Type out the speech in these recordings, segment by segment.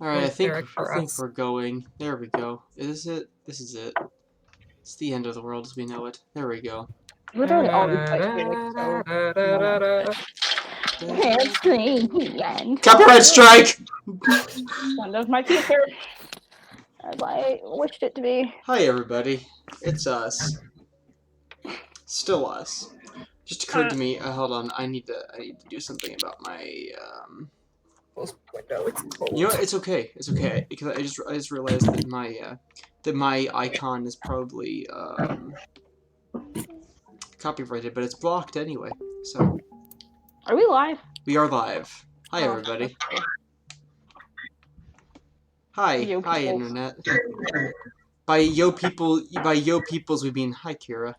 Alright, I think us. we're going. There we go. Is it? This is it. It's the end of the world as we know it. There we go. Literally always like Phoenix, so it's the end. Copyright strike! End of my future. As I wished it to be. Hi everybody. It's us. Still us. Just occurred to me, hold on, I need to do something about my Close the window, it's cold. You know what, it's okay. It's okay. Because I just realized that my icon is probably copyrighted, but it's blocked anyway. So Are we live? we are live. Hi everybody. Hi. Yo Hi peoples. internet. By yo peoples we mean hi Kira.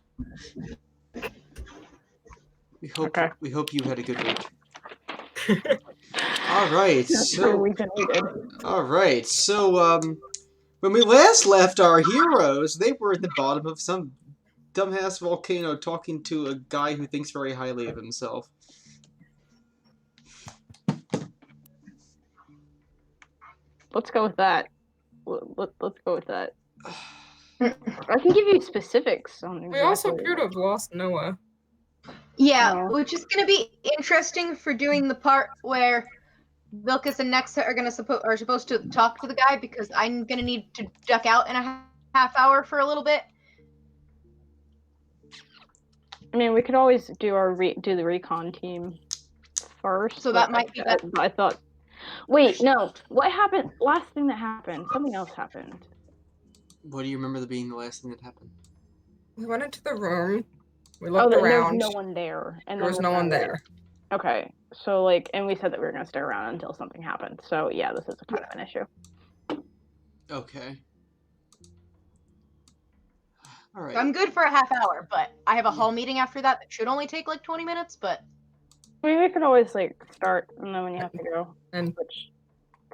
We hope you had a good week. Alright, so when we last left our heroes, they were at the bottom of some dumbass volcano talking to a guy who thinks very highly of himself. Let's go with that. Let's go with that. I can give you specifics on exactly. We also appear to have lost Noah. Yeah, which is going to be interesting for doing the part where Vilkas and Nexa are supposed to talk to the guy, because I'm going to need to duck out in a half hour for a little bit. I mean, we could always do do the recon team first. So that might be better. I thought. Wait, no. What happened? Last thing that happened. Something else happened. What do you remember being the last thing that happened? We went into the room. We looked around. There was no one there. And there was no one there. Okay, so and we said that we were going to stay around until something happened. So yeah, this is kind of an issue. Okay. All right. So I'm good for a half hour, but I have a hall meeting after that should only take like 20 minutes, but... I mean, we could always start and then when you have to go. And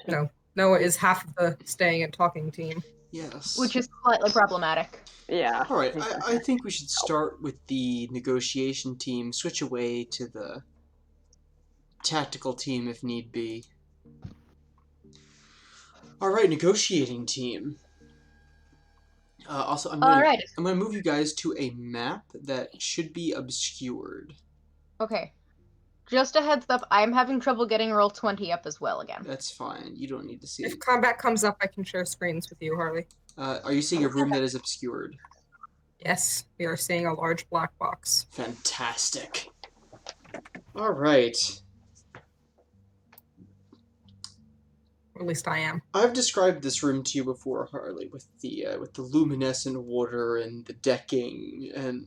no, Noah is half of the staying and talking team. Yes. Which is slightly problematic. Yeah. All right, I think we should start with the negotiation team, switch away to the tactical team if need be. All right, negotiating team. Also, I'm gonna move you guys to a map that should be obscured. Okay. Just a heads up, I am having trouble getting roll 20 up as well again. That's fine. You don't need to see it. If combat comes up, I can share screens with you, Harley. Are you seeing a room that is obscured? Yes, we are seeing a large black box. Fantastic. All right. Or at least I am. I've described this room to you before, Harley, with the luminescent water and the decking and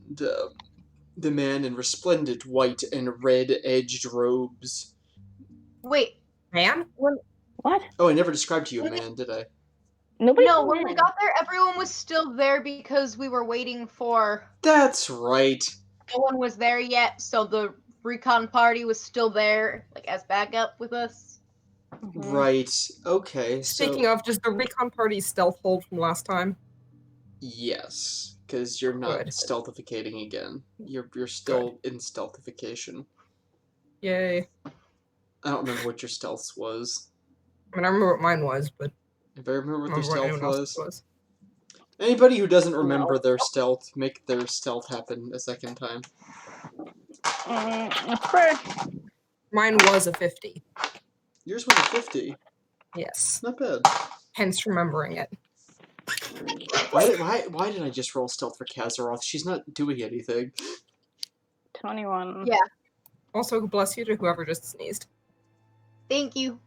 the man in resplendent white and red-edged robes. Wait. Man? What? Oh, I never described to you a man, did I? Nobody. No, when we got there, everyone was still there because we were waiting for... That's right. No one was there yet, so the recon party was still there, as backup with us. Mm-hmm. Right. Okay. Speaking of, does the recon party stealth hold from last time? Yes, because you're not stealthificating again. You're still in stealthification. Yay. I don't remember what your stealth was. I mean, I remember what mine was, but... If I remember what their stealth was. Anybody who doesn't remember their stealth, make their stealth happen a second time. Mine was a 50. Yours was a 50? Yes. Not bad. Hence remembering it. Why did I just roll stealth for Kazaroth? She's not doing anything. 21. Yeah. Also, bless you to whoever just sneezed. Thank you.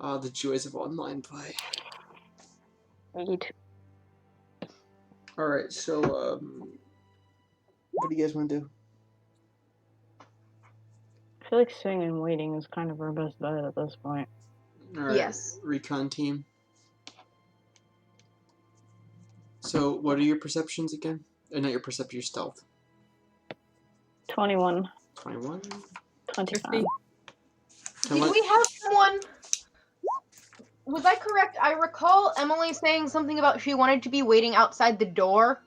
Ah, the joys of online play. Alright, so, what do you guys want to do? I feel like sitting and waiting is kind of our best bet at this point. Alright, yes. Recon team. So, what are your perceptions again? Not your perception, your stealth. 21. 21? 25. Did we have someone... Was I correct? I recall Emily saying something about she wanted to be waiting outside the door.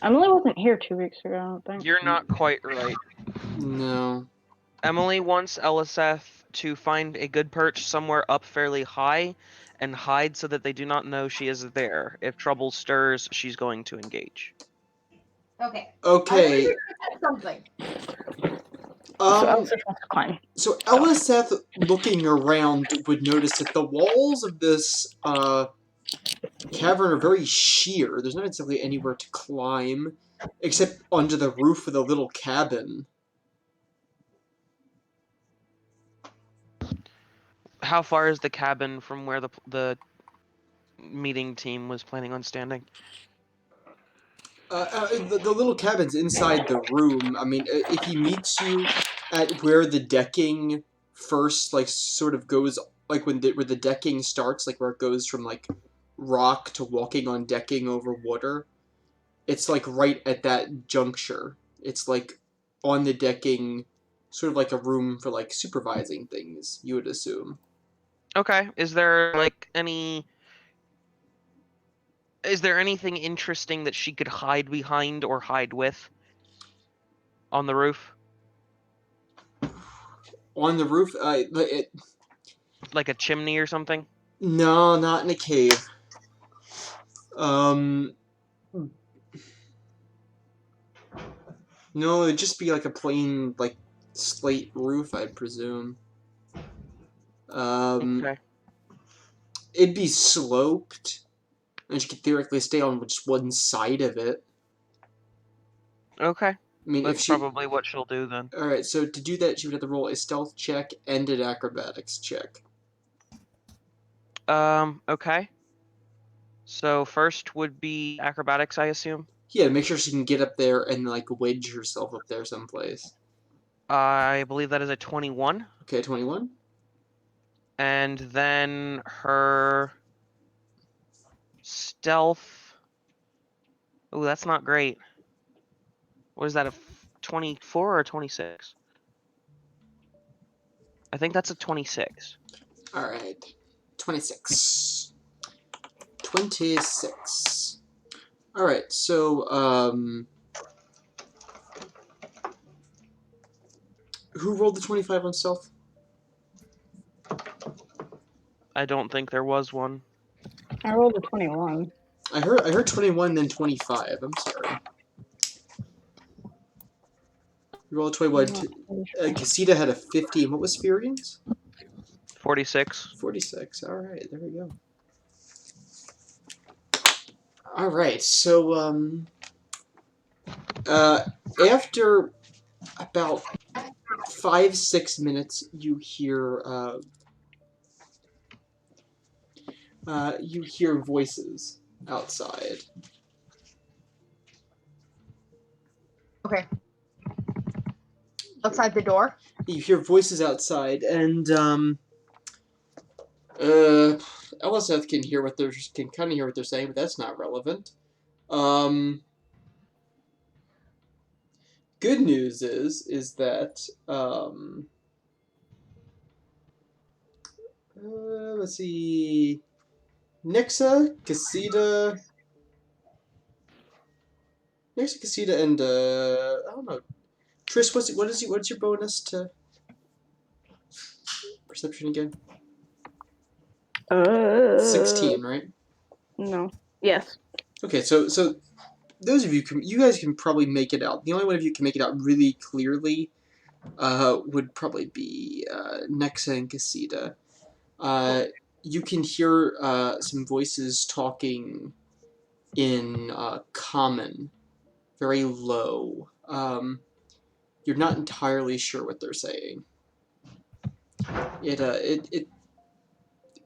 Emily wasn't here 2 weeks ago, I don't think. You're not quite right. No. Emily wants Eliseth to find a good perch somewhere up fairly high and hide so that they do not know she is there. If trouble stirs, she's going to engage. Okay. Okay. Something. So Elsa wants to climb. So Eliseth, looking around, would notice that the walls of this cavern are very sheer. There's not exactly anywhere to climb, except onto the roof of the little cabin. How far is the cabin from where the meeting team was planning on standing? The little cabin's inside the room. I mean, if he meets you at where the decking first, like, sort of goes, like, where the decking starts, like, where it goes from, like, rock to walking on decking over water, it's, like, right at that juncture. It's, like, on the decking, sort of like a room for, like, supervising things, you would assume. Okay. Is there like any? Is there anything interesting that she could hide behind or hide with on the roof? On the roof, Like a chimney or something? no, not in a cave. No, it'd just be like a plain, like, slate roof, I presume. Okay. It'd be sloped, and she could theoretically stay on just one side of it. Okay. I mean, That's if she... probably what she'll do then. Alright, so to do that, she would have to roll a stealth check and an acrobatics check. Okay. So first would be acrobatics, I assume? Yeah, make sure she can get up there and, like, wedge herself up there someplace. I believe that is a 21. Okay, 21. And then her stealth. Oh, that's not great. What is that, a 24 or a 26? I think that's a 26. Alright. 26. 26. Alright, so, who rolled the 25 on stealth? I don't think there was one. I rolled a 21. I heard 21, then 25. I'm sorry. You rolled 21. Casita had a 50. And what was Furian's? 46. 46. Alright, there we go. Alright, so, after about 5-6 minutes, you hear voices outside. Okay. Outside the door? You hear voices outside, and, Eliseth can kind of hear what they're saying, but that's not relevant. Good news is that, let's see, Nixa, Casita, and, I don't know, Trish, what's your bonus to perception again? 16, right? No. Yes. Okay, so those of you guys can probably make it out. The only one of you can make it out really clearly would probably be Nexa and Casita. You can hear some voices talking in common, very low. You're not entirely sure what they're saying.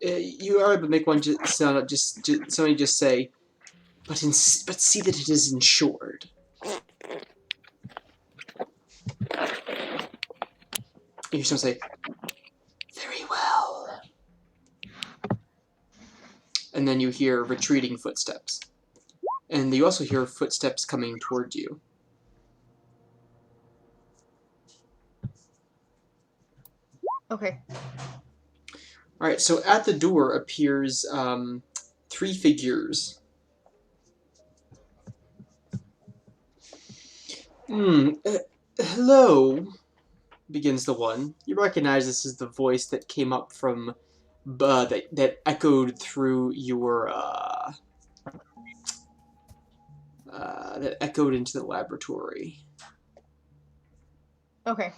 You are able to make one sound up. Somebody just say, but see that it is insured. You just say, very well. And then you hear retreating footsteps. And you also hear footsteps coming toward you. Okay. Alright, so at the door appears 3 figures. Hello. begins the one. You recognize this is the voice that came up from, that echoed through your, that echoed into the laboratory. Okay.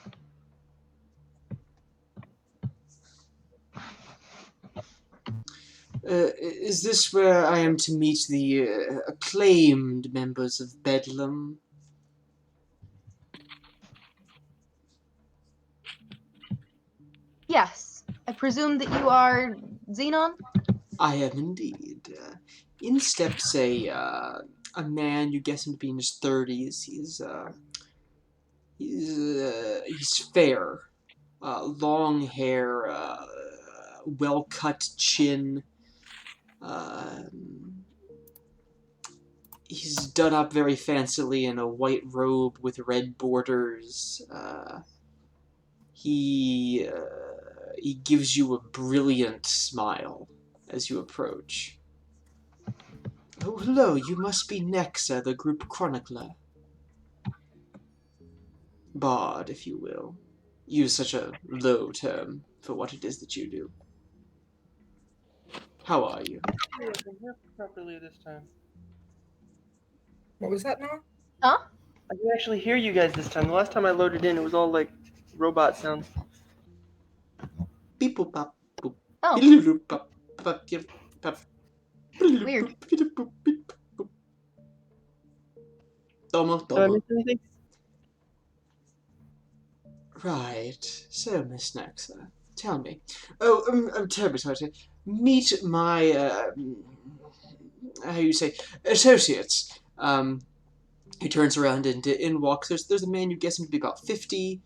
Is this where I am to meet the acclaimed members of Bedlam? Yes. I presume that you are Xenon? I am indeed. In steps a man. You guess him to be in his 30s. He's fair, long hair, well cut chin. He's done up very fancily in a white robe with red borders. He gives you a brilliant smile as you approach. Oh, hello, you must be Nexa, the group chronicler. Bard, if you will. Use such a low term for what it is that you do. How are you? I can hear properly this time. What was that now? Huh? I can actually hear you guys this time. The last time I loaded in, it was all like robot sounds. Beep boop pop boop. Oh. Beep pop pop yip pop. Weird. Tomo, Did I tomo. miss anything? Right. So, Miss Nexa, tell me. Oh, I'm terribly sorry to meet my, how you say, associates. He turns around and in walks. There's a man you guess him to be about 50.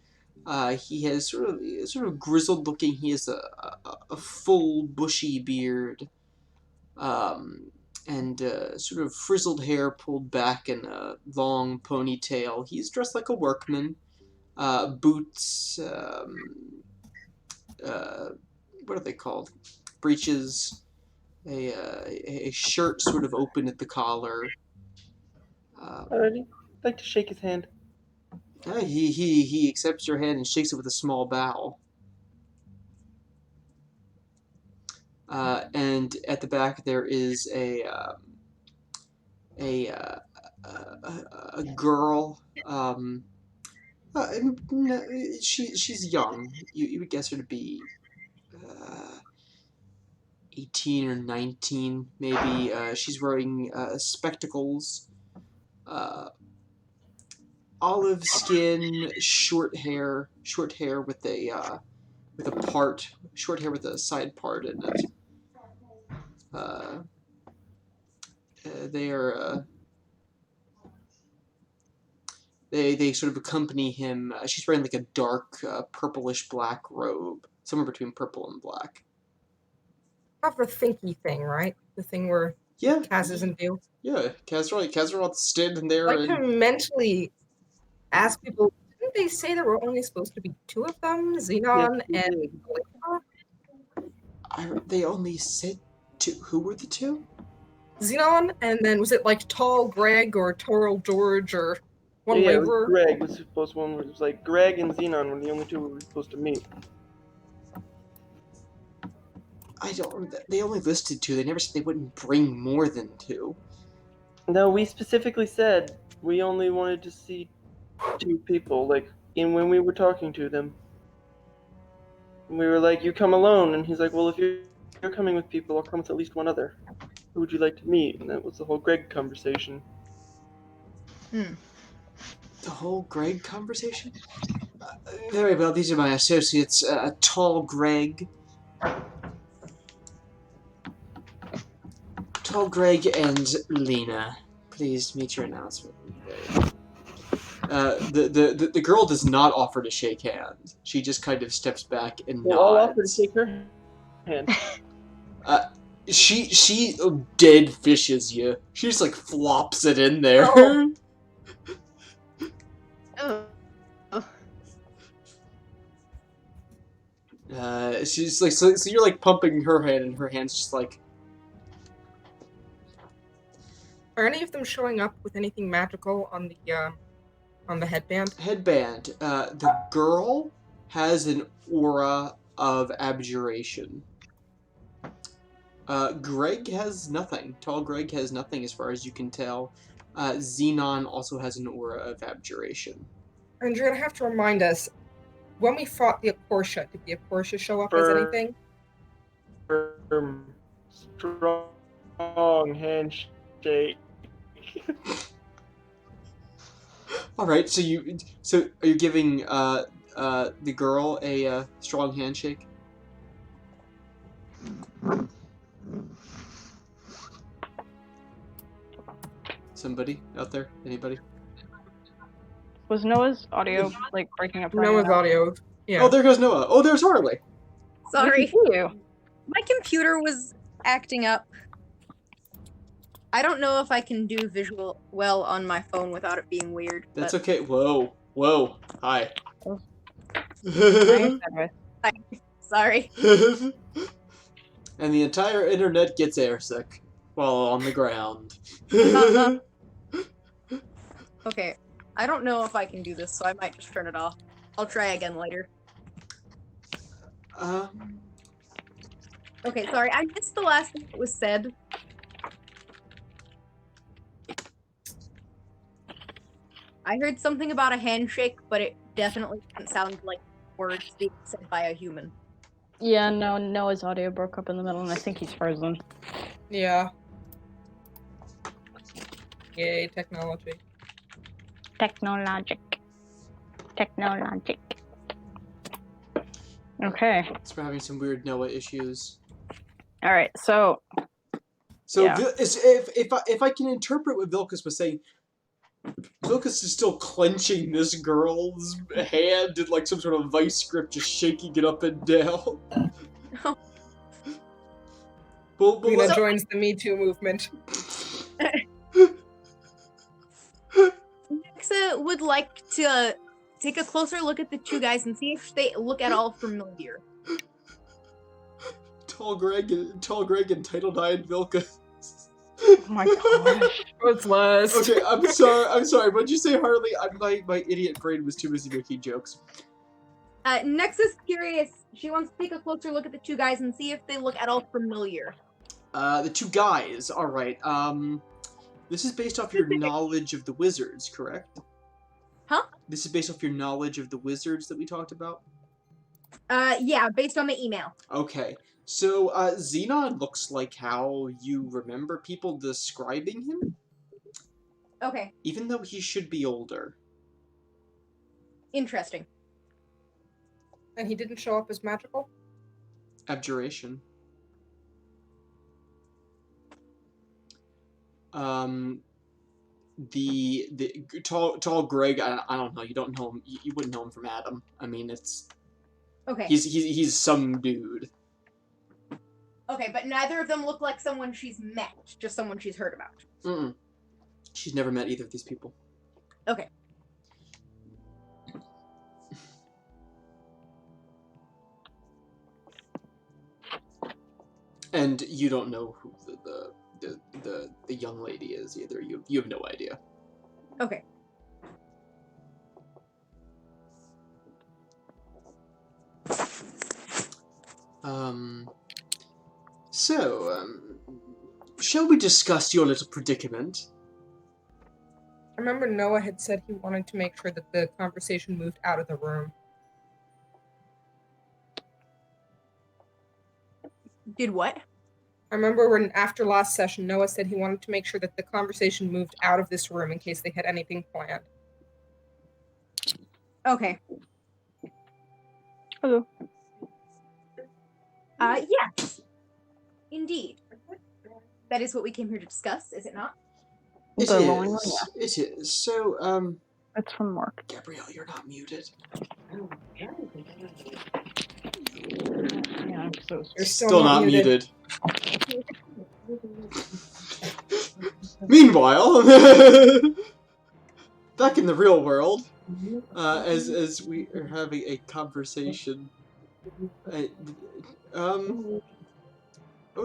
He has sort of grizzled looking. He has a full bushy beard, and sort of frizzled hair pulled back in a long ponytail. He's dressed like a workman. Boots. What are they called? Breeches. A shirt sort of open at the collar. Alrighty. I'd like to shake his hand. He accepts your hand and shakes it with a small bow. And at the back there is a girl. No, she's young. You would guess her to be 18 or 19, maybe. She's wearing spectacles. Olive skin, short hair with a short hair with a side part in it. They sort of accompany him. She's wearing like a dark purplish black robe, somewhere between purple and black. Have the thinky thing, right? The thing where Yeah, Kaz is in view. yeah. Kazral's standing there. I like to mentally ask people, didn't they say there were only supposed to be two of them? Xenon Yes, and we did. Melissa? They only said two. Who were the two? Xenon, and then was it like Tall Greg or Toral George or one Yeah, it was waver? Greg was supposed to one. It was like Greg and Xenon were the only two we were supposed to meet. I don't. They only listed two. They never said they wouldn't bring more than two. No, we specifically said we only wanted to see two people. Like when we were talking to them, we were like, "You come alone," and he's like, "Well, if you're coming with people, I'll come with at least one other. Who would you like to meet?" And that was the whole Greg conversation. The whole Greg conversation? Very well, these are my associates, Tall Greg. Tall Greg and Lena. Please meet your announcement. The girl does not offer to shake hands. She just kind of steps back and Well, I'll offer to nods. shake her hand. She dead fishes you. She just like flops it in there. Oh. She's like so you're like pumping her hand and her hand's just like. Are any of them showing up with anything magical on the headband? Headband. The girl has an aura of abjuration. Greg has nothing. Tall Greg has nothing as far as you can tell. Xenon also has an aura of abjuration. And you're gonna have to remind us, when we fought the Aporsha, did the Aporsha show up as anything? Firm, strong handshake. All right, so are you giving the girl a strong handshake? Somebody out there? Anybody? Was Noah's audio like breaking up? Noah's audio. Yeah. Oh, there goes Noah. Oh, there's Harley. Sorry, You. my computer was acting up. I don't know if I can do visual well on my phone without it being weird. That's but okay. Whoa. Hi. Sorry. And the entire internet gets airsick while on the ground. Okay, I don't know if I can do this, so I might just turn it off. I'll try again later. Okay, sorry, I missed the last thing that was said. I heard something about a handshake, but it definitely didn't sound like words being said by a human. Yeah, no, Noah's audio broke up in the middle, and I think he's frozen. Yeah. Yay, technology. Technologic. Okay. So we're having some weird Noah issues. All right. So yeah. If I can interpret what Vilkas was saying, Vilkas is still clenching this girl's hand in like some sort of vice grip, just shaking it up and down. Lena joins the Me Too movement. Nexa would like to take a closer look at the two guys and see if they look at all familiar. Tall Greg and Title IX Vilkas. Oh my gosh. What's less? Okay, I'm sorry. What'd you say, Harley? My idiot brain was too busy making jokes. Nexa's curious. She wants to take a closer look at the two guys and see if they look at all familiar. The two guys. All right. This is based off your knowledge of the wizards, correct? Huh? This is based off your knowledge of the wizards that we talked about? Yeah, based on the email. Okay. So, Xenon looks like how you remember people describing him, Okay, even though he should be older. interesting. And he didn't show up as magical? Abjuration. The tall Greg, I don't know, you don't know him, you wouldn't know him from Adam. I mean, it's... Okay. He's some dude. Okay, but neither of them look like someone she's met, just someone she's heard about. Mm-mm. She's never met either of these people. Okay. And you don't know who the young lady is either. You have no idea. Okay. Shall we discuss your little predicament? I remember Noah had said he wanted to make sure that the conversation moved out of the room. Did what? I remember when after last session, Noah said he wanted to make sure that the conversation moved out of this room in case they had anything planned. Okay. Hello. Yes. Indeed. That is what we came here to discuss, is it not? It The long one, is. It is. So, That's from Mark. Gabrielle, you're not muted. Yeah, so You're Still not muted. Meanwhile, back in the real world, as we are having a conversation, oh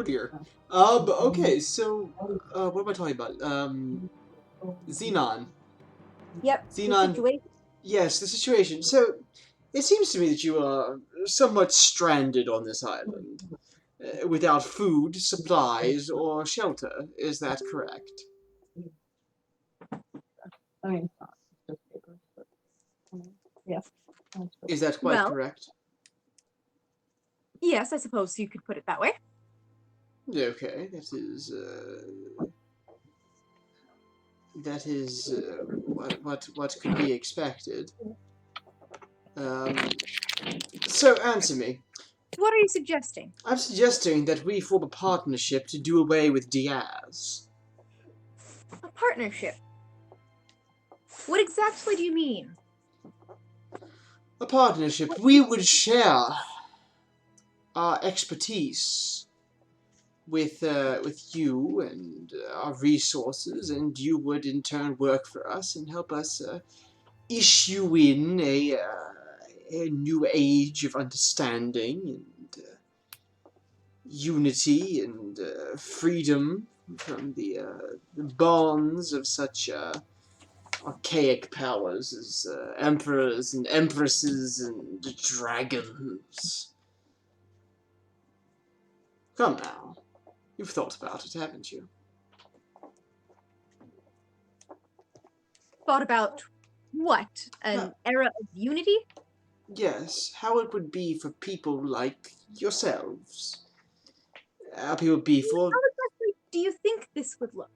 dear. Okay, so, what am I talking about? Xenon. Yep. Xenon. The situation. Yes, the situation. So, It seems to me that you are somewhat stranded on this island, without food, supplies, or shelter. Is that correct? I mean, it's not just paper, but yes. Is that quite Well- correct? Yes, I suppose you could put it that way. Okay, that is what could be expected. So answer me. What are you suggesting? I'm suggesting that we form a partnership to do away with Diaz. A partnership. What exactly do you mean? A partnership. We would share our expertise with you and our resources, and you would in turn work for us and help us issue in a new age of understanding and unity and freedom from the bonds of such archaic powers as emperors and empresses and dragons. Come now. You've thought about it, haven't you? Thought about what? An era of unity? Yes, how it would be for people like yourselves. How people would be for... How exactly do you think this would look?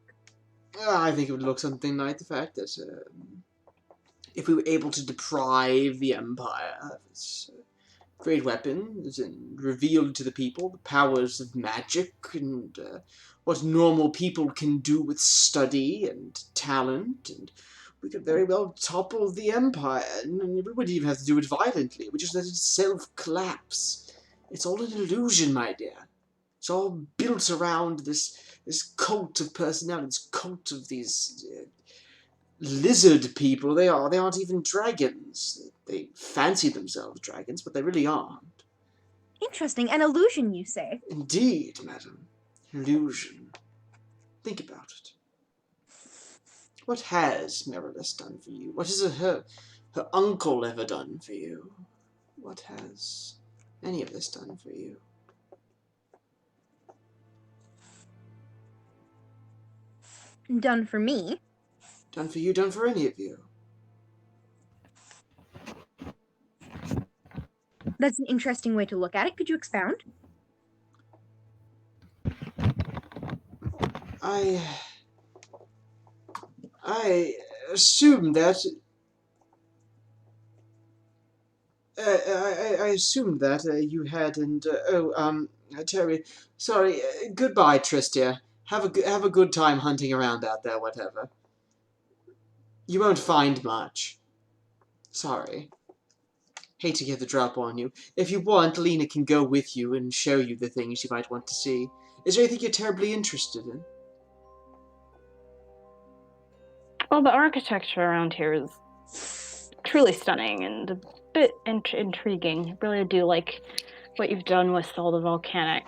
I think it would look something like the fact that if we were able to deprive the Empire of its great weapons and reveal to the people the powers of magic and what normal people can do with study and talent, and we could very well topple the Empire, and we wouldn't even have to do it violently. We just let itself collapse. It's all an illusion, my dear. It's all built around this cult of personality, this cult of these lizard people. They aren't even dragons. They fancy themselves dragons, but they really aren't. Interesting. An illusion, you say? Indeed, madam. Illusion. Think about it. What has Merilys done for you? What has her uncle ever done for you? What has any of this done for you? Done for me? Done for you, done for any of you. That's an interesting way to look at it. Could you expound? I assumed that... I assumed that you had, and Terry, sorry. Goodbye, Tristia. Have a good time hunting around out there, whatever. You won't find much. Sorry. Hate to get the drop on you. If you want, Lena can go with you and show you the things you might want to see. Is there anything you're terribly interested in? Well, the architecture around here is truly stunning and a bit intriguing. I really do like what you've done with all the volcanic.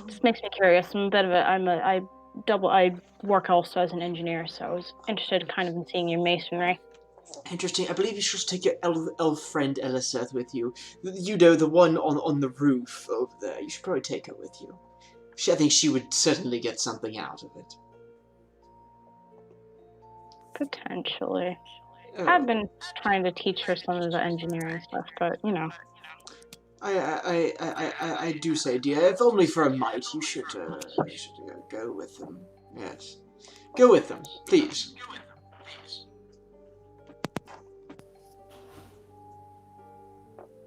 Just makes me curious. I'm a bit of a I work also as an engineer, so I was interested kind of in seeing your masonry. Interesting. I believe you should take your elf friend Eliseth with you. You know, the one on the roof over there. You should probably take her with you. I think she would certainly get something out of it. Potentially. Oh. I've been trying to teach her some of the engineering stuff, but you know. I do say, dear, if only for a mite, you should go with them. Yes. Go with them, please.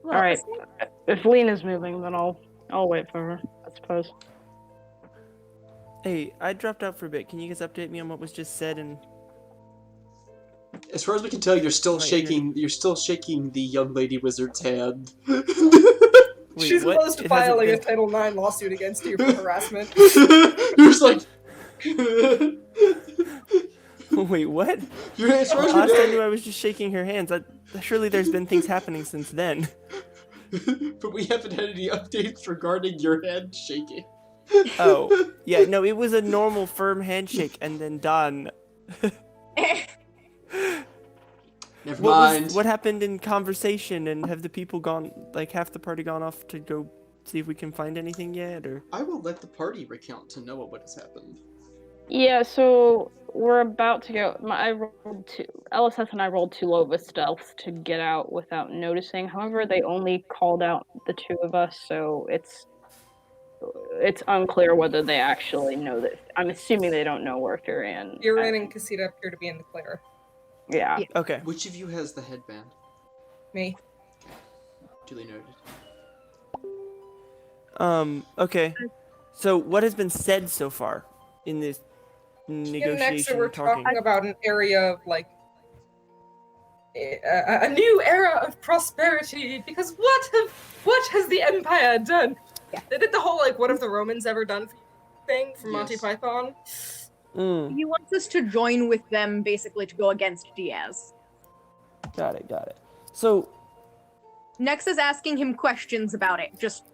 Well, Alright. If Lena's moving, then I'll wait for her, I suppose. Hey, I dropped out for a bit. Can you guys update me on what was just said? And As far as we can tell, you're still Right, shaking. You're still shaking the young lady wizard's hand. wait, She's what? close to It hasn't filing a been- Title IX lawsuit against you for harassment. You're just like. Wait, what? As far as we Last I know- knew, I was just shaking her hands. Surely there's been things happening since then. But we haven't had any updates regarding your hand shaking. Oh, yeah, no, it was a normal firm handshake and then done. Never mind. What happened in conversation, and have the people gone, like half the party gone off to go see if we can find anything yet, or? I will let the party recount to Noah what has happened. Yeah, so we're about to go. Eliseth and I rolled too low of a stealth to get out without noticing. However, they only called out the two of us, so it's unclear whether they actually know that. I'm assuming they don't know where Furian. Furian and Casita appear to be in the clear. Yeah. Okay. Which of you has the headband? Me. Duly noted. Okay. So what has been said so far in this negotiation? Next, we're talking about an area of like a new era of prosperity. Because what has the Empire done? Yeah. They did the whole like what have the Romans ever done thing from Monty Yes. Python. Mm, He wants us to join with them, basically, to go against Diaz. got it. So, Nex is asking him questions about it, just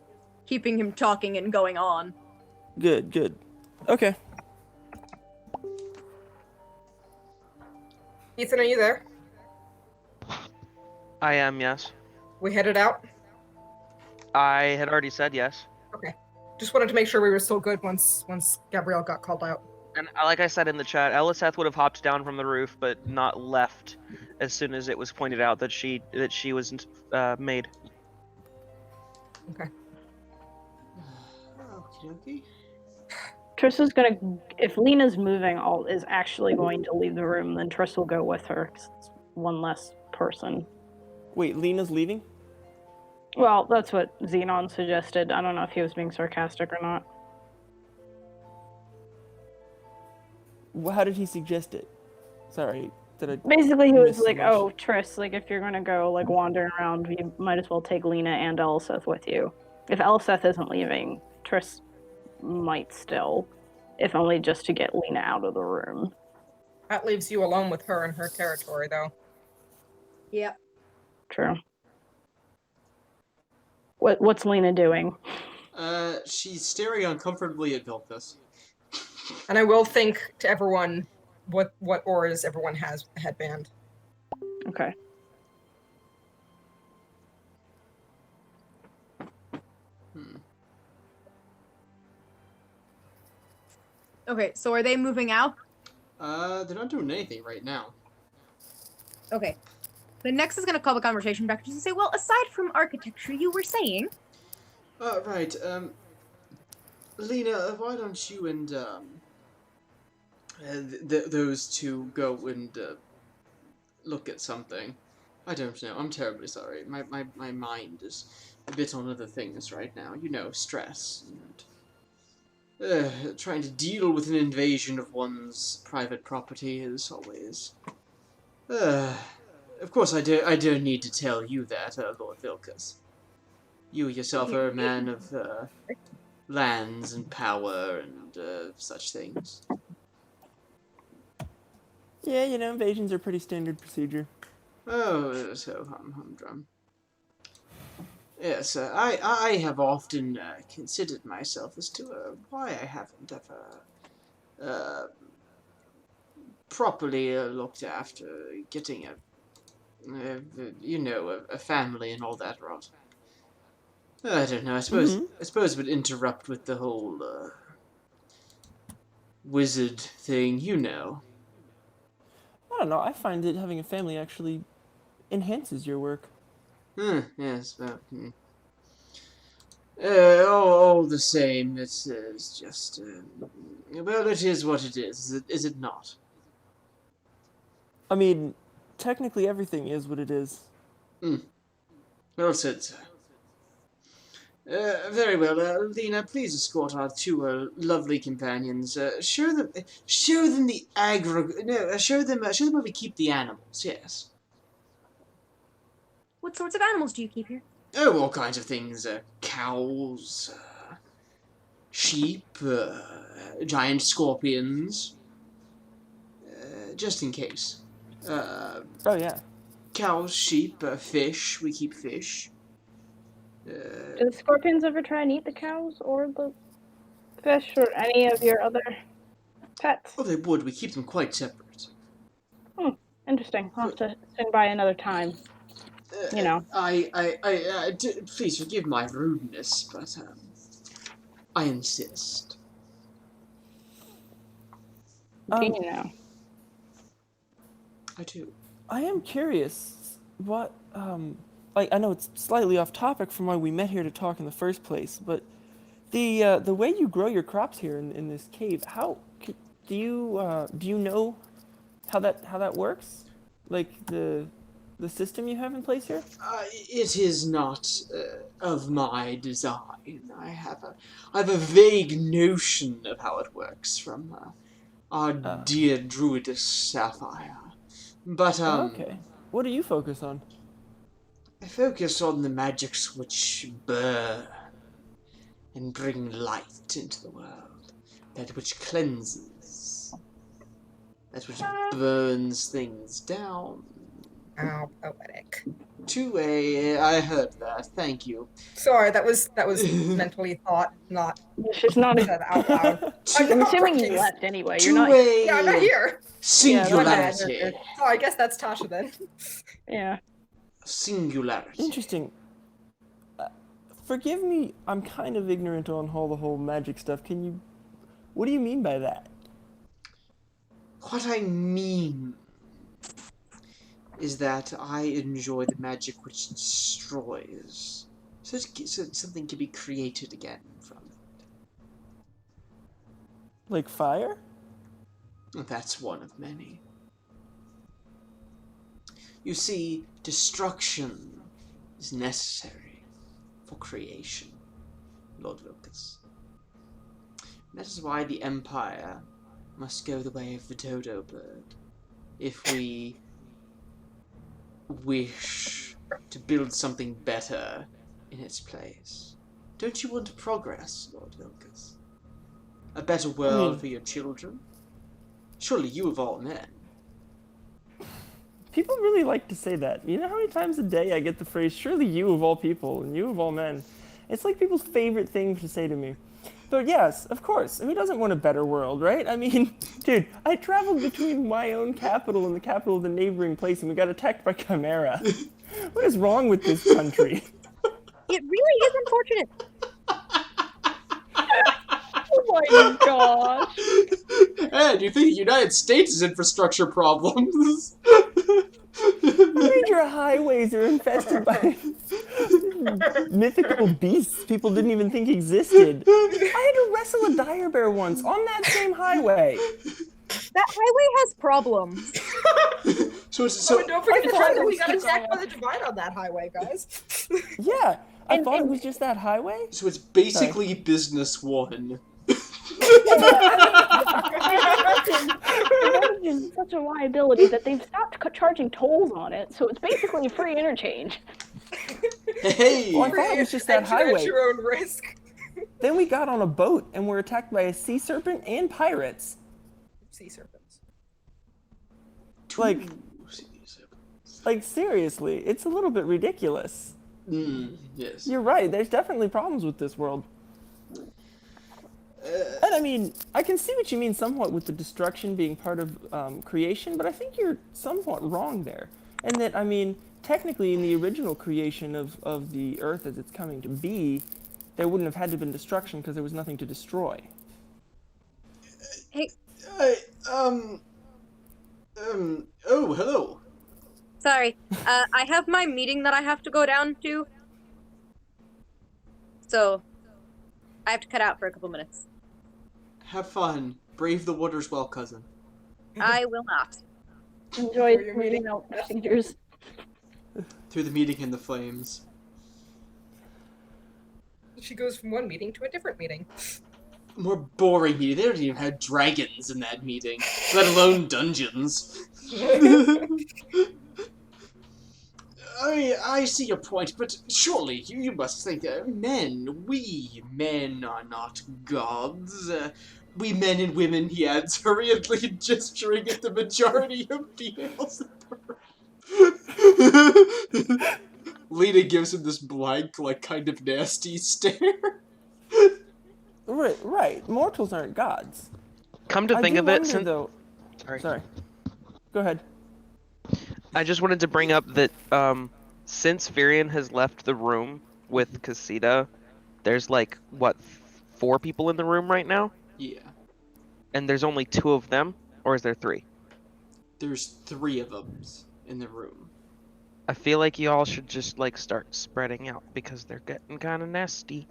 keeping him talking and going on. good. Okay. Ethan, are you there? I am, yes. We headed out. I had already said yes. Okay. Just wanted to make sure we were still good once Gabrielle got called out. And like I said in the chat, Eliseth would have hopped down from the roof, but not left as soon as it was pointed out that she was made. Okay. Okay. Triss if Lena's is actually going to leave the room, then Triss will go with her. 'Cause it's one less person. Wait, Lena's leaving? Well, that's what Xenon suggested. I don't know if he was being sarcastic or not. How did he suggest it? Sorry, did I? Basically, he was miss like, so much? "Oh, Triss, like if you're gonna go like wandering around, you might as well take Lena and Eliseth with you. If Eliseth isn't leaving, Triss might still, if only just to get Lena out of the room." That leaves you alone with her in her territory, though. Yep. True. What's Lena doing? She's staring uncomfortably at Vilkas. And I will think to everyone what auras everyone has with the headband. Okay. Okay, so are they moving out? They're not doing anything right now. Okay. The next is going to call the conversation back and say, well, aside from architecture, you were saying... Right, Lena, why don't you and, those two go and, look at something? I don't know, I'm terribly sorry. My mind is a bit on other things right now. You know, stress, and, trying to deal with an invasion of one's private property is always, of course I don't need to tell you that, Lord Vilkas. You yourself are a man of, lands and power and, such things. Yeah, invasions are pretty standard procedure. Oh, so humdrum. Yes, I have often, considered myself as to, why I haven't ever, properly, looked after getting a family and all that rot. I don't know, I suppose it would interrupt with the whole, wizard thing, you know. I don't know, I find that having a family actually enhances your work. Yes, all the same, it's just, well, it is what it is it not? I mean, technically everything is what it is. Well said, sir. Very well, Lena, please escort our two, lovely companions. Show them the show them where we keep the animals, yes. What sorts of animals do you keep here? Oh, all kinds of things, cows, sheep, giant scorpions, just in case. Oh, yeah. Cows, sheep, fish, we keep fish. Do the scorpions ever try and eat the cows or the fish or any of your other pets? Oh, they would, we keep them quite separate. Interesting. I'll have to in by another time. You know. Please forgive my rudeness, but I insist. Do you know? I do. I am curious, what, like, I know it's slightly off topic from why we met here to talk in the first place, but the way you grow your crops here in this cave, do you know how that works? Like, the system you have in place here? It is not of my design. I have a vague notion of how it works from our dear druidess Sapphire. But Okay. What do you focus on? I focus on the magics which burn and bring light into the world. That which cleanses. That which burns things down. Ow, poetic. I heard that. Thank you. Sorry, that was mentally thought, not She's not. said out loud. I'm assuming you Portuguese. left anyway. To You're not. Yeah, I'm not here. Singularity. Oh, I guess that's Tasha then. Yeah. Singularity. Interesting. Forgive me, I'm kind of ignorant on all the whole magic stuff. What do you mean by that? What I mean is that I enjoy the magic which destroys, so something can be created again from it. Like fire? That's one of many. You see, destruction is necessary for creation, Lord Vilcus. That is why the Empire must go the way of the dodo bird, if we wish to build something better in its place. Don't you want to progress, Lord Vilcus? A better world for your children? Surely you of all men. People really like to say that. You know how many times a day I get the phrase, surely you of all people, and you of all men? It's like people's favorite thing to say to me. But yes, of course. Who doesn't want a better world, right? I mean, dude, I traveled between my own capital and the capital of the neighboring place, and we got attacked by Chimera. What is wrong with this country? It really is unfortunate. Oh my gosh. Hey, do you think the United States' infrastructure problems? Major highways are infested by mythical beasts people didn't even think existed. I had to wrestle a dire bear once on that same highway. That highway has problems. So don't forget the time that we got attacked by the Divine on that highway, guys. Yeah, I thought it was just that highway. So it's basically business one. It's such a liability that they've stopped charging tolls on it, so it's basically free interchange. Hey! Oh, I thought it was just that highway. At your own risk. Then we got on a boat and were attacked by a sea serpent and pirates. Sea serpents. Like seriously, it's a little bit ridiculous. Yes. You're right, there's definitely problems with this world. And I mean, I can see what you mean somewhat with the destruction being part of creation, but I think you're somewhat wrong there. And that, I mean, technically in the original creation of the Earth as it's coming to be, there wouldn't have had to have been destruction because there was nothing to destroy. Hey. Oh, hello. Sorry. I have my meeting that I have to go down to. So, I have to cut out for a couple minutes. Have fun. Brave the waters well, cousin. I will not. Enjoy reading out procedures. Through the meeting in the flames. She goes from one meeting to a different meeting. More boring meeting. They don't even have dragons in that meeting, let alone dungeons. I see your point, but surely you must think that we men are not gods. We men and women, he adds, hurriedly gesturing at the majority of females in the room. Lena gives him this blank, like, kind of nasty stare. Right. Mortals aren't gods. Come to think of it, since... Sorry. Go ahead. I just wanted to bring up that since Virion has left the room with Casita, there's like what 4 people in the room right now, Yeah. and there's only 2 of them, or is there 3? There's 3 of them in the room. I feel like y'all should just like start spreading out because they're getting kind of nasty.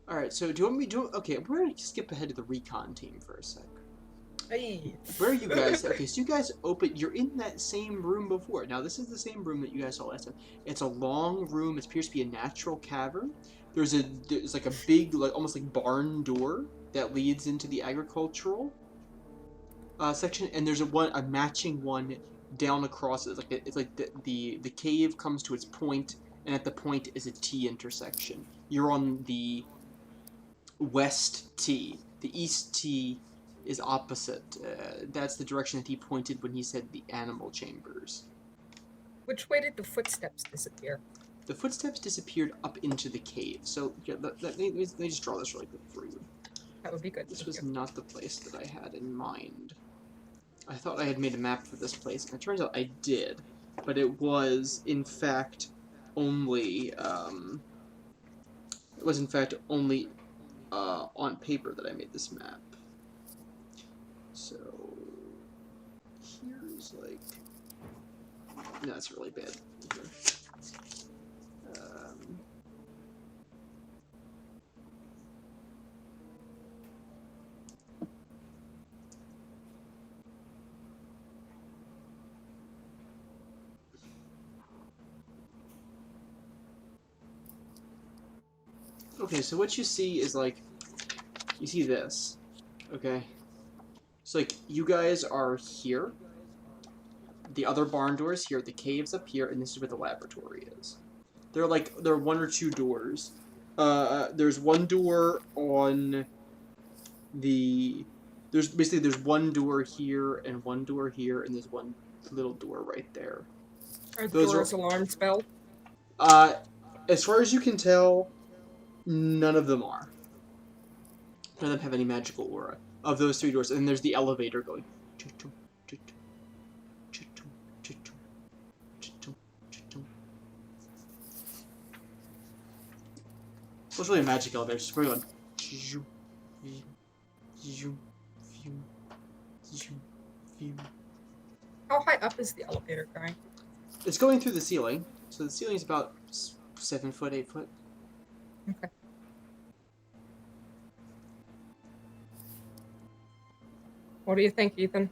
All right. So do you want me to do? Okay, we're gonna skip ahead to the recon team for a sec. Hey. Where are you guys? Okay, so you guys you're in that same room before. Now, this is the same room that you guys saw last time. It's a long room. It appears to be a natural cavern. There's like a big, like almost like barn door that leads into the agricultural section, and there's a matching one down across. It's like the cave comes to its point, and at the point is a T intersection. You're on the west T. The east T is opposite. That's the direction that he pointed when he said the animal chambers. Which way did the footsteps disappear? The footsteps disappeared up into the cave. So yeah, let me just draw this really quick for you. That would be good. This was not the place that I had in mind. I thought I had made a map for this place, and it turns out I did, but it was in fact only on paper that I made this map. So here's like, no, that's really bad. Okay, so what you see is like, you see this, okay? So like, you guys are here, the other barn door is here, the cave's up here, and this is where the laboratory is. There are 1 or 2 doors. There's one door on the, there's 1 door here, and 1 door here, and there's 1 little door right there. Are the doors alarm spelled? As far as you can tell, none of them are. None of them have any magical aura. Of those 3 doors, and then there's the elevator going. So it's really a magic elevator. It's just going. How high up is the elevator going? It's going through the ceiling. So the ceiling is about 7 foot, 8 foot. Okay. What do you think, Ethan?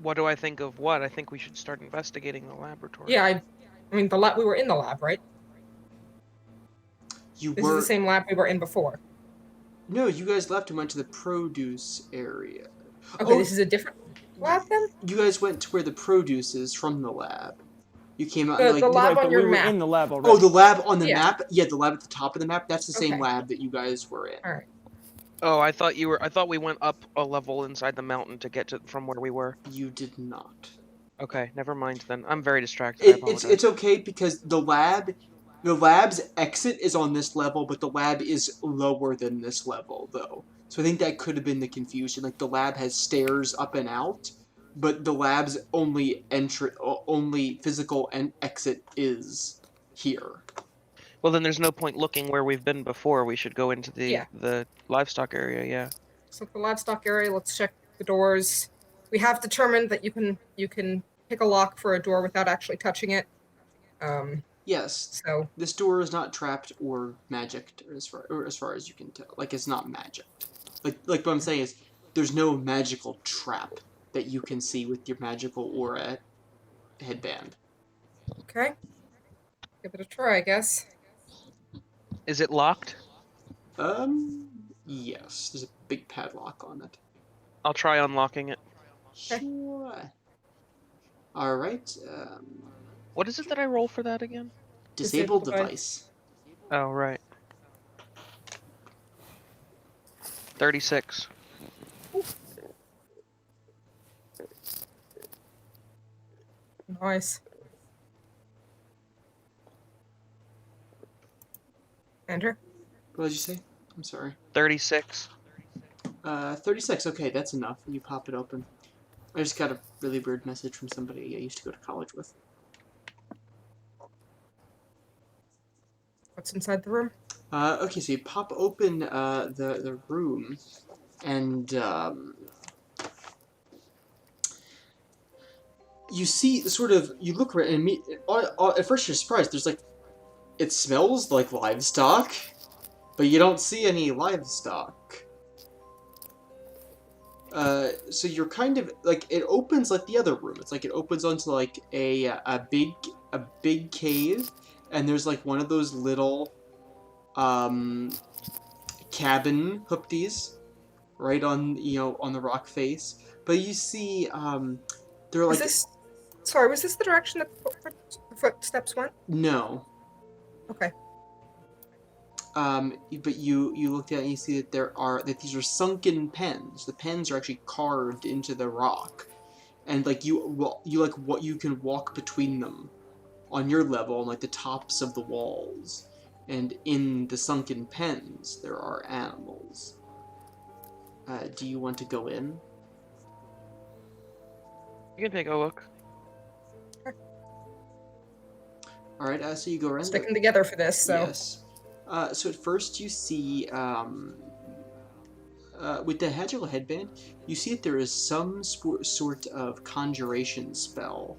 What do I think of what? I think we should start investigating the laboratory. Yeah, I mean, the lab. We were in the lab, right? This is the same lab we were in before. No, you guys left and went to the produce area. Okay, this is a different lab then? You guys went to where the produce is from the lab. You came out the lab on your we map. were in the lab already. Oh, the lab on the map? Yeah, the lab at the top of the map. That's the same Okay. lab that you guys were in. All right. Oh, I thought we went up a level inside the mountain to get to from where we were. You did not. Okay, never mind then. I'm very distracted. I apologize. It's okay because the lab's exit is on this level, but the lab is lower than this level though. So I think that could have been the confusion. Like the lab has stairs up and out, but the lab's only physical exit is here. Well, then there's no point looking where we've been before. We should go into the livestock area, yeah. So the livestock area, let's check the doors. We have determined that you can pick a lock for a door without actually touching it. Yes. So this door is not trapped or magicked, as far as you can tell. Like it's not magicked. Like what I'm saying is, there's no magical trap that you can see with your magical aura headband. Okay. Give it a try, I guess. Is it locked? Yes. There's a big padlock on it. I'll try unlocking it. Sure. Alright, What is it that I roll for that again? Disable device. Oh, right. 36. Nice. Enter. What did you say? I'm sorry. 36. 36. Okay, that's enough. You pop it open. I just got a really weird message from somebody I used to go to college with. What's inside the room? Okay, so you pop open the room, and you see sort of, you look around and at first you're surprised. There's like, it smells like livestock, but you don't see any livestock. So you're kind of like, it opens like the other room. It's like it opens onto like a big cave, and there's like one of those little cabin hoopties right on, on the rock face. But you see there are like, was this the direction that the footsteps went? no. Okay. But you look at it and you see that these are sunken pens. The pens are actually carved into the rock, and like you can walk between them on your level, on like the tops of the walls, and in the sunken pens there are animals. Do you want to go in? You can take a look. All right. So you go around. Sticking together for this. So. Yes. So at first you see, with the Hagil headband, you see that there is some sort of conjuration spell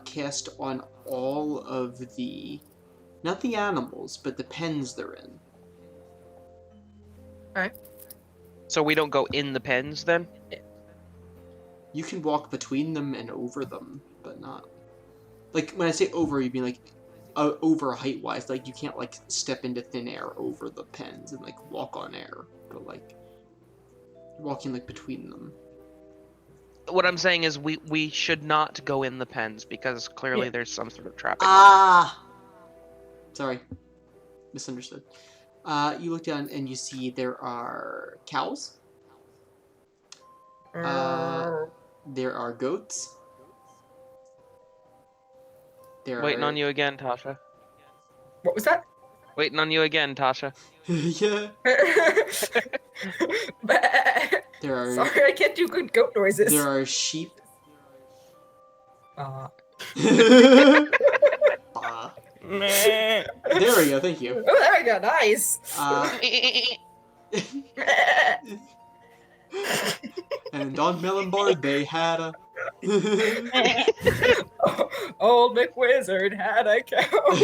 cast on all of not the animals, but the pens they're in. Alright. So we don't go in the pens then? You can walk between them and over them, but not... Like, when I say over, you mean like... over height-wise, like you can't like step into thin air over the pens and like walk on air, but like walking like between them. What I'm saying is we should not go in the pens because clearly there's some sort of trapping. Sorry, misunderstood. You look down and you see there are cows. There are goats. Waiting on you again, Tasha. What was that? Waiting on you again, Tasha. Yeah. There are. Sorry, I can't do good goat noises. There are sheep. There we go. Thank you. Oh, there we go. Nice. And on Melonbard they had a. Old McWizard had a cow.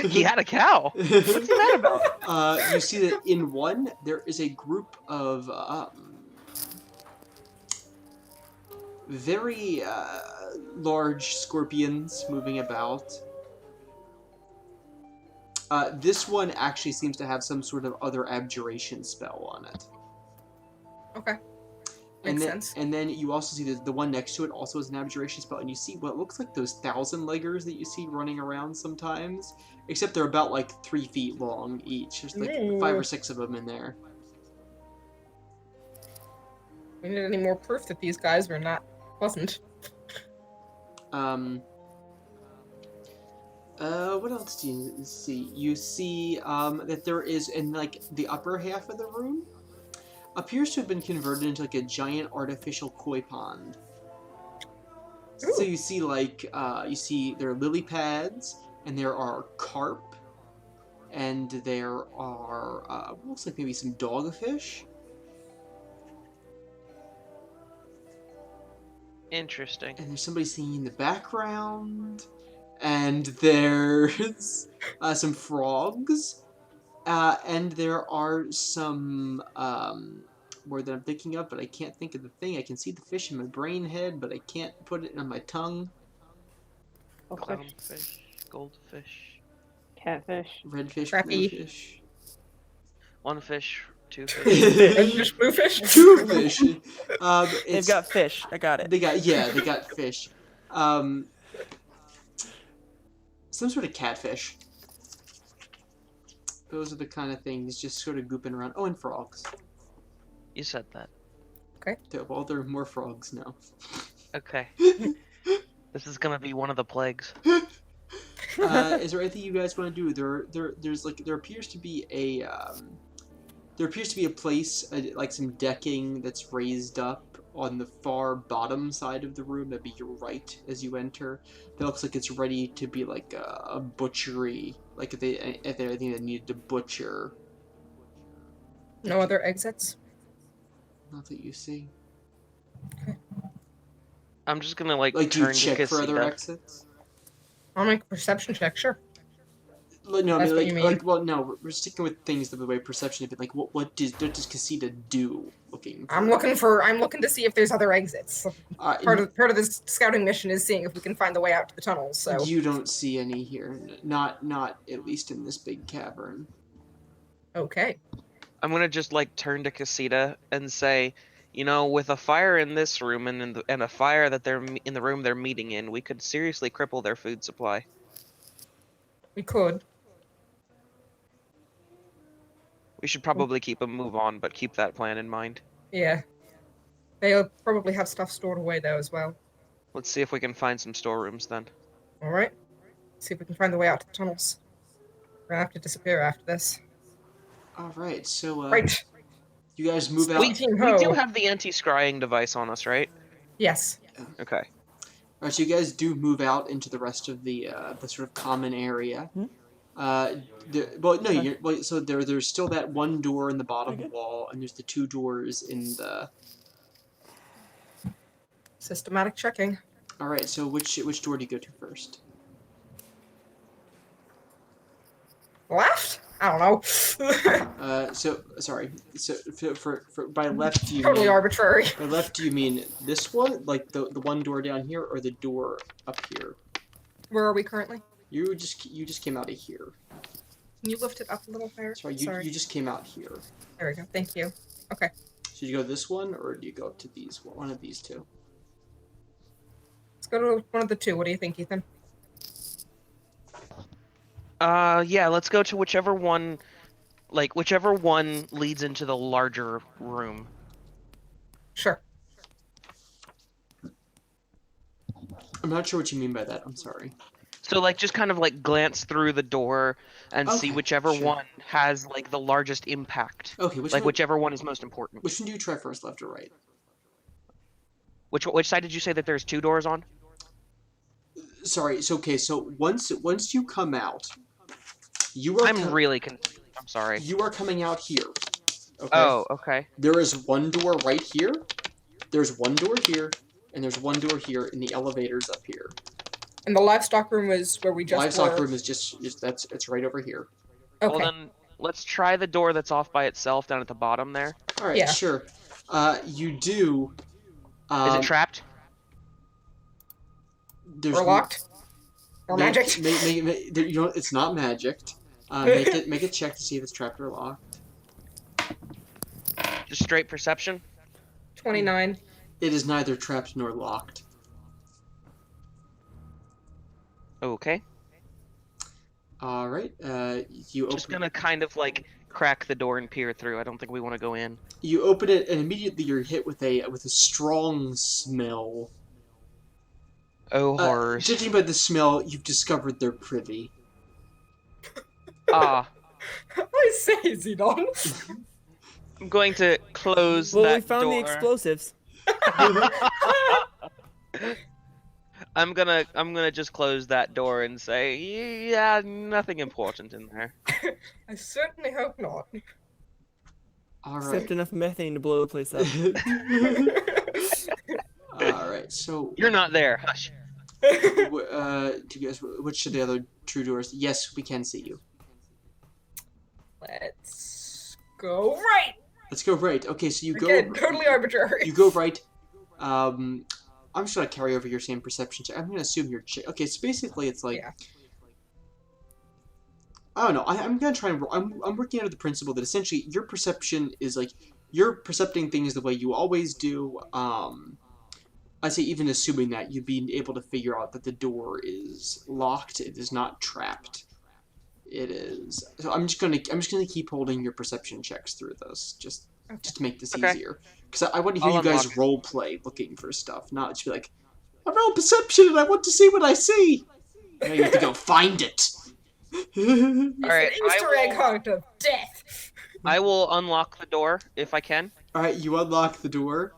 He had a cow. What's that about? You see that in one there is a group of very large scorpions moving about. This one actually seems to have some sort of other abjuration spell on it. Okay. Makes sense. And then you also see the one next to it also has an abjuration spell, and you see what looks like those 1,000-leggers that you see running around sometimes, except they're about like 3 feet long each. There's like 5 or 6 of them in there. We need any more proof that these guys were not pleasant. What else do you see? You see that there is, in like the upper half of the room, appears to have been converted into like a giant artificial koi pond. Ooh. So you see like there are lily pads, and there are carp, and there are looks like maybe some dogfish. Interesting. And there's somebody singing in the background, and there's some frogs. And there are some more that I'm thinking of, but I can't think of the thing. I can see the fish in my brain head, but I can't put it on my tongue. Clownfish, goldfish, Catfish. Redfish, Crappie. bluefish. one fish, two fish. Redfish, bluefish. Two fish. They've got fish. I got it. They got fish. Some sort of catfish. Those are the kind of things just sort of gooping around. Oh, and frogs. You said that. Well, there are more frogs now. Okay. This is gonna be one of the plagues. Is there anything you guys want to do? There appears to be a place, like some decking that's raised up on the far bottom side of the room, that'd be your right as you enter. That looks like it's ready to be like a butchery, like if they anything that needed to butcher. No other exits? Not that you see. I'm just gonna like Do you turn to check for other Casita. exits? I'll make a perception check, sure. No, I That's what mean, you mean. well, no, we're sticking with things the way perception have been. Like, what does Casita do? I'm looking to see if there's other exits. Part of this scouting mission is seeing if we can find the way out to the tunnels. So you don't see any here, not at least in this big cavern. okay. I'm gonna just like turn to Casita and say, you know, with a fire in this room and a fire that they're in the room they're meeting in, we could seriously cripple their food supply. We could. We should probably keep a move on, but keep that plan in mind. Yeah. They'll probably have stuff stored away though as well. Let's see if we can find some storerooms then. All right. See if we can find the way out to the tunnels. We're gonna have to disappear after this. All right, so Right. you guys move out. We do have the anti-scrying device on us, right? Yes. Okay. All right, so you guys do move out into the rest of the sort of common area. So there's still that one door in the bottom wall, and there's the two doors in the. Systematic checking. All right, so which door do you go to first? Left? I don't know. So sorry. So for by left do you Totally mean, arbitrary. by left do you mean this one, like the one door down here, or the door up here? Where are we currently? You just came out of here. Can you lift it up a little higher? Sorry, you just came out here. There we go. Thank you. Okay. So you go this one, or do you go up to these one of these two? Let's go to one of the two. What do you think, Ethan? Yeah, let's go to whichever one leads into the larger room. Sure. I'm not sure what you mean by that. I'm sorry. So like just kind of like glance through the door and see whichever one has like the largest impact. Okay, whichever one is most important. Which one do you try first, left or right? Which side did you say that there's two doors on? Sorry. So once you come out, you are. I'm really confused. I'm sorry. You are coming out here. Okay. Oh, okay. There is one door right here. There's one door here, and there's one door here, and the elevator's up here. And the livestock room is where we just livestock were. room is just it's right over here. Okay. Well then, let's try the door that's off by itself down at the bottom there. All right, Yeah. sure. You do. Is it trapped? We're locked. Or magic. It's not magicked. Make a check to see if it's trapped or locked. Just straight perception? 29. It is neither trapped nor locked. Okay. All right. Just gonna kind of like crack the door and peer through. I don't think we want to go in. You open it, and immediately you're hit with a strong smell. Oh, horrors. Judging by the smell, you've discovered they're privy. Ah. I say, Zidon. I'm going to close Well, that we found door. the explosives. I'm gonna just close that door and say, yeah, nothing important in there. I certainly hope not. All right. Except enough methane to blow the place up. All right. So You're not there. Hush. do you guys, which of the other true doors? Yes, we can see you. Let's go right. Let's go right. Okay, so you Again, go. totally arbitrary. You go right. I'm just gonna carry over your same perception check. I'm gonna assume you're. Okay, so basically, it's like. Yeah. I don't know. I'm gonna try and. I'm working under the principle that essentially your perception is like you're percepting things the way you always do. I say even assuming that you'd be able to figure out that the door is locked. It is not trapped. It is. So I'm just gonna keep holding your perception checks through those just to make this easier. Because I want to hear you guys role play looking for stuff, not just be like, I roll perception and I want to see what I see. Now you have to go find it. All right, Easter egg hunt of death. I will unlock the door if I can. All right, you unlock the door.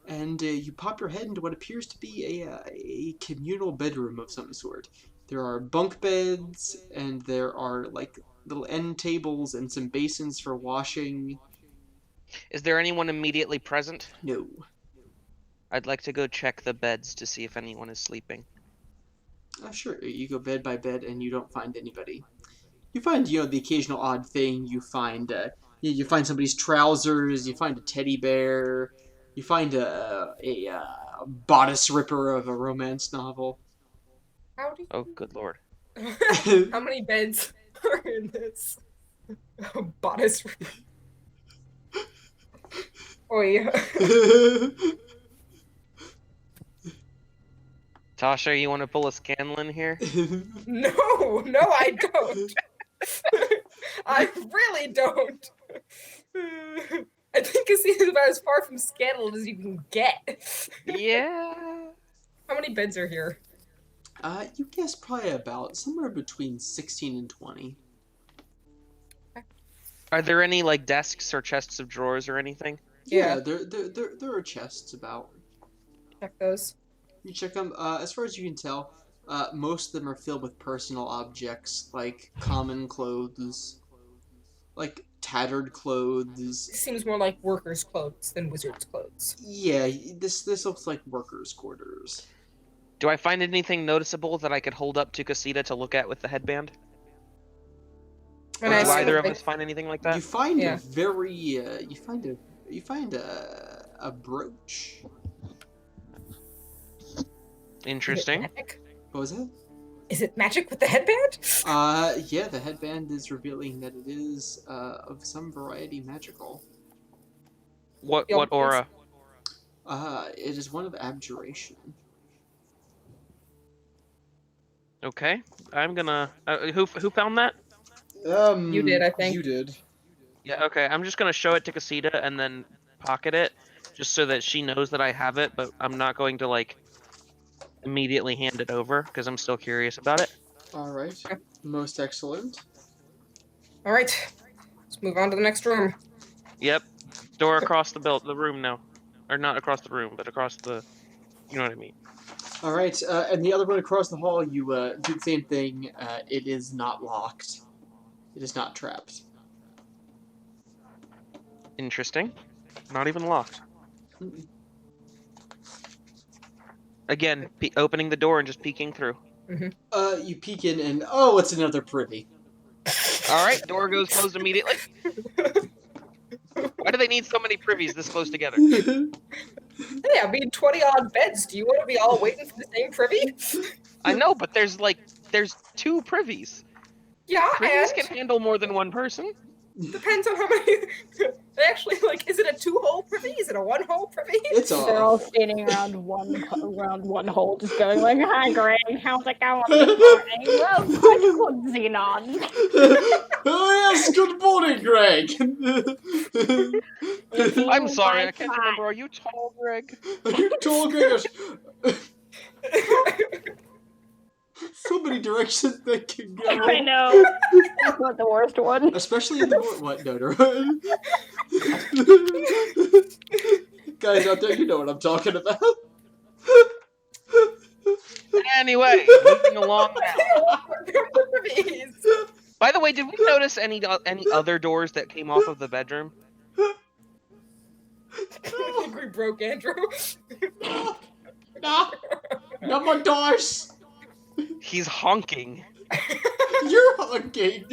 and you pop your head into what appears to be a communal bedroom of some sort. There are bunk beds, and there are like little end tables and some basins for washing. Is there anyone immediately present? No. I'd like to go check the beds to see if anyone is sleeping. Sure, you go bed by bed and you don't find anybody. You find, the occasional odd thing. You find somebody's trousers. You find a teddy bear. You find a bodice ripper of a romance novel. How do Oh, good lord. you... How many beds are in this bodice? Oh yeah. Tasha, you want to pull a Scanlan here? No, I don't. I really don't. I think Casina's about as far from scandal as you can get. Yeah. How many beds are here? You guess probably about somewhere between 16 and 20. Are there any like desks or chests of drawers or anything? Yeah, there are chests about. Check those. You check them. As far as you can tell, most of them are filled with personal objects like common clothes, like tattered clothes. This seems more like workers' clothes than wizards' clothes. Yeah, this looks like workers' quarters. Do I find anything noticeable that I could hold up to Casita to look at with the headband? Or do either of us find anything like that? You find a very you find a brooch. Interesting. What was that? Is it magic with the headband? Yeah, the headband is revealing that it is of some variety magical. What aura? It is one of abjuration. Okay, I'm gonna. Who found that? You did, I think. You did. Yeah. Okay, I'm just gonna show it to Casita and then pocket it, just so that she knows that I have it. But I'm not going to like immediately hand it over because I'm still curious about it. All right. Most excellent. All right. Let's move on to the next room. Yep. Door across the room now, or not across the room, but across the. You know what I mean. All right, and the other one across the hall, you do the same thing. It is not locked. It is not trapped. Interesting. Not even locked. Mm-mm. Again, opening the door and just peeking through. Mm-hmm. You peek in and, oh, it's another privy. Alright, door goes closed immediately. Why do they need so many privies this close together? Hey, I mean, 20-odd beds. Do you want to be all waiting for the same privy? I know, but there's two privies. Yeah, Privies and can handle more than one person. depends on how many... They actually, like, is it a 2-hole privy? Is it a 1-hole privy? It's They're all standing around one hole, just going like, "Hi, Greg, how's it going this morning?" Well, quite good, Xenon. Oh, yes, good morning, Greg. I'm sorry, I can't remember. Are you tall, Greg? Are you tall, Greg? So many directions that can go. I know. That's not the worst one. Especially in the what? No. Guys out there, you know what I'm talking about. Anyway, moving along now. By the way, did we notice any other doors that came off of the bedroom? I think we broke Andrew. No more doors. He's honking. You're honking.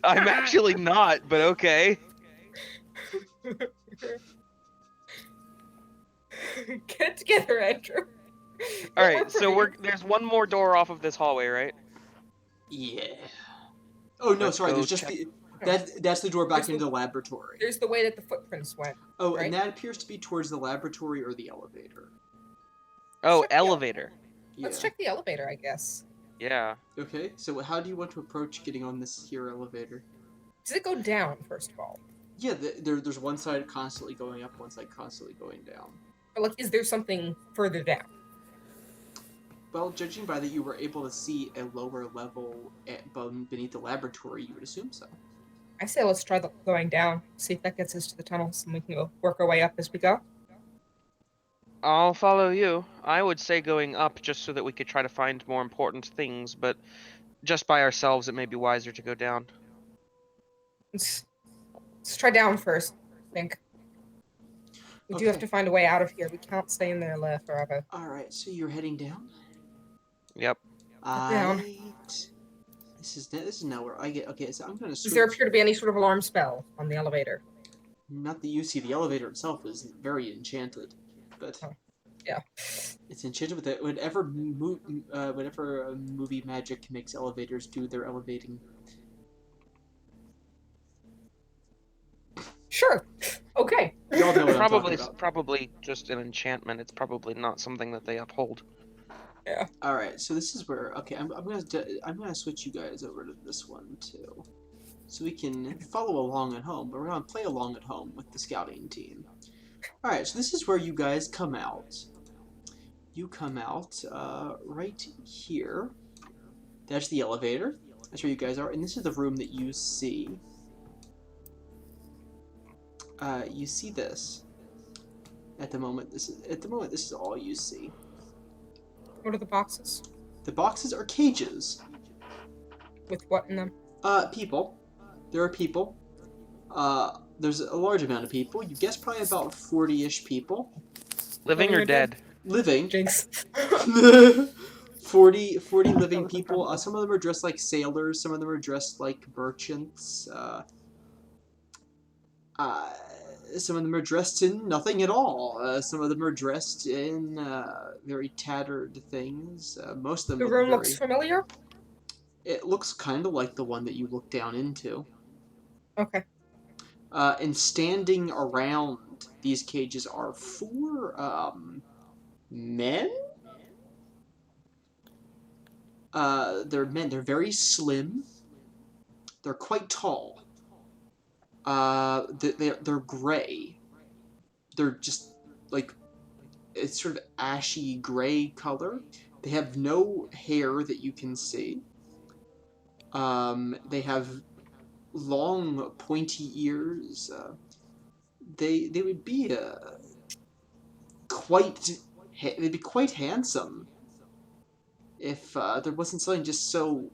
I'm actually not, but okay. Get it together, Andrew. All right, so there's one more door off of this hallway, right? Yeah. Oh no, Let's sorry. go There's just that's the door back into the laboratory. There's the way that the footprints went. Oh, right? and that appears to be towards the laboratory or the elevator. Oh, Check the elevator. Yeah. Let's check the elevator, I guess. Yeah. Okay, so how do you want to approach getting on this here elevator? Does it go down, first of all? Yeah, there's one side constantly going up, one side constantly going down. Or, like, is there something further down? Well, judging by that you were able to see a lower level beneath the laboratory, you would assume so. I say let's try going down, see if that gets us to the tunnels, and we can go work our way up as we go. I'll follow you. I would say going up just so that we could try to find more important things, but just by ourselves, it may be wiser to go down. Let's try down first, I think. We do have Okay. to find a way out of here. We can't stay in there forever. Alright, so you're heading down? Yep. Down. This is now where I get. Okay, so I'm gonna switch. Does there appear to be any sort of alarm spell on the elevator? Not that you see, the elevator itself is very enchanted, but yeah, it's enchanted with it. Whenever movie magic makes elevators do their elevating. Sure. Okay. Y'all know what I'm talking about. Probably just an enchantment. It's probably not something that they uphold. Yeah. All right, so this is where. Okay, I'm gonna switch you guys over to this one too, so we can follow along at home. But we're gonna play along at home with the scouting team. All right, so this is where you guys come out. You come out right here. That's the elevator. That's where you guys are, and this is the room that you see. You see this. At the moment, this is all you see. What are the boxes? The boxes are cages. With what in them? People. There are people. There's a large amount of people. You guess probably about 40-ish people. Living or dead? Living. Jinx. 40 living people. Some of them are dressed like sailors. Some of them are dressed like merchants. Some of them are dressed in nothing at all. Some of them are dressed in very tattered things. Most of them. The room looks familiar? It looks kind of like the one that you look down into. Okay. And standing around these cages are 4 men? They're men. They're very slim. They're quite tall. They're gray. They're just like, it's sort of ashy gray color. They have no hair that you can see. They have long pointy ears. They would be they'd be quite handsome if there wasn't something just so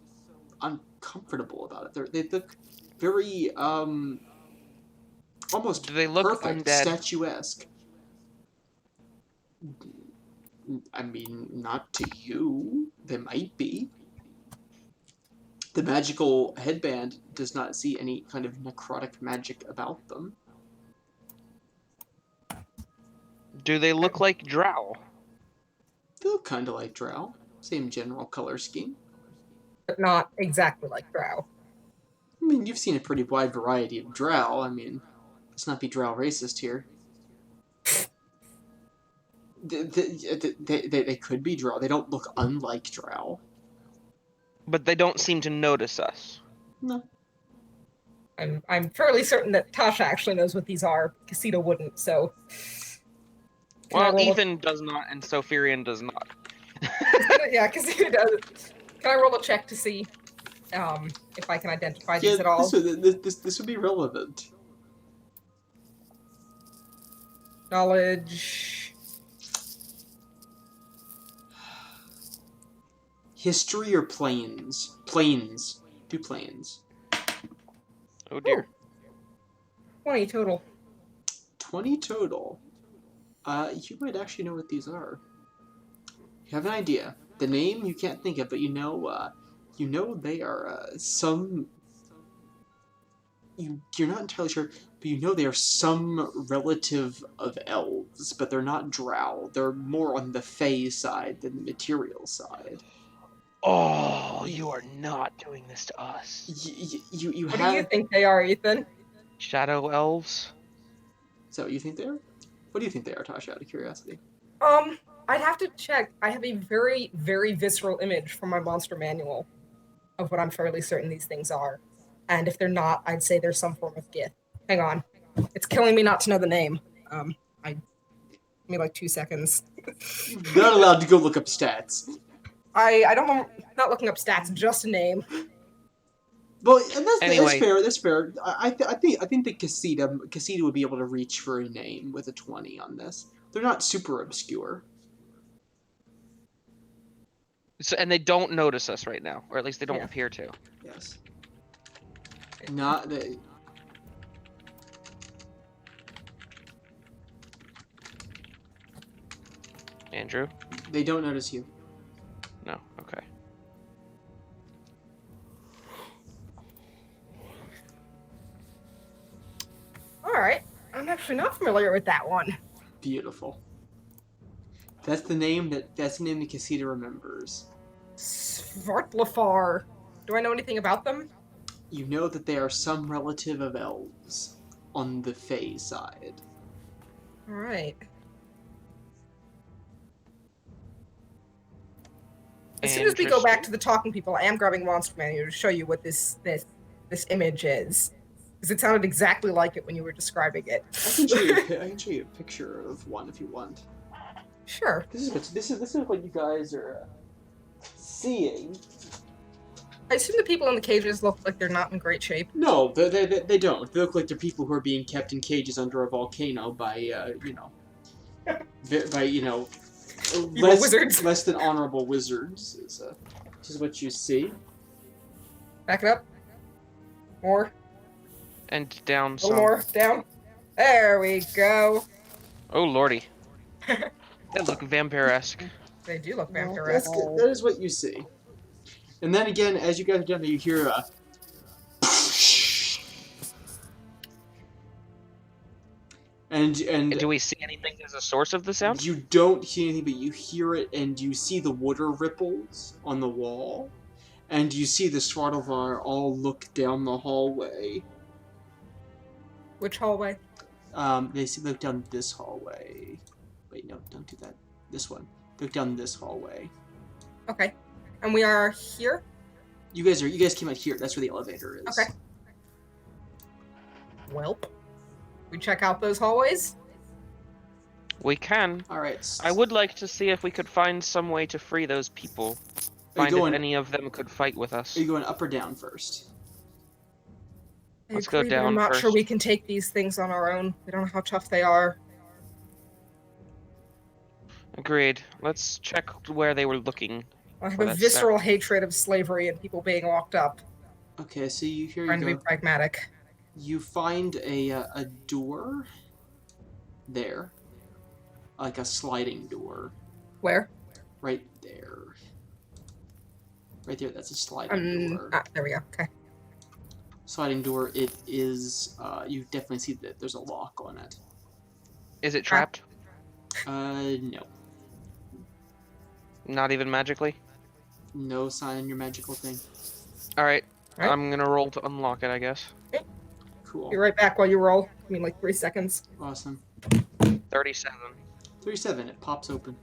uncomfortable about it. They look very almost Do they look perfect, undead? statuesque. I mean, not to you. They might be. The magical headband does not see any kind of necrotic magic about them. Do they look like drow? They look kind of like drow. Same general color scheme. But not exactly like drow. I mean, you've seen a pretty wide variety of drow. I mean, let's not be drow racist here. They could be drow. They don't look unlike drow. But they don't seem to notice us. No. I'm fairly certain that Tasha actually knows what these are. Casita wouldn't, so. Well, Ethan does not, and Sophirian does not. Yeah, Casita does. Can I roll a check to see if I can identify these at all? This would be relevant. Knowledge. History or planes? Planes. Do planes. Oh dear. 20 total. 20 total. You might actually know what these are. You have an idea. The name you can't think of, but you know they are some. You're not entirely sure, but you know they are some relative of elves, but they're not drow. They're more on the fae side than the material side. Oh, you are not doing this to us. You What have. do you think they are, Ethan? Shadow elves? Is that what you think they are? What do you think they are, Tasha, out of curiosity? I'd have to check. I have a very, very visceral image from my monster manual of what I'm fairly certain these things are. And if they're not, I'd say they're some form of Gith. Hang on. It's killing me not to know the name. Give me like 2 seconds. You're not allowed to go look up stats. I don't know, not looking up stats, just a name. Well, and that's Anyway. That's fair. I think that Casita would be able to reach for a name with a 20 on this. They're not super obscure. So, and they don't notice us right now, or at least they don't Yeah. appear to. Yes. Not they. Andrew? They don't notice you. No. Okay. All right. I'm actually not familiar with that one. Beautiful. That's the name that Casita remembers. Svartlafar. Do I know anything about them? You know that they are some relative of elves on the Fae side. All right. As soon as we go back to the talking people, I am grabbing Monster Manual to show you what this image is, because it sounded exactly like it when you were describing it. I can show you a picture of one if you want. Sure. This is what you guys are seeing. I assume the people in the cages look like they're not in great shape. No, they don't. They look like they're people who are being kept in cages under a volcano by wizards. less than honorable wizards. Is what you see. Back it up. More. And down A little some. more. Down. There we go. Oh lordy. They look vampire-esque. They do look That's vampire-esque. good. That is what you see. And then again, as you guys are done, you hear a. And do we see anything as a source of the sound? you don't hear anything, but you hear it, and you see the water ripples on the wall, and you see the Svartalvar all look down the hallway. Which hallway? They look down this hallway. Wait, no, don't do that. This one. Look down this hallway. Okay. And we are here? You guys came out here. That's where the elevator is. Okay. Welp. We check out those hallways? We can. Alright. I would like to see if we could find some way to free those people. Find if any of them could fight with us. Are you going up or down first? Let's go agree, but down I'm not first. sure we can take these things on our own. We don't know how tough they are. Agreed. Let's check where they were looking. I have for a that visceral hatred of slavery and people being locked up. Okay, so you Trying to be pragmatic. You find a door there, like a sliding door. Where? Right there. Right there. That's a sliding door. There we go. Okay. Sliding door. It is. You definitely see that there's a lock on it. Is it trapped? No. Not even magically? No sign on your magical thing. Alright. Alright. I'm gonna roll to unlock it, I guess. Cool. Be right back while you roll. I mean, like 3 seconds. Awesome. 37. 37. It pops open.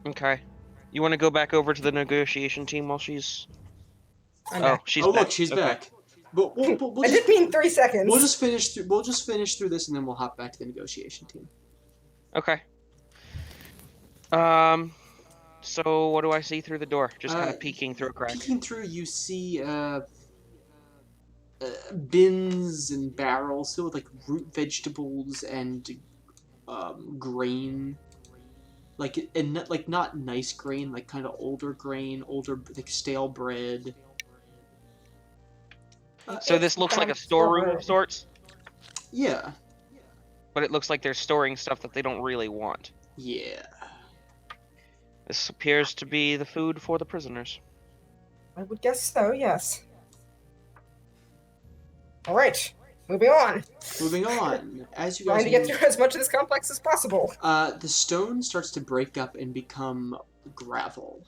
Okay. You want to go back over to the negotiation team while she's... I'm back. She's oh, back. look, she's Okay. back. But we'll I just, did mean 3 seconds. we'll just finish. We'll just finish through this, and then we'll hop back to the negotiation team. Okay. So what do I see through the door? Just kind of peeking through a crack. Peeking through, you see bins and barrels filled with like root vegetables and grain, like not nice grain, like kind of older grain, like stale bread. So this looks like a storeroom of sorts, Yeah, but it looks like they're storing stuff that they don't really want. yeah. This appears to be the food for the prisoners. I would guess so, yes. Alright, moving on. Moving on, as you guys Trying to get through as much of this complex as possible. the stone starts to break up and become gravel.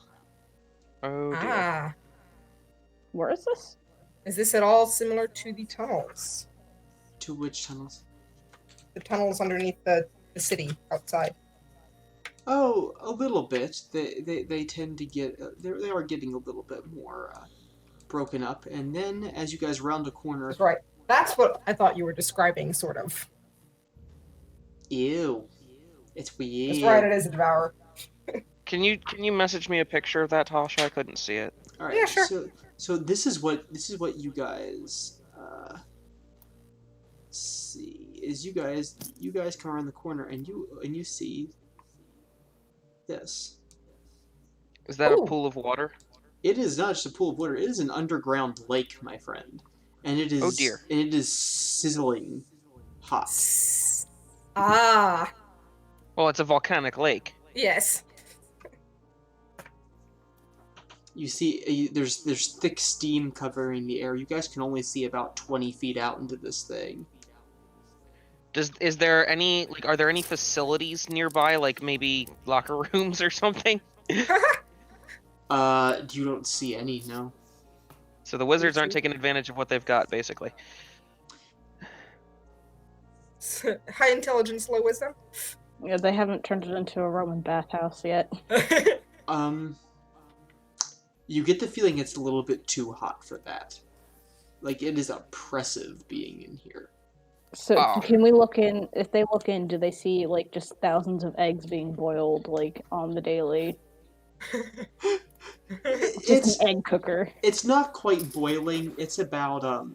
Oh dear. Ah. Where is this? Is this at all similar to the tunnels? To which tunnels? The tunnels underneath the city outside. Oh, a little bit. They tend to get they are getting a little bit more broken up, and then as you guys round a corner, That's right. That's what I thought you were describing, sort of. ew, it's weird. That's right, it is a devourer. Can you message me a picture of that, Tasha? I couldn't see it. All right, Yeah, sure. So this is what you guys see. is you guys come around the corner and you see this. Is that a Ooh. pool of water? It is not just a pool of water. It is an underground lake, my friend, and it is Oh, dear. and it is sizzling hot. Ah, Well, it's a volcanic lake. yes. You see, there's thick steam covering the air. You guys can only see about 20 feet out into this thing. Is there any are there any facilities nearby, like maybe locker rooms or something? You don't see any, no. So the wizards aren't taking advantage of what they've got, basically. High intelligence, low wisdom. Yeah, they haven't turned it into a Roman bathhouse yet. You get the feeling it's a little bit too hot for that. Like, it is oppressive being in here. So Oh. can we look in? If they look in, do they see like just thousands of eggs being boiled like on the daily? Just an egg cooker. It's not quite boiling. It's about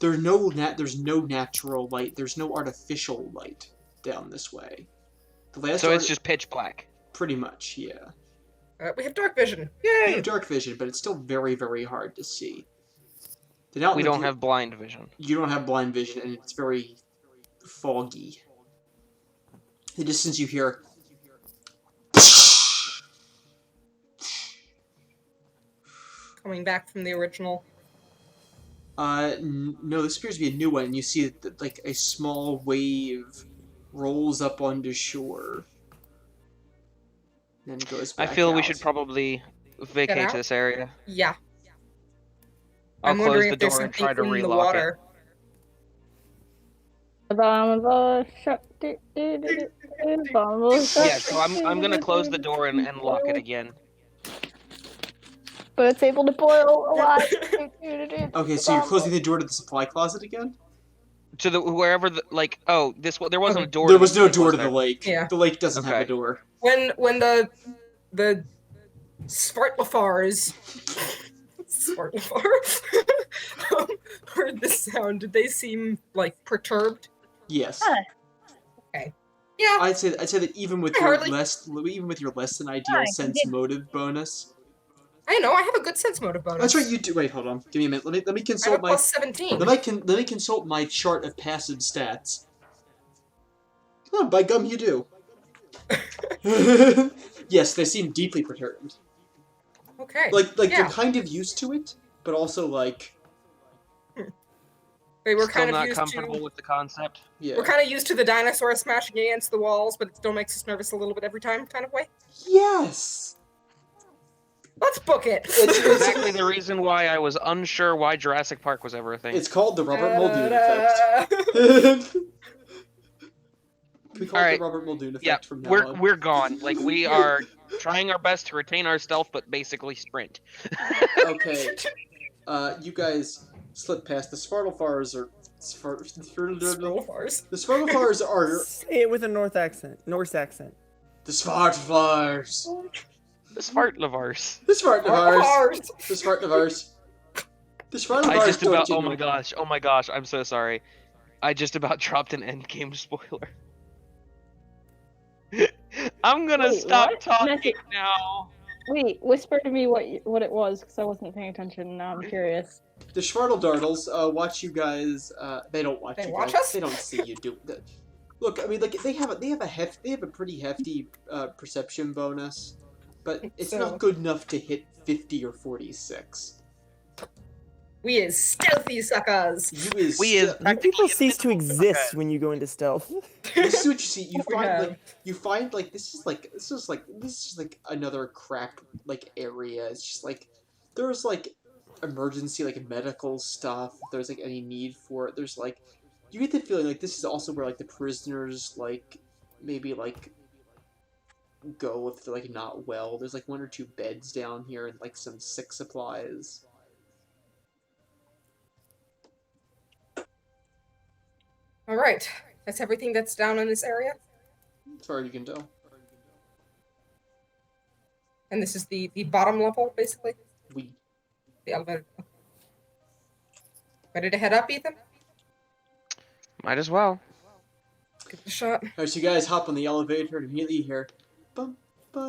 there's no natural light. There's no artificial light down this way. So it's just pitch black. Pretty much, yeah. We have dark vision. You Yay! have dark vision, but it's still very, very hard to see. We don't have blind vision. You don't have blind vision, and it's very foggy. The distance you hear. Coming back from the original. No, this appears to be a new one. You see that, like, a small wave rolls up onto shore. Then goes back I feel we out. should probably vacate this area. Yeah. I'll I'm close wondering the if there's door and try to something in the relock water. Yeah, so I'm gonna close the door and lock it again. But it's able to boil a lot. Okay, so you're closing the door to the supply closet again? To the wherever the there wasn't a door. There to was the no lake, door was to the there? lake. Yeah. The lake doesn't have a Okay. door. When the Svartlafars heard this sound, did they seem like perturbed? Yes. Okay. Yeah. I'd say that even with I your hardly- less than ideal sense motive bonus. I know. I have a good sense motive bonus. That's right. You do. Wait, hold on. Give me a minute. Let me I have a consult my. plus 17. Let me consult my chart of passive stats. Oh, by gum, you do. Yes, they seem deeply perturbed. Okay. Like yeah. they're kind of used to it, but also like. They were Still kind of not used comfortable with the concept. Yeah. We're kind of used to the dinosaur smashing against the walls, but it still makes us nervous a little bit every time, kind of way. Yes. Let's book it. It's Exactly the reason why I was unsure why Jurassic Park was ever a thing. It's called the Robert Muldoon effect. We call it Alright. the Robert Muldoon effect Yeah, from now on. we're gone. Like we are trying our best to retain our stealth, but basically sprint. Okay. You guys slip past the Svartlefars are. Svartlafars. The Svartlefars are. Say it with a Norse accent. The Svartlefars. The Svartlafars. The Svartlefars. Svartlafars. The Svartlefars. The Svartlefars. I just about. don't Oh you my know. gosh. I'm so sorry. I just about dropped an endgame spoiler. I'm gonna Wait, stop what? talking now. Wait, whisper to me what it was, because I wasn't paying attention. Now I'm curious. The Schwartledartles watch you guys. They don't watch They you watch guys. us? They don't see you do that. Look, I mean, like they have a pretty hefty perception bonus, but it's So- not good enough to hit 50 or 46. We is stealthy suckers. You people cease to exist when you go into stealth. This is what you see. We You find like this is just like another crap like area. It's just like there's like emergency like medical stuff. If there's like any need for it, there's like you get the feeling like this is also where like the prisoners like maybe like go if they're like not well. There's like 1 or 2 beds down here and like some sick supplies. All right. That's everything that's down in this area. As far as you can tell. And this is the bottom level, basically. We The elevator. Ready to head up, Ethan? Might as well. give it a shot. Alright, so you guys hop on the elevator and immediately hear. Bum, You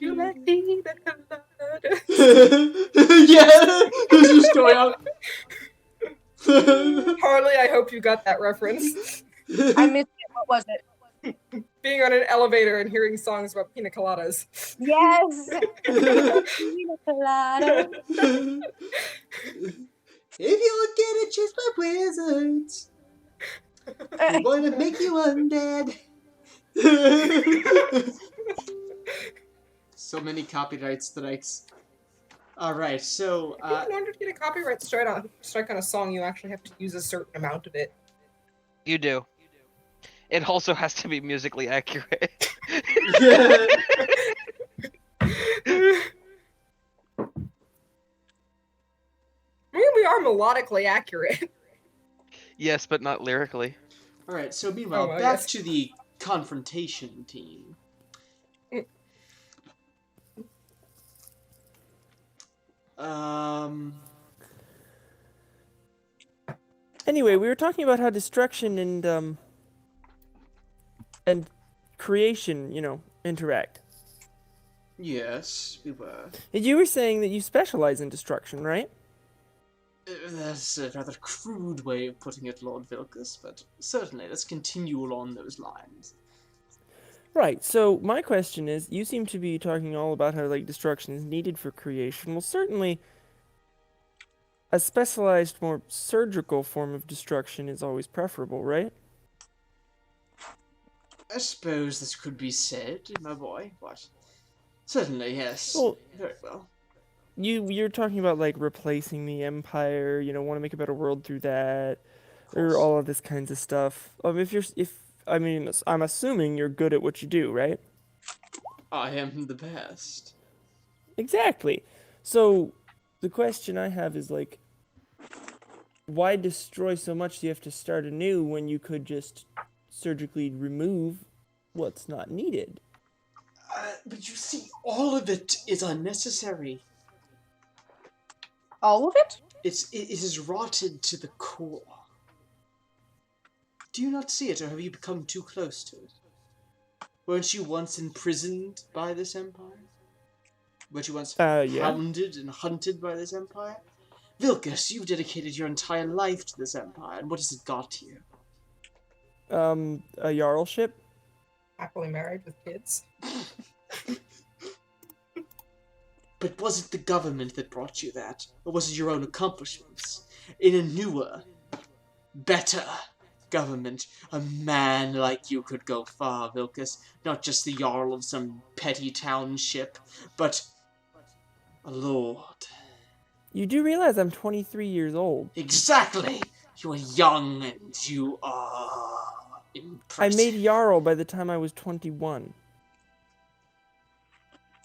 yeah, like pina colada. it's just going on. Harley, I hope you got that reference. I missed it. What was it? Being on an elevator and hearing songs about pina coladas. Yes. Pina colada. If you get it chased by wizards, they want to make you undead. So many copyright strikes. Alright, so, In order to get a copyright strike on a song, you actually have to use a certain amount of it. You do. It also has to be musically accurate. yeah. I mean, we are melodically accurate. Yes, but not lyrically. Alright, so meanwhile, well, back yes. to the confrontation team. Anyway, we were talking about how destruction and creation, interact. Yes, we were. And you were saying that you specialize in destruction, right? That's a rather crude way of putting it, Lord Vilcus, but certainly, let's continue along those lines. Right, so my question is, you seem to be talking all about how, destruction is needed for creation. Well, certainly, a specialized, more surgical form of destruction is always preferable, right? I suppose this could be said, my boy, but certainly, yes. Well, very well. You're talking about, replacing the Empire, want to make a better world through that, Of course. or all of this kinds of stuff. I'm assuming you're good at what you do, right? I am the best. Exactly. So, the question I have is, why destroy so much so you have to start anew when you could just surgically remove what's not needed? But you see, all of it is unnecessary. All of it? It is rotted to the core. Do you not see it, or have you become too close to it? Weren't you once imprisoned by this empire? Weren't you once Yeah. hounded and hunted by this empire? Vilcus, you've dedicated your entire life to this empire, and what has it got you? A jarlship? Happily married with kids. But was it the government that brought you that? Or was it your own accomplishments? In a newer, better government, a man like you could go far, Vilcus. Not just the Jarl of some petty township, but a lord. You do realize I'm 23 years old. Exactly! You are young and you are I impressive. made Jarl by the time I was 21.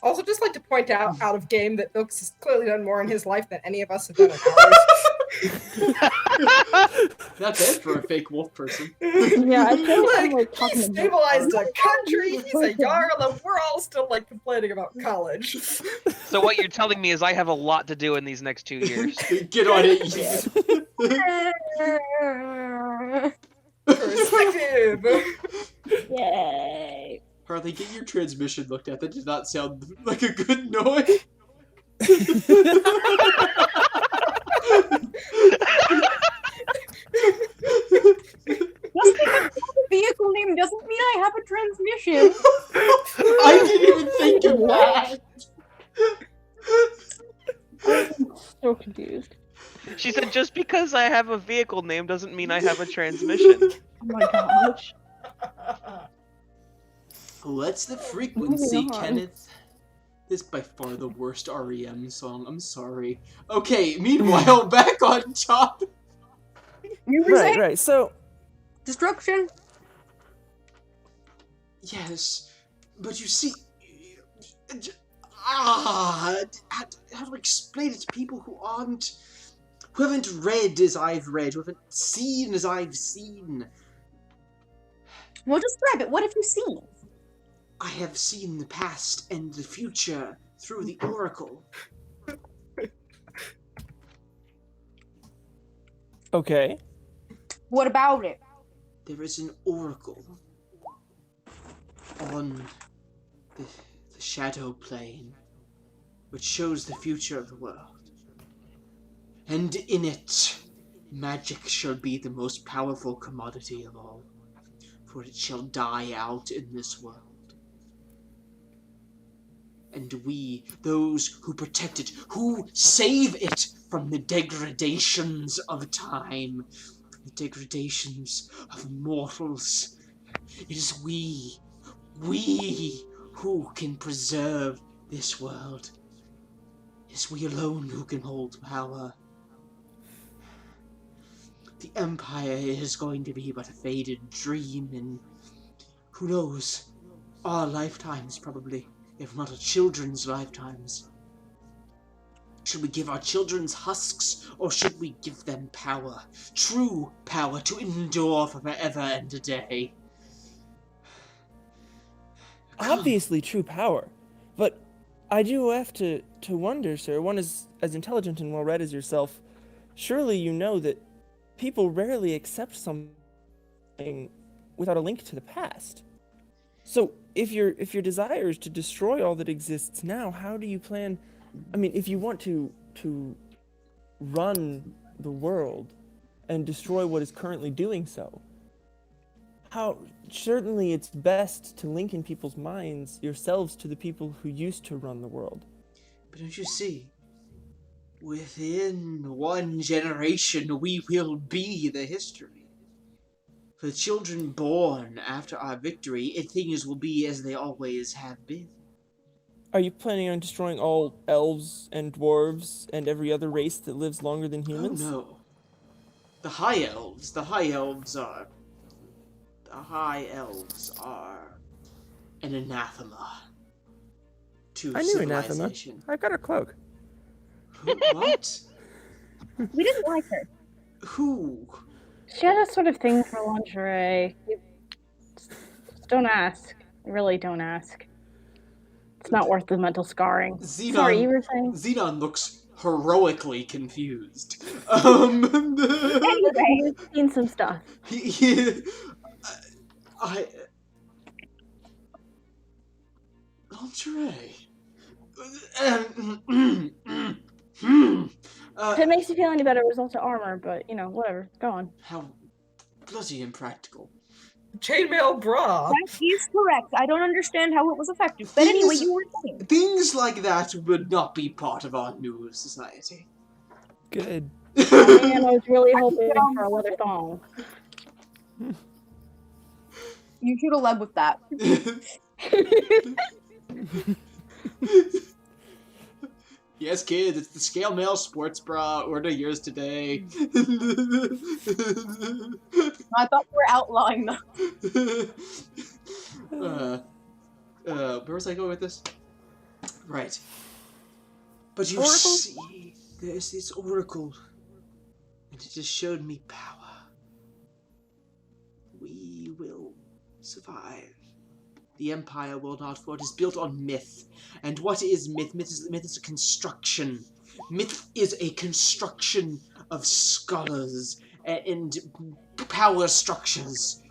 Also, just like to point out of game that Vilks has clearly done more in his life than any of us have done in ours. Not bad for a fake wolf person. Yeah, I feel like I'm talking He about stabilized a country, he's a Jarl, and we're all still complaining about college. So what you're telling me is I have a lot to do in these next 2 years. Get on it. Perspective. Yay. Harley, get your transmission looked at. That did not sound like a good noise. Just because I have a vehicle name doesn't mean I have a transmission. I didn't even think of that. I'm so confused. She said, just because I have a vehicle name doesn't mean I have a transmission. Oh my gosh. What's the frequency, Moving on. Kenneth? This is by far the worst REM song. I'm sorry. Okay, meanwhile, back on top. You were saying Right. So, destruction? Yes, but you see, how do I explain it to people who haven't read as I've read, who haven't seen as I've seen? Well, describe it. What have you seen? I have seen the past and the future through the Oracle. okay. What about it? There is an oracle on the shadow plane which shows the future of the world. And in it, magic shall be the most powerful commodity of all, for it shall die out in this world. And we, those who protect it, who save it from the degradations of time, the degradations of mortals, it is we who can preserve this world. It is we alone who can hold power. The Empire is going to be but a faded dream in, who knows, our lifetimes probably, if not our children's lifetimes. Should we give our children's husks, or should we give them power? True power to endure for forever and a day. Obviously true power. But I do have to wonder, sir, one is as intelligent and well-read as yourself. Surely you know that people rarely accept something without a link to the past. So if your desire is to destroy all that exists now, how do you plan? I mean, if you want to run the world and destroy what is currently doing so, how certainly it's best to link in people's minds yourselves to the people who used to run the world. But don't you see? Within one generation, we will be the history. For the children born after our victory, things will be as they always have been. Are you planning on destroying all elves and dwarves and every other race that lives longer than humans? Oh no. The High Elves are an anathema to I knew anathema. civilization. I got a cloak. What? We didn't like her. Who? She had a sort of thing for lingerie. Just don't ask. Really don't ask. It's not worth the mental scarring. Xenon, Sorry, you were saying? Xenon looks heroically confused. Anyway, he's seen some stuff. Lingerie. If it makes you feel any better, it was also armor, but, you know, whatever. Go on. How bloody impractical. Chainmail bra. That is correct. I don't understand how it was effective. But anyway, you were saying. Things like that would not be part of our new society. Good. Man, I was really hoping for a leather thong. You should have led with that. Yes, kids, it's the Scale Mail Sports Bra. Order yours today. I thought we were outlawing them. Where was I going with this? Right. But you Oracle? see, there's this oracle, and it just showed me power. We will survive. The Empire will not, for it is built on myth. And what is myth? Myth is a construction. Myth is a construction of scholars and power structures,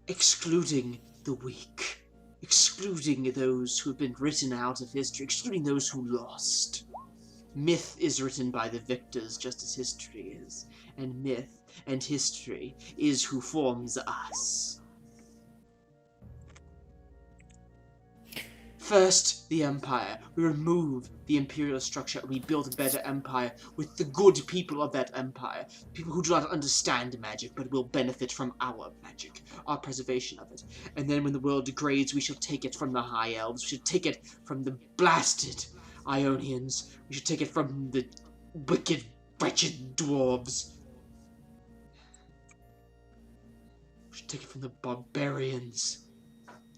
excluding the weak, excluding those who have been written out of history, excluding those who lost. Myth is written by the victors, just as history is. And myth and history is who forms us. First, the Empire. We remove the imperial structure and we build a better empire with the good people of that empire. People who do not understand magic but will benefit from our magic, our preservation of it. And then when the world degrades, we shall take it from the High Elves. We should take it from the blasted Ionians. We should take it from the wicked, wretched dwarves. We should take it from the barbarians,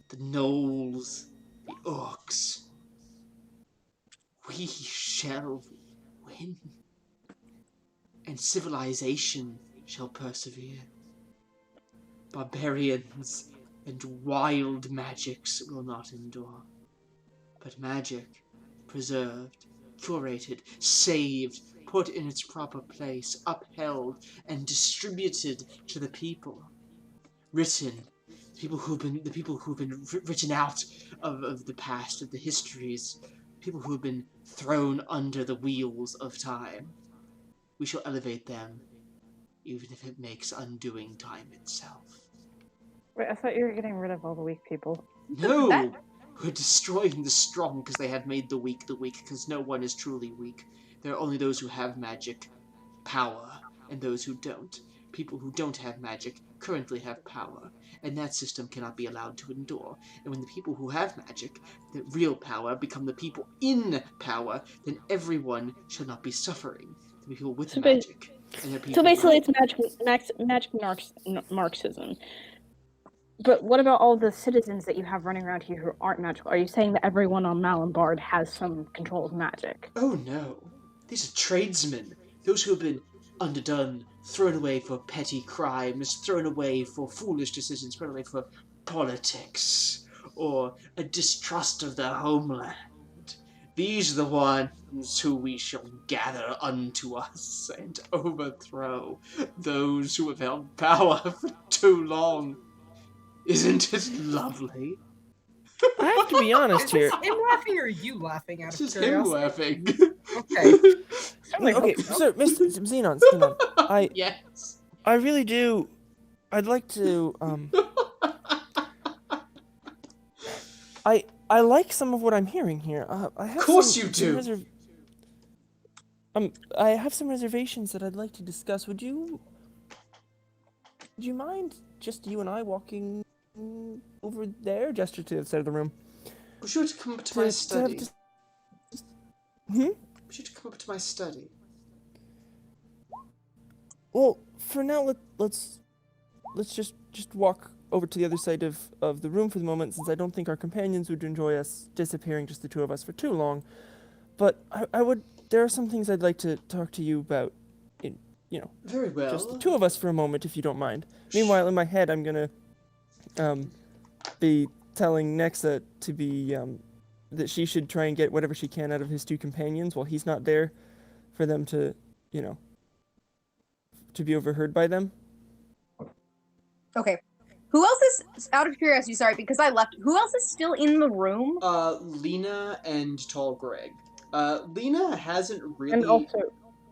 the gnolls, the orcs. We shall win, and civilization shall persevere. Barbarians and wild magics will not endure, but magic, preserved, curated, saved, put in its proper place, upheld, and distributed to the people. Written, the people who've been written out of the past, of the histories, people who've been thrown under the wheels of time. We shall elevate them, even if it makes undoing time itself. Wait, I thought you were getting rid of all the weak people. No! We're destroying the strong because they have made the weak, because no one is truly weak. There are only those who have magic power, and those who don't. People who don't have magic currently have power, and that system cannot be allowed to endure. And when the people who have magic, the real power, become the people in power, then everyone shall not be suffering. The people with magic. And the people so basically, it's magic Marxism. But what about all the citizens that you have running around here who aren't magical? Are you saying that everyone on Malambard has some control of magic? Oh no. These are tradesmen. Those who have been underdone, thrown away for petty crimes, thrown away for foolish decisions, thrown away for politics, or a distrust of their homeland. These are the ones who we shall gather unto us and overthrow those who have held power for too long. Isn't it lovely? I have to be honest here. Is this him laughing or you laughing out of This is curiosity? him laughing. Okay. Okay, so Mr. Xenon, Yes. I really do. I'd like to. I like some of what I'm hearing here. I have Of course some, you do. I have some reservations that I'd like to discuss. Would you mind just you and I walking over there, gesture to the side of the room? Be sure to come up to my study. Hmm? Be sure to come up to my study. Well, for now, let's just walk over to the other side of the room for the moment, since I don't think our companions would enjoy us disappearing, just the two of us, for too long. But there are some things I'd like to talk to you about, Very well. just the two of us for a moment, if you don't mind. Meanwhile, in my head, I'm gonna be telling Nexa to be that she should try and get whatever she can out of his two companions while he's not there, for them to, to be overheard by them. Okay. Who else is, out of curiosity, sorry, because I left, who else is still in the room? Lena and Tall Greg. Lena hasn't really... And also...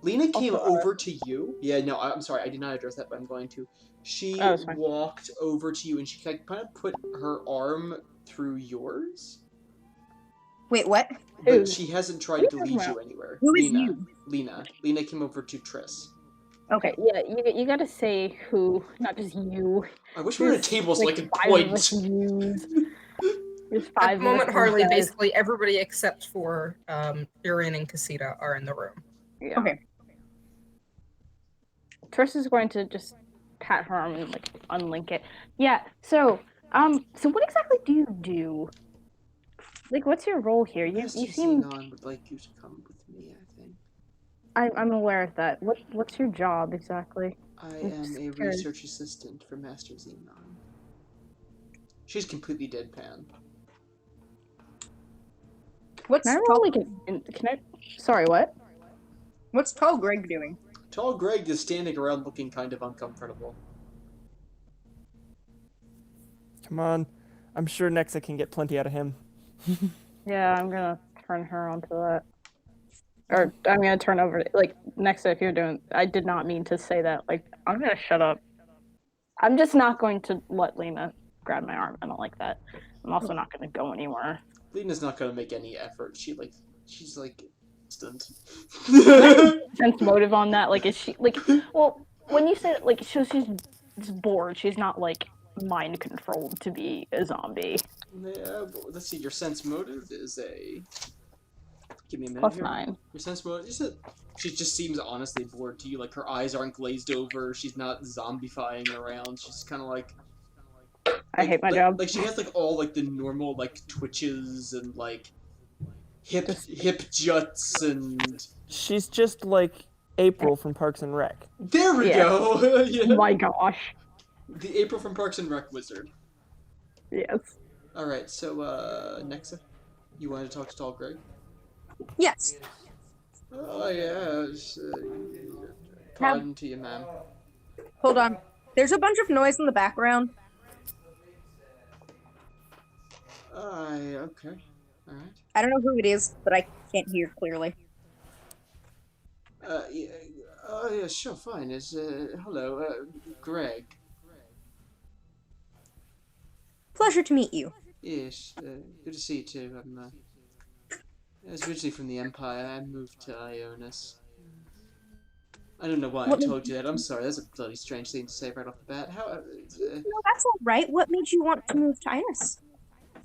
Lena came over to you. Yeah, no, I'm sorry, I did not address that, but I'm going to. She walked over to you and she kind of put her arm through yours. Wait, what? But she hasn't tried to lead you anywhere. Who is Lena. you? Lena. Lena came over to Triss. Okay. Yeah, you gotta say who, not just you. I wish we were at a table so I could point. There's At five the moment, of us Harley, guys. basically everybody except for Durin and Casita are in the room. Yeah. Okay. Triss is going to just pat her arm and unlink it. Yeah. So what exactly do you do? What's your role here? You seem. Xenon would like you to come with me, I think. I'm aware of that. What's your job exactly? I am a research assistant for Master Xenon. She's completely deadpan. What's Can I Tall, roll Sorry, what? what's Tall Greg doing? Tall Greg is standing around looking kind of uncomfortable. Come on, I'm sure Nexa can get plenty out of him. Yeah, I'm gonna turn her onto that. Or I'm gonna turn over Nexa, if you're doing. I did not mean to say that. I'm gonna shut up. I'm just not going to let Lena grab my arm. I don't like that. I'm also not gonna go anywhere. Lena's not gonna make any effort. She's stunned. Sense motive on that. Is she well, when you say she's just bored, she's not mind controlled to be a zombie. Yeah, but let's see. Your sense motive is a. Give me a minute. +9. Your sense motive. She just seems honestly bored to you. Her eyes aren't glazed over. She's not zombifying around. She's kind of I hate my job. She has all the normal twitches and hip juts and. She's just like April from Parks and Rec. There we go. Yeah. Oh my gosh. The April from Parks and Rec wizard. Yes. All right, so Nexa, you wanted to talk to Tall Greg? Yes. Oh, yes. Have, Pardon to you, ma'am. hold on. There's a bunch of noise in the background. Aye, okay. Alright. I don't know who it is, but I can't hear clearly. Yeah, oh, yeah, sure, fine. Hello, Greg. Pleasure to meet you. Yes, good to see you too. I was originally from the Empire. I moved to Ionis. I don't know why I What made, told you that. I'm sorry. That's a bloody strange thing to say right off the bat. no, that's all right. What made you want to move to Iris?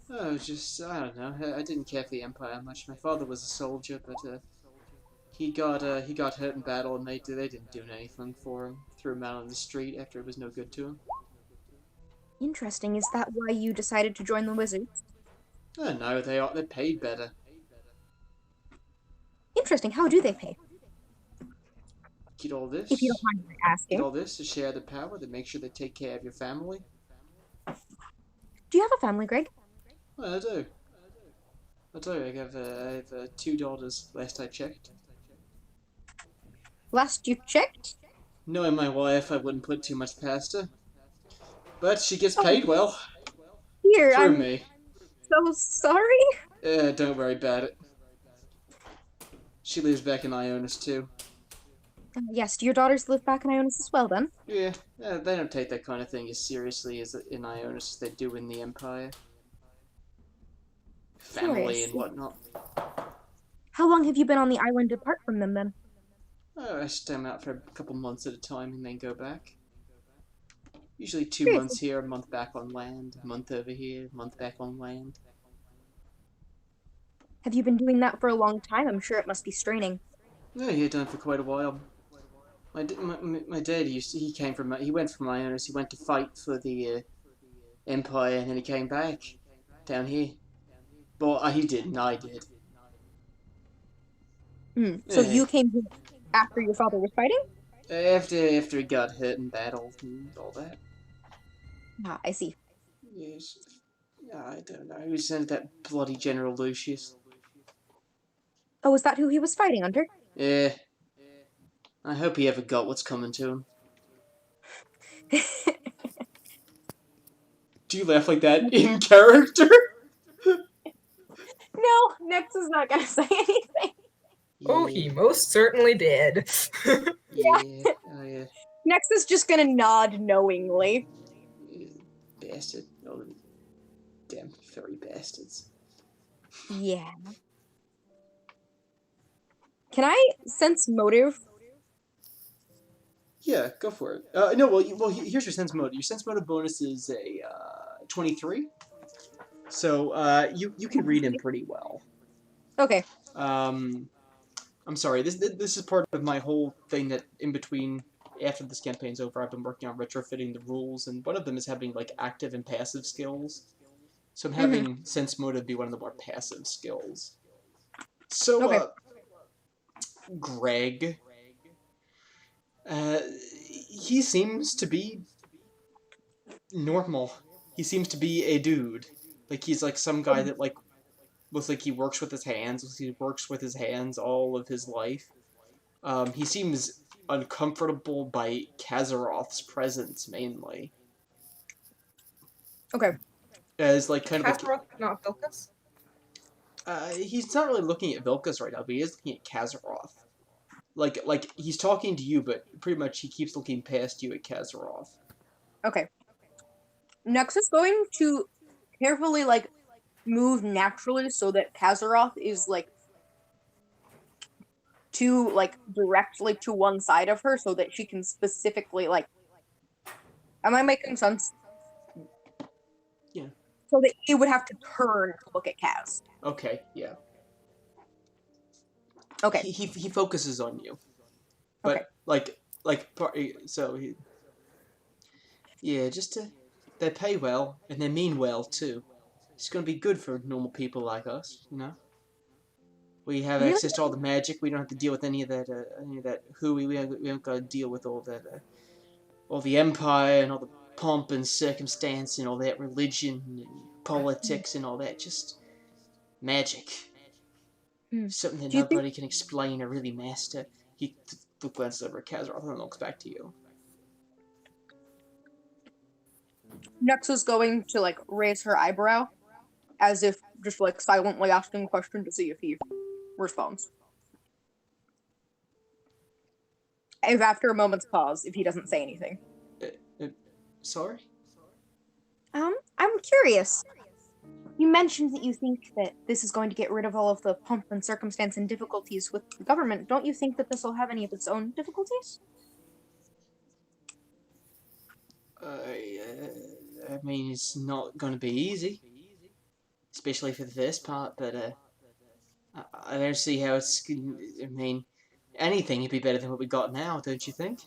Oh, just I don't know. I didn't care for the Empire much. My father was a soldier, but he got hurt in battle, and they didn't do anything for him. Threw him out on the street after it was no good to him. Interesting. Is that why you decided to join the Wizards? Oh no, they paid better. Interesting. How do they pay? Get all this. If you don't mind my Get asking. all this to share the power to make sure they take care of your family. Do you have a family, Greg? Well, I do. I have 2 daughters. Last I checked. Last you checked? Knowing my wife, I wouldn't put too much past her. But she gets paid well. Here, Through I'm me. so sorry. Don't worry about it. She lives back in Ionis too. Yes, do your daughters live back in Ionis as well, then? Yeah, they don't take that kind of thing as seriously as in Ionis as they do in the Empire. Family Curious. and whatnot. How long have you been on the island apart from them, then? Oh, I stay out for a couple months at a time and then go back. Usually 2 Curious. months here, a month back on land, a month over here, a month back on land. Have you been doing that for a long time? I'm sure it must be straining. Yeah, he had done it for quite a while. My dad he went from Ionis. He went to fight for the Empire, and then he came back down here. But he didn't. I did. So Yeah. you came here after your father was fighting? After he got hurt in battle and all that. Ah, I see. Yes. I don't know. He was sent that bloody General Lucius. Oh, is that who he was fighting under? Yeah. I hope he ever got what's coming to him. Do you laugh like that in character? No, Nex is not gonna say anything. Oh, he most certainly did. Yeah. Oh, yeah. Nex is just gonna nod knowingly. Bastard. Oh, damn furry bastards. Yeah. Can I sense motive? Yeah, go for it. No, well, here's your sense motive. Your sense motive bonus is a 23. So you can read him pretty well. Okay. I'm sorry. This is part of my whole thing that in between after this campaign's over, I've been working on retrofitting the rules, and one of them is having like active and passive skills. So I'm having sense motive be one of the more passive skills. So Okay. Greg. He seems to be normal. He seems to be a dude. Like he's like some guy that like looks like he works with his hands. He works with his hands all of his life. He seems uncomfortable by Kazaroth's presence mainly. Okay. As like kind of like Kazaroth, not Vilkas? he's not really looking at Vilkas right now, but he is looking at Kazaroth. Like he's talking to you, but pretty much he keeps looking past you at Kazaroth. Okay. Nex is going to carefully like move naturally so that Kazaroth is like directly to one side of her so that she can specifically like am I making sense? Yeah. So that he would have to turn to look at Kaz. Okay, yeah. Okay. He focuses on you. But they pay well and they mean well too. It's gonna be good for normal people like us, you know. We have Really? access to all the magic. We don't have to deal with any of that hooey. We haven't got to deal with all that, all the empire and all the pomp and circumstance and all that religion and politics and all that. Just magic. Something that Do you think nobody can explain or really master. He glances over at Kazaroth and looks back to you. Nexa's going to like raise her eyebrow as if just like silently asking a question to see if he responds. If after a moment's pause, if he doesn't say anything. Sorry? I'm curious. You mentioned that you think that this is going to get rid of all of the pomp and circumstance and difficulties with the government. Don't you think that this will have any of its own difficulties? I mean, it's not going to be easy. Especially for the first part, but I don't see how it's... I mean, anything would be better than what we got now, don't you think?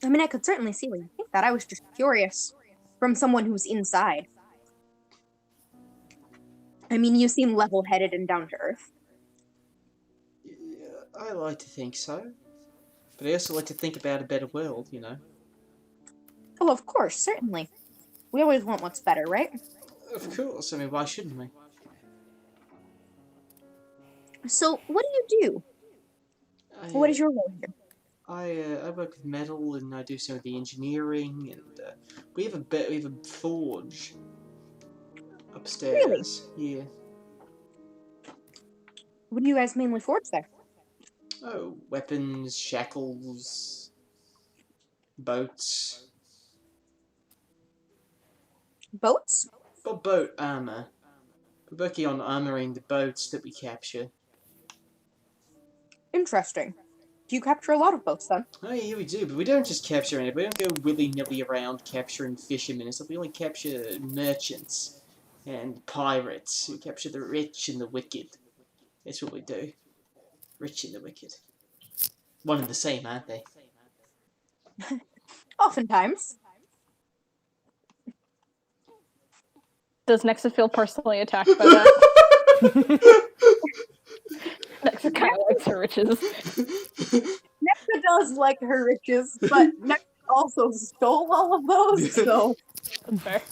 I mean, I could certainly see why you think that. I was just curious. From someone who's inside. I mean, you seem level-headed and down-to-earth. Yeah, I like to think so. But I also like to think about a better world, you know? Oh, of course, certainly. We always want what's better, right? Of course, I mean, why shouldn't we? So, what do you do? What is your role here? I work with metal and I do some of the engineering and we have a forge upstairs. Really? Yeah. What do you guys mainly forge there? Oh, weapons, shackles, boats. Boats? Well, boat armor. We're working on armoring the boats that we capture. Interesting. Do you capture a lot of boats then? Oh yeah, we do, but we don't just capture any. We don't go willy-nilly around capturing fishermen and stuff. We only capture merchants and pirates. We capture the rich and the wicked. That's what we do. Rich and the wicked. One and the same, aren't they? Oftentimes. Does Nexa feel personally attacked by that? Nexa kind of likes her riches. Nexa does like her riches, but Nexa also stole all of those, so... Fair.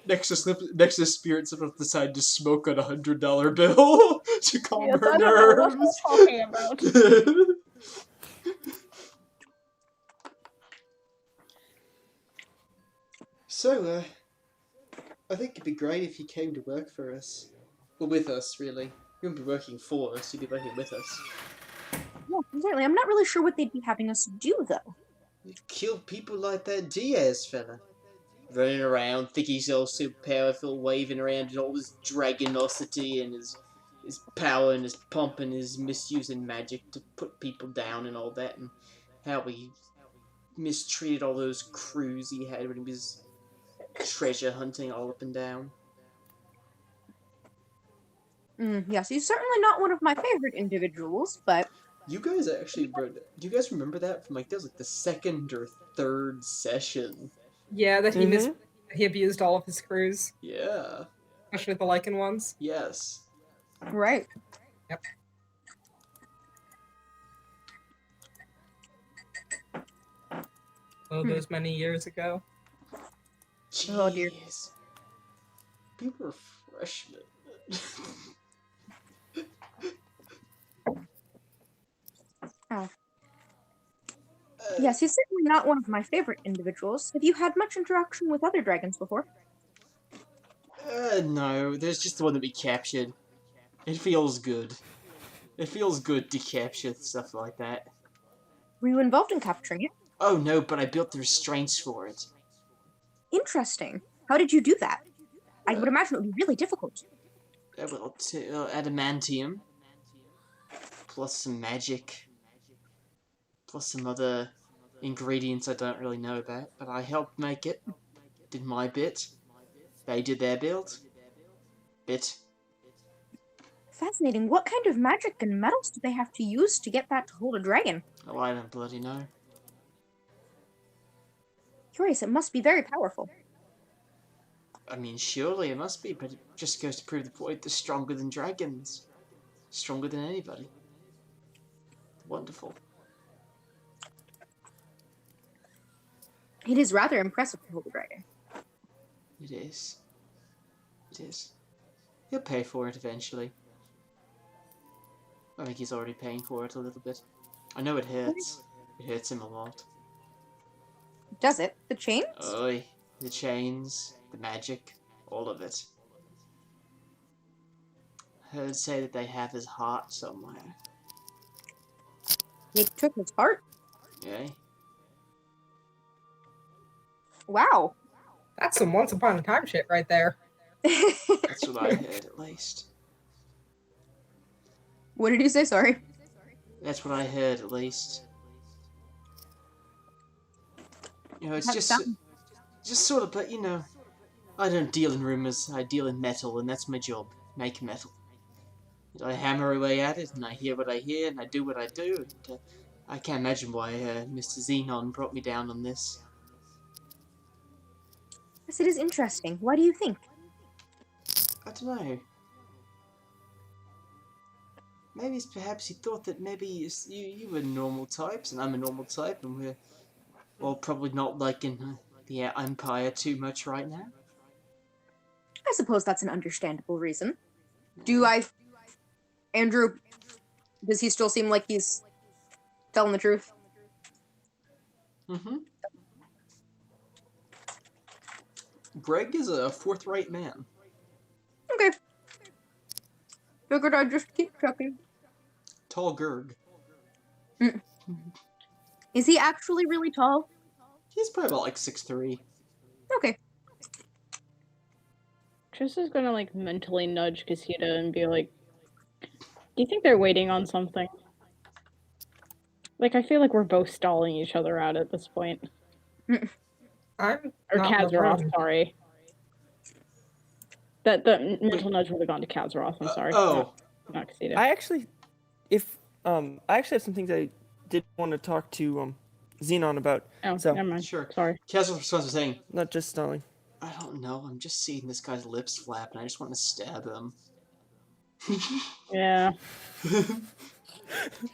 Nexus spirits have decided to smoke on $100 bill to calm Yes, her I don't know what nerves. I'm talking about. So, I think it'd be great if you came to work for us. Well, with us, really. You wouldn't be working for us, you'd be working with us. Yeah, certainly. I'm not really sure what they'd be having us do, though. You'd kill people like that Diaz fella. Running around, think he's all super powerful, waving around in all his dragonosity and his power and his pomp and his misusing magic to put people down and all that, and how he mistreated all those crews he had when he was treasure hunting all up and down. Yes, he's certainly not one of my favorite individuals, but... You guys actually, do you guys remember that from that was like the second or third session? Yeah, that he abused all of his crews. Yeah. Especially the Lycan ones. Yes. Right. Yep. Oh, those many years ago. Jeez. Oh, dear. We were freshmen. Oh. Yes, he's certainly not one of my favorite individuals. Have you had much interaction with other dragons before? No, there's just the one that we captured. It feels good. It feels good to capture stuff like that. Were you involved in capturing it? Oh no, but I built the restraints for it. Interesting. How did you do that? I would imagine it would be really difficult. Well, adamantium. Plus some magic. Plus some other ingredients I don't really know about, but I helped make it. Did my bit. They did their bit. Fascinating. What kind of magic and metals do they have to use to get that to hold a dragon? Oh, I don't bloody know. Curious, it must be very powerful. I mean, surely it must be, but it just goes to prove the point they're stronger than dragons. Stronger than anybody. Wonderful. It is rather impressive to hold a dragon. It is. It is. He'll pay for it eventually. I think he's already paying for it a little bit. I know it hurts. It hurts him a lot. Does it? The chains? Oi, the chains, the magic, all of it. I heard say that they have his heart somewhere. They took his heart? Yay. Wow. That's some once upon a time shit right there. That's what I heard, at least. What did you say? Sorry. That's what I heard, at least. You know, it's That just sounds- sort of, but you know, I don't deal in rumors. I deal in metal, and that's my job. Make metal. And I hammer away at it, and I hear what I hear, and I do what I do. And, I can't imagine why Mr. Xenon brought me down on this. Yes, it is interesting. Why do you think? I don't know. Maybe perhaps he thought that maybe you were normal types, and I'm a normal type, and we're all probably not liking the Empire too much right now. I suppose that's an understandable reason. Andrew, does he still seem like he's telling the truth? Mm-hmm. Greg is a forthright man. Okay. Figured I'd just keep checking. Tall Gerg. Is he actually really tall? He's probably about like 6'3". Okay. Tris is gonna like mentally nudge Casita and be like, "Do you think they're waiting on something?" Like, I feel like we're both stalling each other out at this point. I'm Or not in the Kazaroth, room. sorry. The mental nudge would have gone to Kazaroth, I'm sorry. Oh. Not Casita. I actually have some things I did want to talk to Xenon about. Oh, so never mind. Sure. Sorry. Castle responds to saying, not just stalling. I don't know, I'm just seeing this guy's lips flap, and I just want to stab him. Yeah.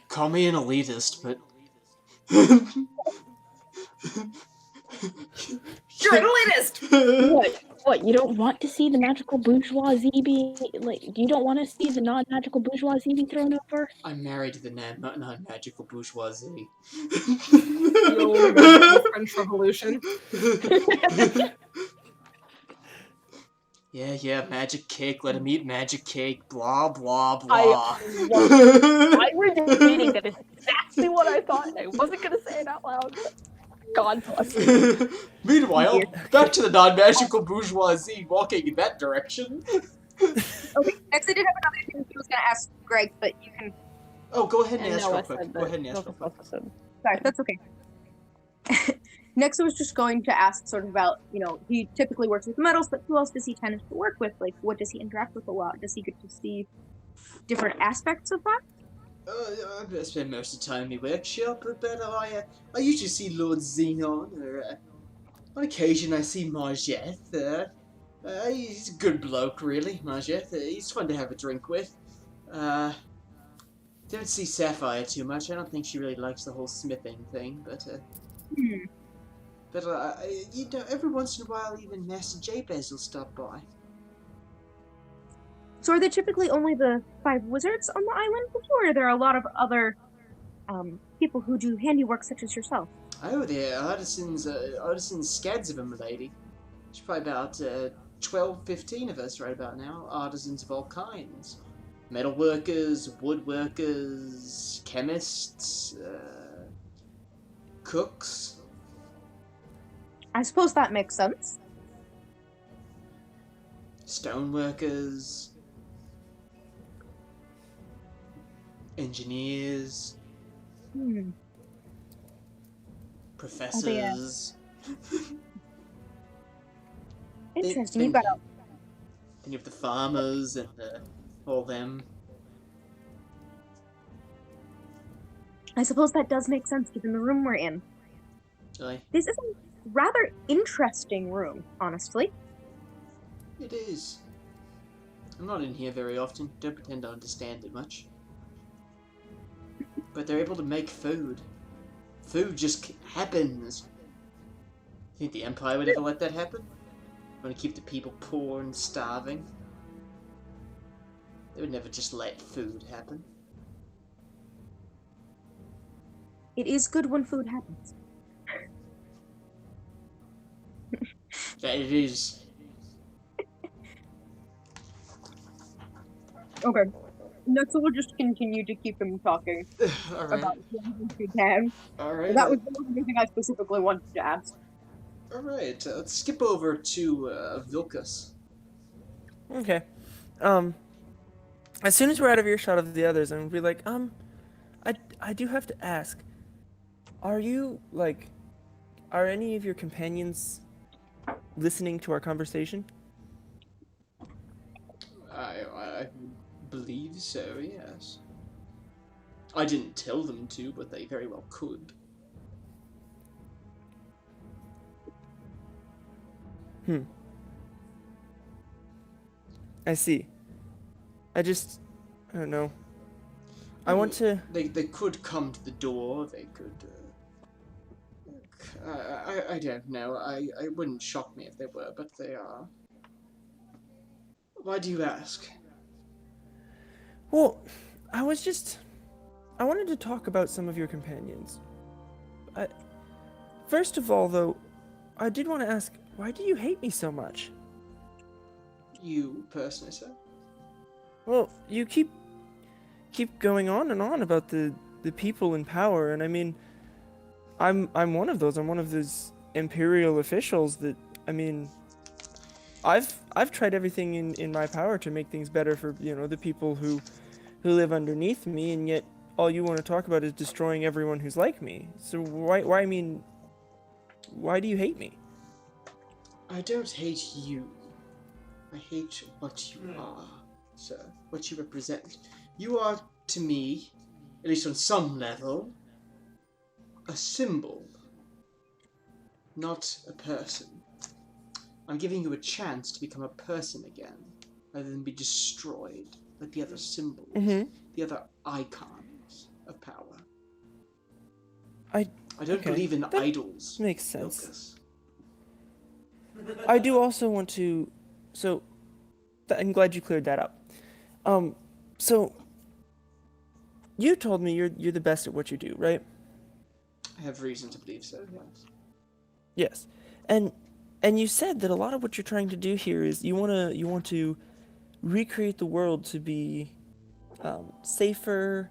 Call me an elitist, but... You're an elitist! What? You don't want to see the magical bourgeoisie be like? You don't want to see the non-magical bourgeoisie be thrown over? I'm married to the non-magical bourgeoisie. The old magical French Revolution. Yeah, magic cake, let him eat magic cake, blah, blah, blah. I read the meeting. That is exactly what I thought. I wasn't gonna say it out loud. But God bless you. Meanwhile, back to the non-magical bourgeoisie walking in that direction. Okay, next I did have another thing I was going to ask Greg, but you can... Oh, go ahead and And ask Noah real quick. said Go that ahead and ask real quick. Sorry, that's okay. Next, I was just going to ask sort of about, you know, he typically works with metals, but who else does he tend to work with? Like, what does he interact with a lot? Does he get to see different aspects of that? I spend most of the time in my workshop, but I usually see Lord Xenon, or on occasion I see Margeth. He's a good bloke, really, Margeth. He's fun to have a drink with. Don't see Sapphire too much. I don't think she really likes the whole smithing thing, but you know, every once in a while, even Master Jabez will stop by. So are there typically only the 5 wizards on the island, or are there a lot of other people who do handiwork such as yourself? Oh, there are artisans scads of them, lady. There's probably about 12, 15 of us right about now. Artisans of all kinds. Metalworkers, woodworkers, chemists, cooks. I suppose that makes sense. Stoneworkers. Engineers. Professors. Interesting. You got a... Then you have the farmers and all them. I suppose that does make sense given the room we're in. Really? This is a rather interesting room, honestly. It is. I'm not in here very often. Don't pretend to understand it much. But they're able to make food. Food just happens. Think the Empire would ever let that happen? Want to keep the people poor and starving? They would never just let food happen. It is good when food happens. Yeah, it is. Okay. Next, we'll just continue to keep him talking Alright. about things he can. Alright. That was the only thing I specifically wanted to ask. Alright, let's skip over to Vilcus. Okay. As soon as we're out of earshot of the others, I'm gonna be like, I do have to ask, are any of your companions listening to our conversation? I believe so, yes. I didn't tell them to, but they very well could. I see. I don't know. I want to... They could come to the door, they could... I don't know. It wouldn't shock me if they were, but they are. Why do you ask? Well, I wanted to talk about some of your companions. First of all, though, I did want to ask, why do you hate me so much? You, personally, sir? Well, you keep going on and on about the people in power, and I mean, I'm one of those. I'm one of those imperial officials that, I mean, I've tried everything in my power to make things better for, the people who live underneath me, and yet all you want to talk about is destroying everyone who's like me. So why do you hate me? I don't hate you. I hate what you are, sir. What you represent. You are, to me, at least on some level, a symbol, not a person. I'm giving you a chance to become a person again, rather than be destroyed like the other symbols, the other icons of power. I don't believe in idols. Makes sense. Lucas. I do also want to... So, I'm glad you cleared that up. So, you told me you're the best at what you do, right? I have reason to believe so, yes. Yes. And you said that a lot of what you're trying to do here is you want to recreate the world to be safer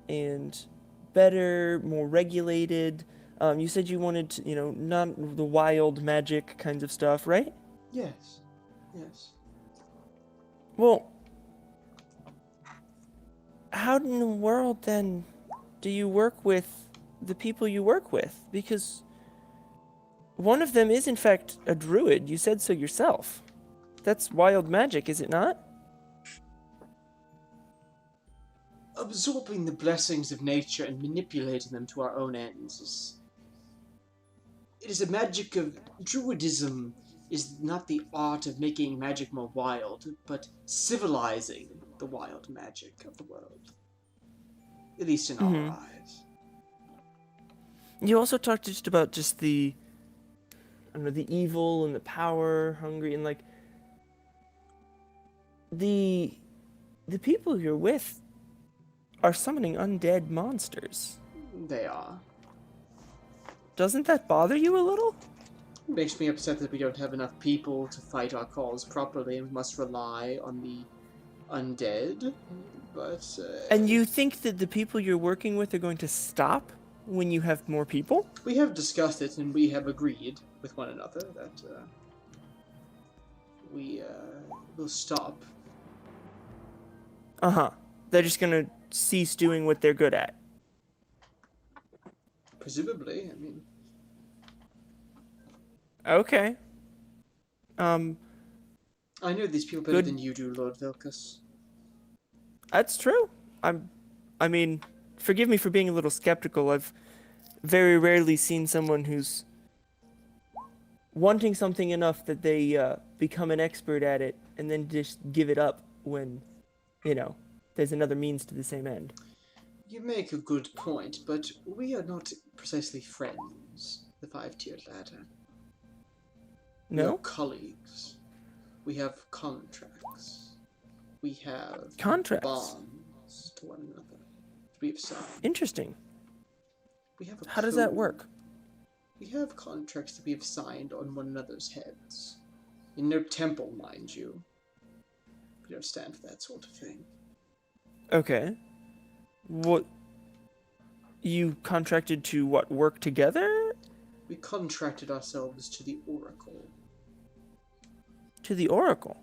and better, more regulated. You said you wanted to, not the wild magic kinds of stuff, right? Yes. Yes. Well, how in the world then do you work with the people you work with? Because one of them is in fact a druid. You said so yourself. That's wild magic, is it not? Absorbing the blessings of nature and manipulating them to our own ends it is a magic of druidism. Is not the art of making magic more wild, but civilizing the wild magic of the world. At least in our eyes. You also talked just about the evil and the power hungry and the people you're with are summoning undead monsters. They are. Doesn't that bother you a little? It makes me upset that we don't have enough people to fight our cause properly and must rely on the undead, but... And you think that the people you're working with are going to stop when you have more people? We have discussed it and we have agreed with one another that we will stop. Uh-huh. They're just gonna cease doing what they're good at. Presumably, I mean... Okay. I know these people better than you do, Lord Vilcus. That's true. I mean, forgive me for being a little skeptical. I've very rarely seen someone who's wanting something enough that they become an expert at it and then just give it up when, there's another means to the same end. You make a good point, but we are not precisely friends, the five-tiered ladder. We No? are colleagues. We have contracts. We have Contracts. bonds to one another. We have signed. Interesting. We have a How does that code. work? We have contracts that we have signed on one another's heads. In no temple, mind you. We don't stand for that sort of thing. Okay. What? You contracted to what? Work together? We contracted ourselves to the Oracle. To the Oracle?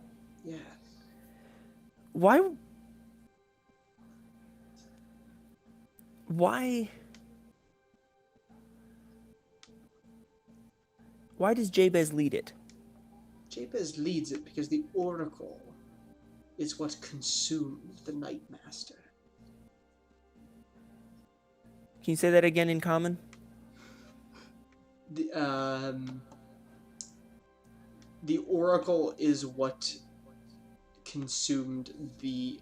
Yes. Why? Why? Why does Jabez lead it? Jabez leads it because the Oracle is what consumed the Night Master. Can you say that again in common? The Oracle is what consumed the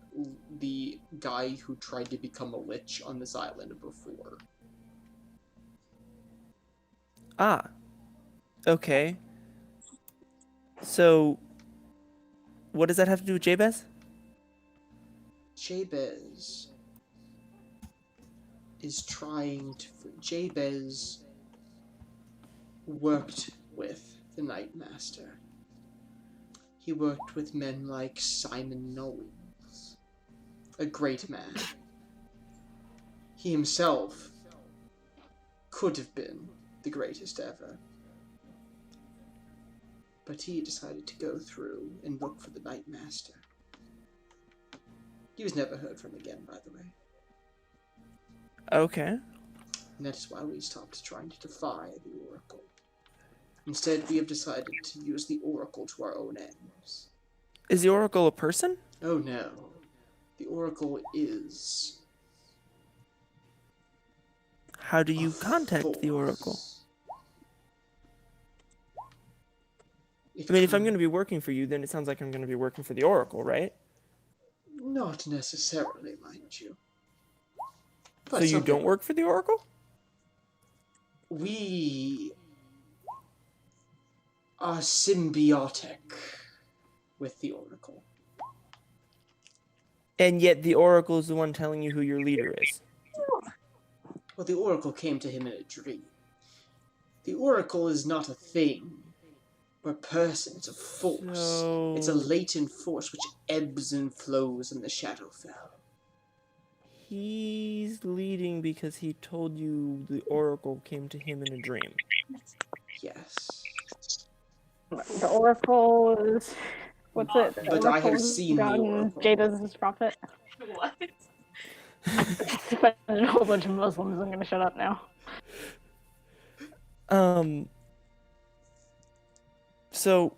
guy who tried to become a lich on this island before. Ah. Okay. So, what does that have to do with Jabez? Jabez is trying to... Jabez worked with the Night Master. He worked with men like Simon Knowles, a great man. He himself could have been the greatest ever. But he decided to go through and look for the Night Master. He was never heard from again, by the way. Okay. And that is why we stopped trying to defy the Oracle. Instead, we have decided to use the Oracle to our own ends. Is the Oracle a person? Oh no. The Oracle is... How do you contact the Oracle? I mean, if I'm going to be working for you, then it sounds like I'm going to be working for the Oracle, right? Not necessarily, mind you. So you don't work for the Oracle? We are symbiotic with the Oracle. And yet the Oracle is the one telling you who your leader is. Well, the Oracle came to him in a dream. The Oracle is not a thing, or a person, it's a force. So... It's a latent force which ebbs and flows in the Shadowfell. He's leading because he told you the Oracle came to him in a dream. Yes. The Oracle is... What's it? The But I have Oracle's seen the gotten Oracle. Jabez's prophet. What? A whole bunch of Muslims. I'm gonna shut up now. So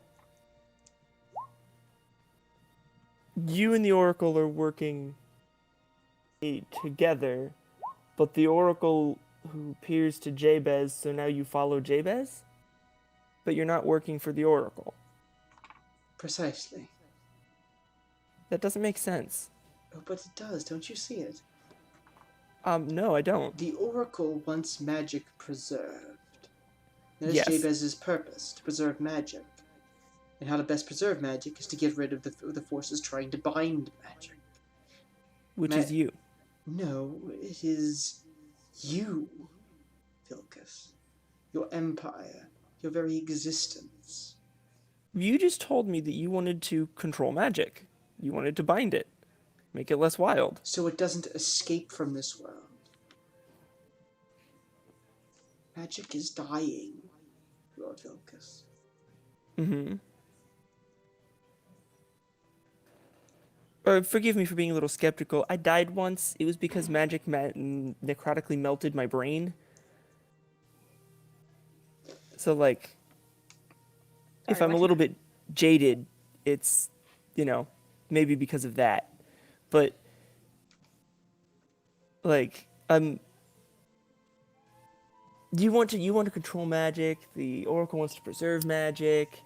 you and the Oracle are working together, but the Oracle who appears to Jabez, so now you follow Jabez? But you're not working for the Oracle. Precisely. That doesn't make sense. Oh, but it does, don't you see it? No, I don't. The Oracle wants magic preserved. That is Yes. Jabez's purpose, to preserve magic. And how to best preserve magic is to get rid of the forces trying to bind magic. Which is you. No, it is you, Vilcus. Your empire, your very existence. You just told me that you wanted to control magic. You wanted to bind it. Make it less wild. So it doesn't escape from this world. Magic is dying, Lord Vilcus. Mm-hmm. Forgive me for being a little skeptical. I died once. It was because magic necrotically melted my brain. So, like, if I'm a little bit jaded, it's, maybe because of that. But, like, you want to control magic. The Oracle wants to preserve magic.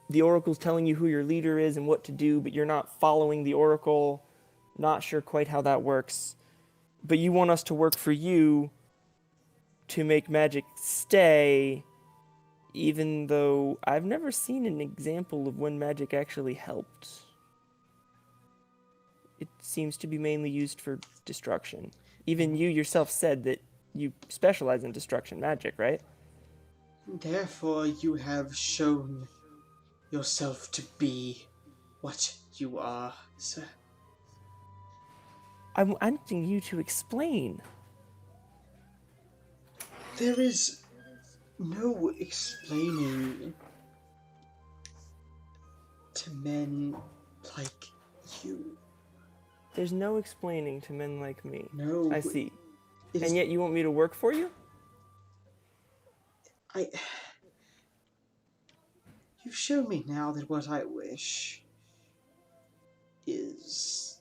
The Oracle's telling you who your leader is and what to do, but you're not following the Oracle. Not sure quite how that works. But you want us to work for you to make magic stay, even though I've never seen an example of when magic actually helped. it seems to be mainly used for destruction. Even you yourself said that you specialize in destruction magic, right? Therefore, you have shown yourself to be what you are, sir. I'm asking you to explain. There is no explaining to men like you. There's no explaining to men like me. No. I see. It And is- yet you want me to work for you? You've shown me now that what I wish is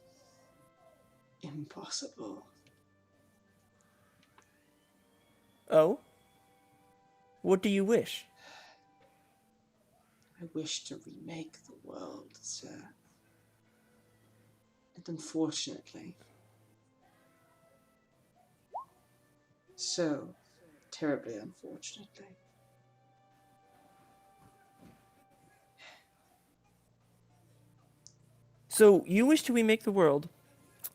impossible. Oh? What do you wish? I wish to remake the world, sir. And unfortunately, so terribly unfortunately, So you wish to remake the world,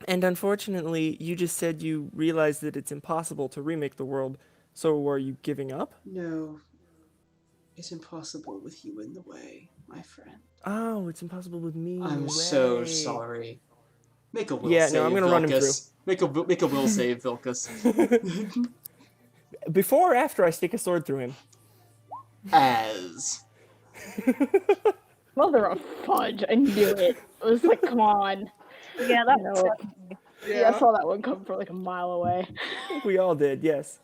and unfortunately you just said you realize that it's impossible to remake the world, so are you giving up? no, it's impossible with you in the way, my friend. Oh, it's impossible with me. I'm so Way. sorry. Make a will Yeah, save, no, I'm gonna run him Vilcus. Make a will save, Vilcus. Before or after I stick a sword through him? As. Mother of fudge! I knew it. It was like, come on. Yeah, that No. was definitely. Yeah, I saw that one come from like a mile away. We all did, yes.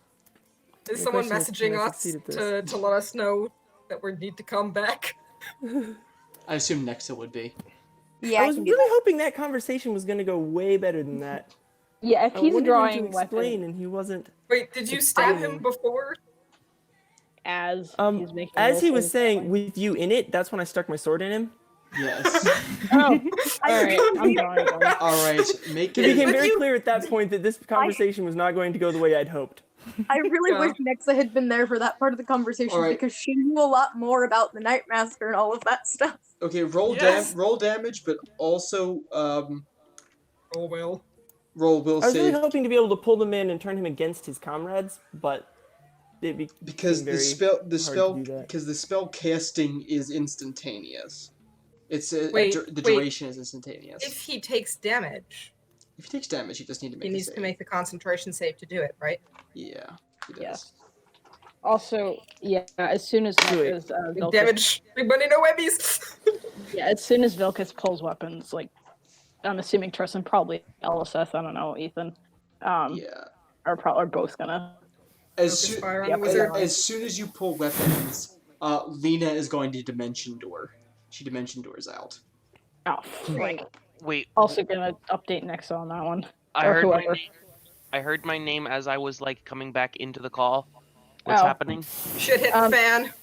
Is The someone question is, can messaging I us succeed at this? to let us know that we need to come back? I assume Nexa would be. Yeah, I was can do really that. hoping that conversation was gonna go way better than that. Yeah, if I he's wanted drawing him to explain, weapons and he wasn't. Wait, did you stab him Explaining. before? as he's making As he will was saves. saying, with you in it, that's when I stuck my sword in him. Yes. Oh, alright, I'm drawing. Alright, make It became it. very clear at that point that this conversation was not going to go the way I'd hoped. I really Yeah. wish Nexa had been there for that part of the conversation Alright. because she knew a lot more about the Night Master and all of that stuff. Okay, roll Yes. roll damage, but also Oh well. roll will I was really save hoping to be able to pull them in and turn him against his comrades, but it became because very the hard to spell do that. because the spell casting is instantaneous. It's Wait, the wait. duration is instantaneous. If he takes damage, If he takes damage, he just need to make he a needs save. to make the concentration save to do it, right? Yeah, he does. Yes. Also, yeah, as soon as Do it. Big Vilcus, damage. Big money, no whammies. yeah, as soon as Vilcus pulls weapons, like I'm assuming Tristan, probably Eliseth, I don't know, Ethan, Yeah. are both gonna. As, Fire on Yep, the wizard. as soon as you pull weapons, Lena is going to dimension door. She dimension doors out. Oh, frick. Wait, Also gonna update Nexa on that one. I or heard my whoever. name. I heard my name as I was like coming back into the call. What's Oh. happening? Shit hit the fan.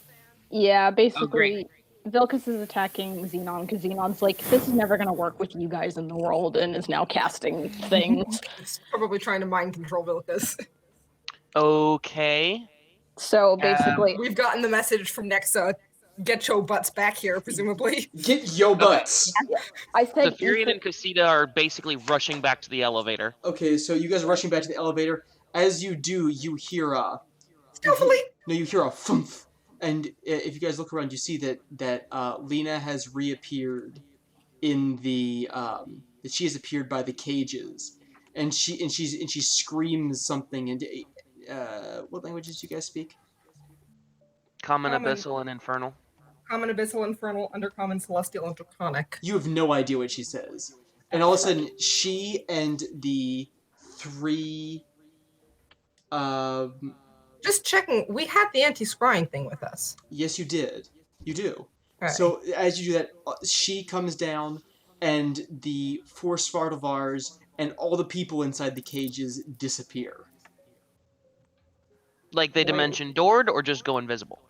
Yeah, great. basically, Vilcus is attacking Xenon because Xenon's like, this is never gonna work with you guys in the world, and is now casting things. It's probably trying to mind control Vilcus. Okay. So basically, We've gotten the message from Nexa. Get your butts back here, presumably. Get yo butts. I said Zephyrian and Casita are basically rushing back to the elevator. Okay, so you guys are rushing back to the elevator. As you do, you hear a Stealthily. you hear a thump, and if you guys look around, you see that Lena has reappeared in the that she has appeared by the cages, and she screams something. And what languages do you guys speak? Common, Common. Abyssal, and Infernal. Common, Abyssal, Infernal, Undercommon, Celestial, and Draconic. You have no idea what she says, and all of a sudden, she and the three. Just checking. We had the anti-scrying thing with us. Yes, you did. You do. Right. So as you do that, she comes down, and the four Svartalvars and all the people inside the cages disappear. Like they dimension doored or just go invisible?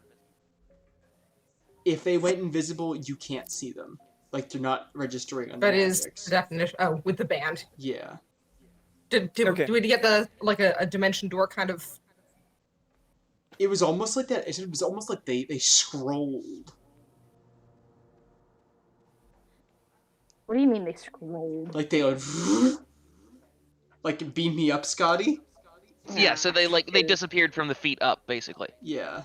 If they went invisible, you can't see them. Like they're not registering on That the is magics. the definition. Oh, with the band. Yeah. Did Okay. we get the like a dimension door kind of? It was almost like that. It was almost like they scrolled. What do you mean they scrolled? Like they would, like beam me up, Scotty. Yeah, so they disappeared from the feet up, basically. Yeah.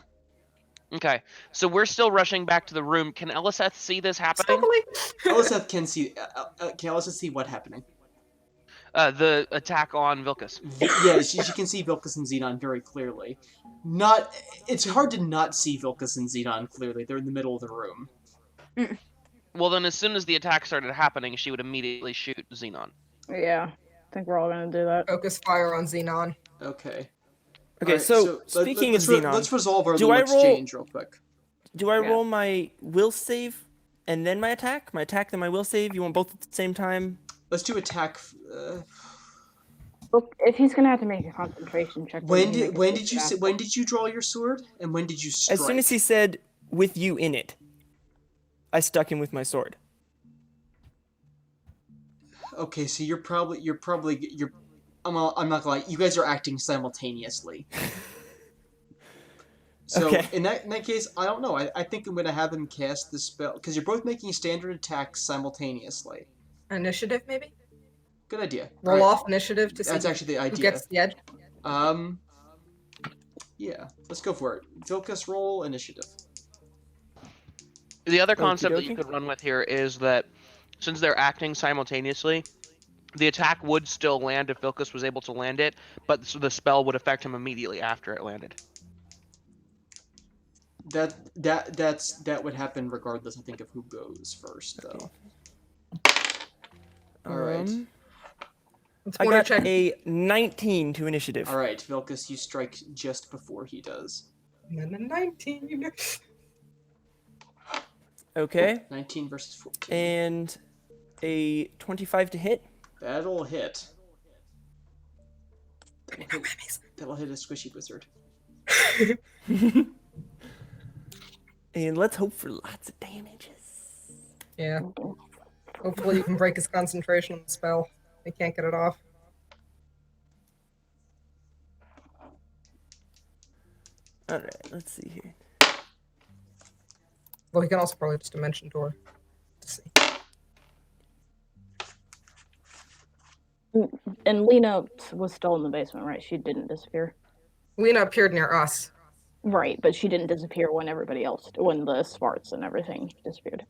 Okay, so we're still rushing back to the room. Can Eliseth see this happening? Eliseth can see. Can Eliseth see what happening? The attack on Vilcus. Yeah, she can see Vilcus and Xenon very clearly. It's hard to not see Vilcus and Xenon clearly. They're in the middle of the room. Well, then as soon as the attack started happening, she would immediately shoot Xenon. Yeah, I think we're all gonna do that. Focus fire on Xenon. Okay. Okay, Alright, so speaking of Xenon, let's resolve our do little I roll- exchange real quick. do I Yeah. roll my will save and then my attack? My attack, then my will save? You want both at the same time? Let's do attack. Look, if he's gonna have to make a concentration check. When did you draw your sword and when did you strike? As soon as he said, with you in it, I stuck him with my sword. Okay, so you're I'm not gonna lie. You guys are acting simultaneously. So Okay. in that case, I don't know. I think I'm gonna have him cast the spell because you're both making standard attacks simultaneously. Initiative, maybe? Good idea. Roll Alright, off initiative to see That's actually the who idea. gets the edge. Yeah, let's go for it. Vilcus, roll initiative. The other concept that Okey-dokey. you could run with here is that since they're acting simultaneously, the attack would still land if Vilcus was able to land it, but the spell would affect him immediately after it landed. That would happen regardless, I think, of who goes first, though. All right. Let's I corner got check. a 19 to initiative. All right, Vilcus, you strike just before he does. 19. Okay. 19 versus 14. And a 25 to hit. That'll hit. That'll hit a squishy wizard. And let's hope for lots of damages. Yeah. Hopefully you can break his concentration on the spell. He can't get it off. Alright, let's see here. Well, he can also probably just dimension door to see. And Lena was still in the basement, right? She didn't disappear. Lena appeared near us. Right, but she didn't disappear when everybody else, when the Sparts and everything disappeared.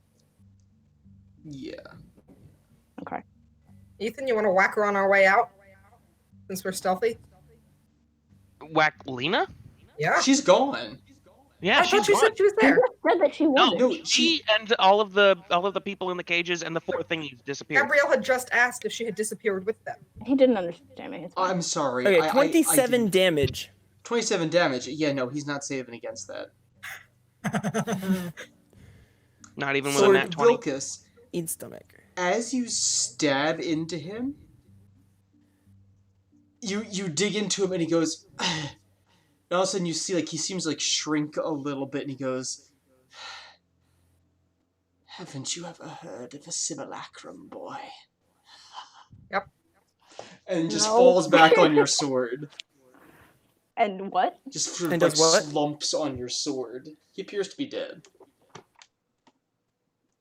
Yeah. Okay. Ethan, you want to whack her on our way out? Since we're stealthy? Whack Lena? Yeah. She's gone. Yeah, I she's thought you gone. said she was there. Said that she wasn't. No, She and all of the people in the cages and the four thingies disappeared. Gabrielle had just asked if she had disappeared with them. He didn't understand me. It's fine. I'm sorry. Okay, I 27 didn't- damage. 27 damage. Yeah, no, he's not saving against that. Not even with So, a nat 20. Vilcus, In stomach. as you stab into him, you dig into him and he goes, and all of a sudden you see like he seems like shrink a little bit and he goes, haven't you ever heard of a simulacrum, boy? Yep. And just No. falls back on your sword. And what? Just sort of And like does what? slumps on your sword. He appears to be dead.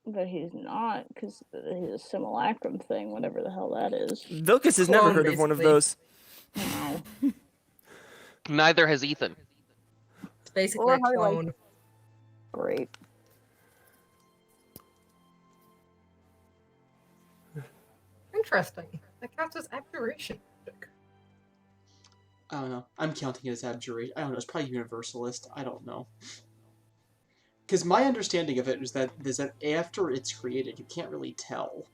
But he's not, because he's a simulacrum thing, whatever the hell that is. Vilcus has never Clone, heard of one of basically. those. Wow. Neither has Ethan. It's basically Or a highlight. clone. Great. Interesting. That counts as abjuration. I don't know. I'm counting it as abjuration. I don't know. It's probably universalist. I don't know. Because my understanding of it is that after it's created, you can't really tell.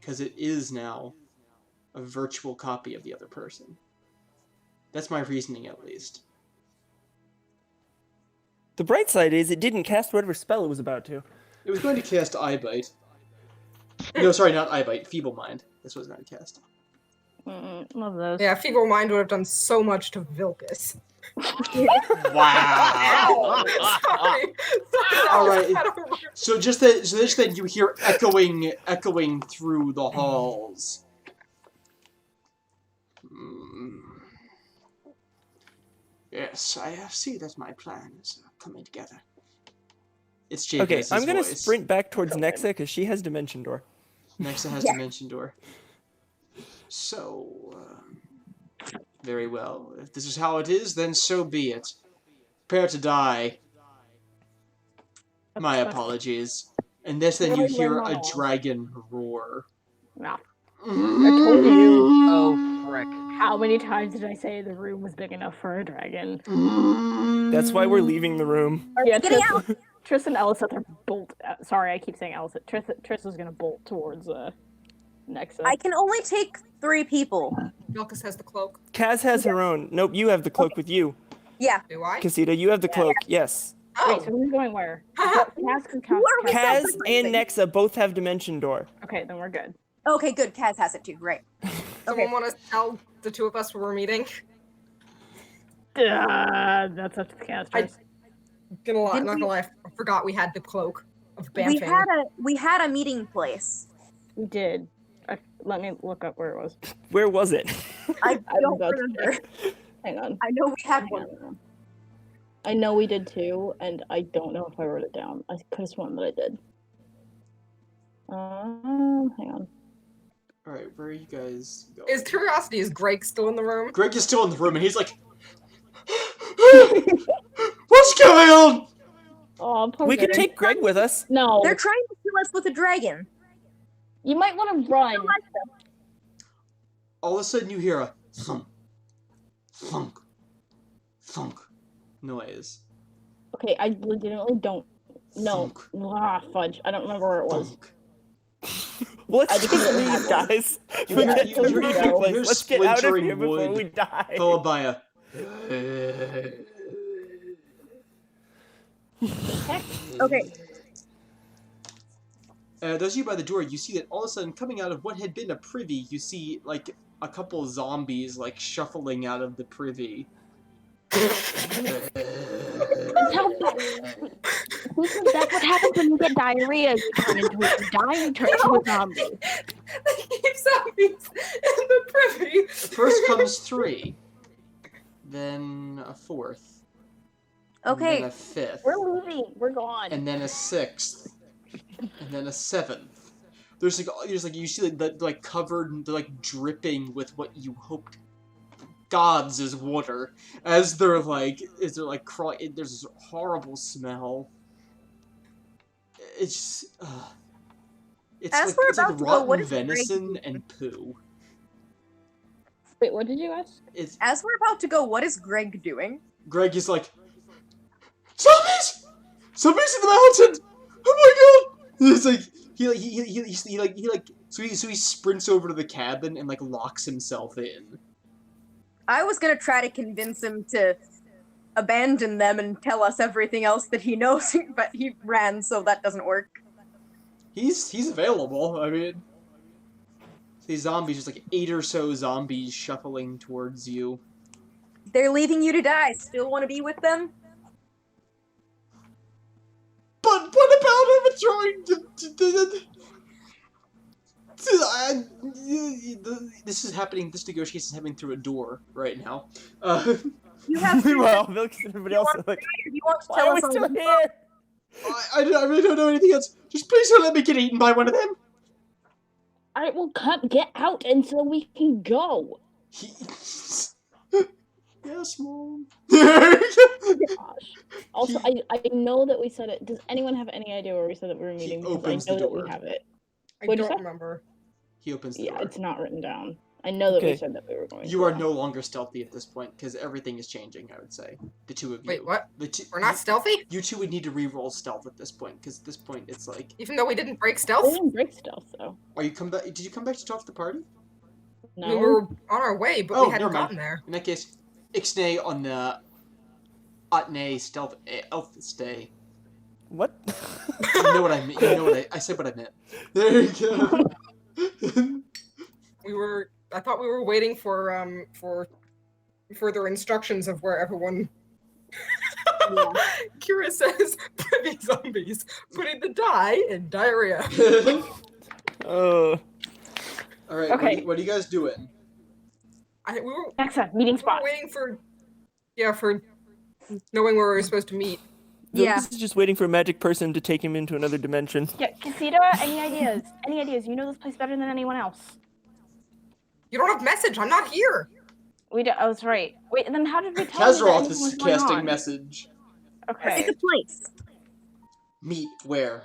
Because it is now a virtual copy of the other person. That's my reasoning, at least. The bright side is it didn't cast whatever spell it was about to. It was going to cast Eyebite. No, sorry, not Eyebite. Feeble Mind. That's what it was going to cast. Love those. Yeah, Feeble Mind would have done so much to Vilcus. Wow! Sorry. All right. So just then you hear echoing through the halls. Yes, I see that my plan is coming together. It's JPS's Okay, I'm gonna voice. sprint back towards Nexa because she has Dimension Door. Nexa has Dimension Door. So, very well. If this is how it is, then so be it. Prepare to die. My apologies. And then you hear a dragon roar. No. I told you. Oh, frick. How many times did I say the room was big enough for a dragon? That's why we're leaving the room. Yeah, Getting out. Triss and Eliseth are bolt. Sorry, I keep saying Eliseth. Triss is gonna bolt towards Nexa. I can only take 3 people. Milkus has the cloak. Kaz has her own. Nope, you have the cloak with you. Yeah. Do I? Casita, you have the cloak. Yes. Wait, so who's going where? Kaz. Kaz and Nexa both have Dimension Door. Okay, then we're good. Okay, good. Kaz has it too. Right. Someone want to tell the 2 of us where we're meeting? That's up to the casters. Not gonna lie, I forgot we had the cloak of We Bamfing. had a meeting place. We did. Let me look up where it was. Where was it? I don't got remember. Hang on. I know we had one. I know we did too, and I don't know if I wrote it down. I could have sworn that I did. Hang on. Alright, where are you guys going? Is curiosity, is Greg still in the room? Greg is still in the room, and he's like, what's going on? Oh, poor We could Greg. take Greg with us. No. They're trying to kill us with a dragon. You might want to run. All of a sudden you hear a thunk, thunk, thunk noise. Okay, I legitimately don't. No. Thunk, Fudge. I don't remember where it was. thunk. Let's just leave, guys. Let's get out of here before we die. Followed by a... Okay. Those of you by the door, you see that all of a sudden, coming out of what had been a privy, you see, like, a couple zombies, like, shuffling out of the privy. That's what happens when you get diarrhea. You turn into a dying, turn into a zombie. They keep zombies in the privy. First comes 3. Then a 4th. Okay. And then a 5th. We're leaving. We're gone. And then a 6th. And then a 7th. There's like you see like covered, they're like dripping with what you hoped gods is water, as they're like crawling. There's this horrible smell. It's just, it's As like we're it's like about to go, rotten what is venison and poo. Wait, what did you ask? It's As we're about to go, what is Greg doing? Greg is like, zombies! Zombies in the mountain! Oh my god! It's like so he sprints over to the cabin and like locks himself in. I was gonna try to convince him to abandon them and tell us everything else that he knows, but he ran, so that doesn't work. He's available. I mean, these zombies, just like 8 or so zombies shuffling towards you. They're leaving you to die. Still want to be with them? But what about overthrowing this is happening. This negotiation is happening through a door right now. You have to. Meanwhile, Milks and everybody else are like, You want to why tell are we us all still the- here? I really don't know anything else. Just please don't let me get eaten by one of them. Alright, well, get out until we can go. Yes, Mom. Gosh. Also, I know that we said it. Does anyone have any idea where we said that we were meeting? Because I opens the know that door. we have it. I What'd you don't say? remember. He opens the Yeah, door. it's not written down. I know that we Okay. said that we were going You to. are no longer stealthy at this point because everything is changing. I would say the 2 of you. Wait, what? The two, We're not stealthy? You 2 would need to re-roll stealth at this point because at this point it's like, Even though we didn't break We stealth? didn't break stealth, though. are you come back? Did you come back to talk to the party? No. We were on our way, but Oh, we hadn't never mind. gotten there. In that case, Ixnay on the Otnay stealth elf stay. What? You know what I mean. You know what I said. What I meant. There you go. I thought we were waiting for further instructions of where everyone. Kira says, "Privy zombies putting the die in diarrhea." Oh. All right. Okay. What are you guys doing? We were Next up, meeting spot. waiting for, for knowing where we were supposed to meet. Yeah. Vilkas is just waiting for a magic person to take him into another dimension. Yeah, Casita, any ideas? Any ideas? You know this place better than anyone else. You don't have message. I'm not here. We do. Oh, that's right. Wait, then how did we tell you that Kazaroth anything was is going casting on? message. Okay. It's a place. Meet where?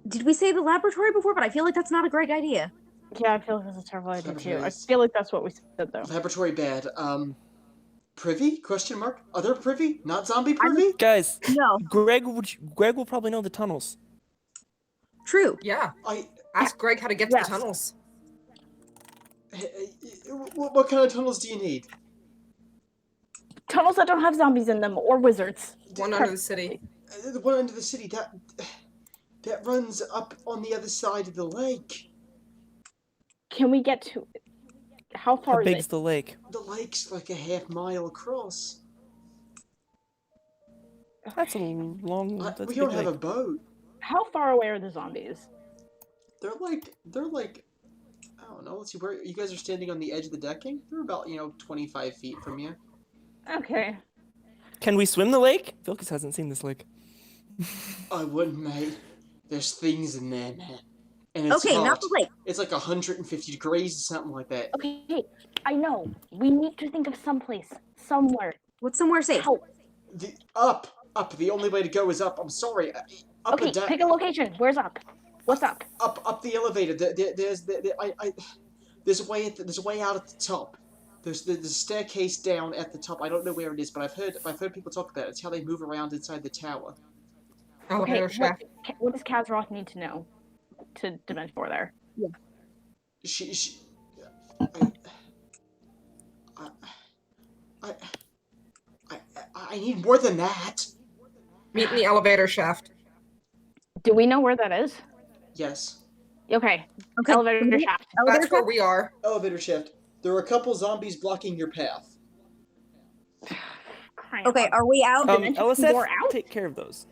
Did we say the laboratory before? But I feel like that's not a great idea. Yeah, I feel like that's a terrible idea too. I Laboratories. feel like that's what we said though. Laboratory bad. Privy? Question mark? Other privy? Not zombie privy? Guys, No. Greg will probably know the tunnels. True. Yeah. I. Ask Greg how to get to Yes. the tunnels. What kind of tunnels do you need? Tunnels that don't have zombies in them or wizards. One under the city. The one under the city that runs up on the other side of the lake. Can we get to? How How far is big's it? Oh, the lake? The lake's like a half-mile across. That's a long. That's We a don't big have a lake. boat. How far away are the zombies? They're like I don't know. Let's see where you guys are standing on the edge of the decking. They're about 25 feet from you. Okay. Can we swim the lake? Vilkas hasn't seen this lake. I wouldn't, mate. There's things in there, man. And it's Okay, hot. not the lake. It's like 150 degrees or something like that. Okay. I know. We need to think of someplace, somewhere. What's somewhere safe? Help. Up. The only way to go is up. I'm sorry. Up Okay, and down. pick a location. Where's up? What's up? Up the elevator. There's a way out at the top. There's a staircase down at the top. I don't know where it is, but I've heard people talk about it. It's how they move around inside the tower. Elevator Okay, shaft. what does Kazaroth need to know to Dimension 4 there? I need more than that. Meet in the elevator shaft. Do we know where that is? Yes. Okay. Okay. Elevator shaft. Elevator That's where shaft? we are. Elevator shift. There are a couple zombies blocking your path. Okay, are we out? Dimension Eliseth, 4 out? take care of those.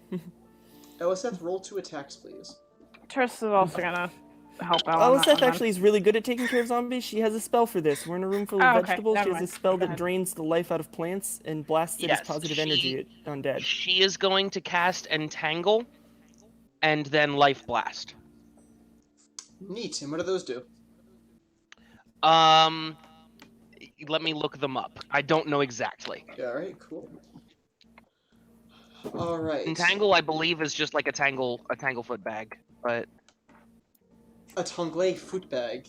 Eliseth, roll 2 attacks, please. Triss is also gonna help out. on that Eliseth one then. actually is really good at taking care of zombies. She has a spell for this. We're in a room full of Oh, okay. vegetables. Never She has a mind. spell Go that ahead. drains the life out of plants and blasts it as Yes, positive she- energy at undead. She is going to cast Entangle, and then Life Blast. Neat. And what do those do? Let me look them up. I don't know exactly. Yeah, alright, cool. Alright. Entangle, I believe, is just like a tanglefoot bag. But A Tanglay foot bag.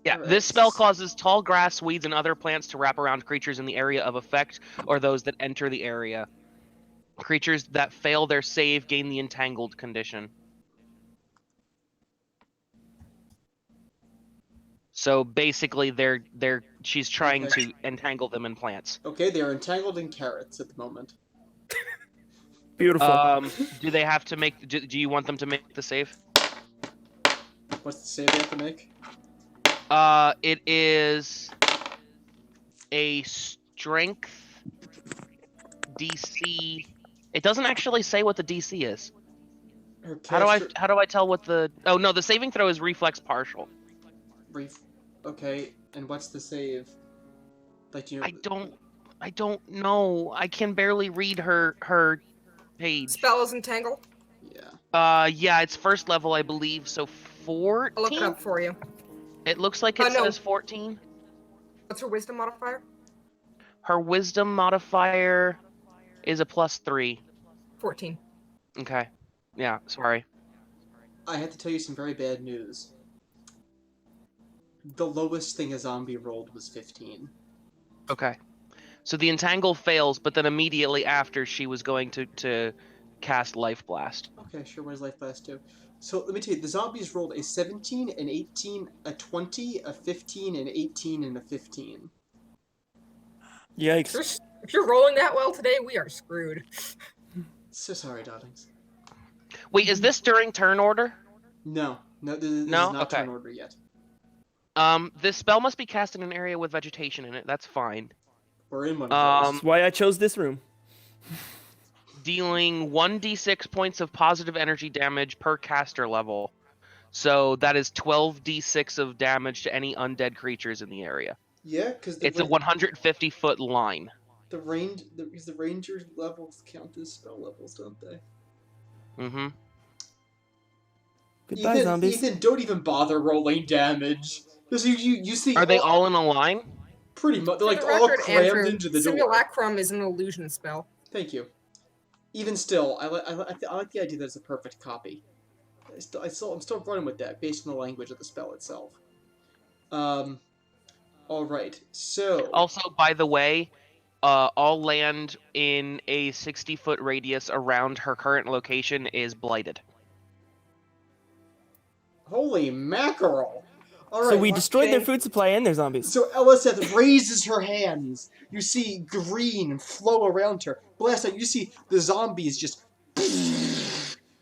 yeah, Alright. this spell causes tall grass, weeds, and other plants to wrap around creatures in the area of effect, or those that enter the area. Creatures that fail their save gain the entangled condition. So basically, she's trying Okay. to entangle them in plants. Okay, they are entangled in carrots at the moment. Beautiful. Do they have to make? Do you want them to make the save? What's the save they have to make? It is a strength DC. It doesn't actually say what the DC is. Her How do I caster- tell what the? Oh no, the saving throw is reflex partial. Okay, and what's the save? Like you know. I don't know. I can barely read her page. Spell is entangle. Yeah. Yeah, it's first level, I believe. So 14. I'll look it up for you. It looks like it No. says 14. What's her wisdom modifier? Her wisdom modifier is a +3. 14. Okay. Yeah. Sorry. I have to tell you some very bad news. The lowest thing a zombie rolled was 15. Okay. So the entangle fails, but then immediately after she was going to cast Life Blast. Okay, sure, where's Life Blast 2? So let me tell you, the zombies rolled a 17, an 18, a 20, a 15, an 18, and a 15. Yikes. If you're rolling that well today, we are screwed. So sorry, darlings. Wait, is this during turn order? No, this is No? not Okay. turn order yet. This spell must be cast in an area with vegetation in it. That's fine. We're in one of those. That's why I chose this room. Dealing 1d6 points of positive energy damage per caster level. So that is 12d6 of damage to any undead creatures in the area. Yeah, because It's a 150-foot line. because the ranger levels count as spell levels, don't they? Mm-hmm. Goodbye, zombies. Ethan, don't even bother rolling damage. Because you see. Are they all in a line? Pretty much, they're For like the all record, crammed Andrew, into the door. Simulacrum is an illusion spell. Thank you. Even still, I like the idea that it's a perfect copy. I'm still running with that based on the language of the spell itself. All right. So. Also, by the way, all land in a 60-foot radius around her current location is blighted. Holy mackerel! All right. So we destroyed their food supply and their zombies. So Eliseth raises her hands. You see green flow around her. Blast out. You see the zombies just.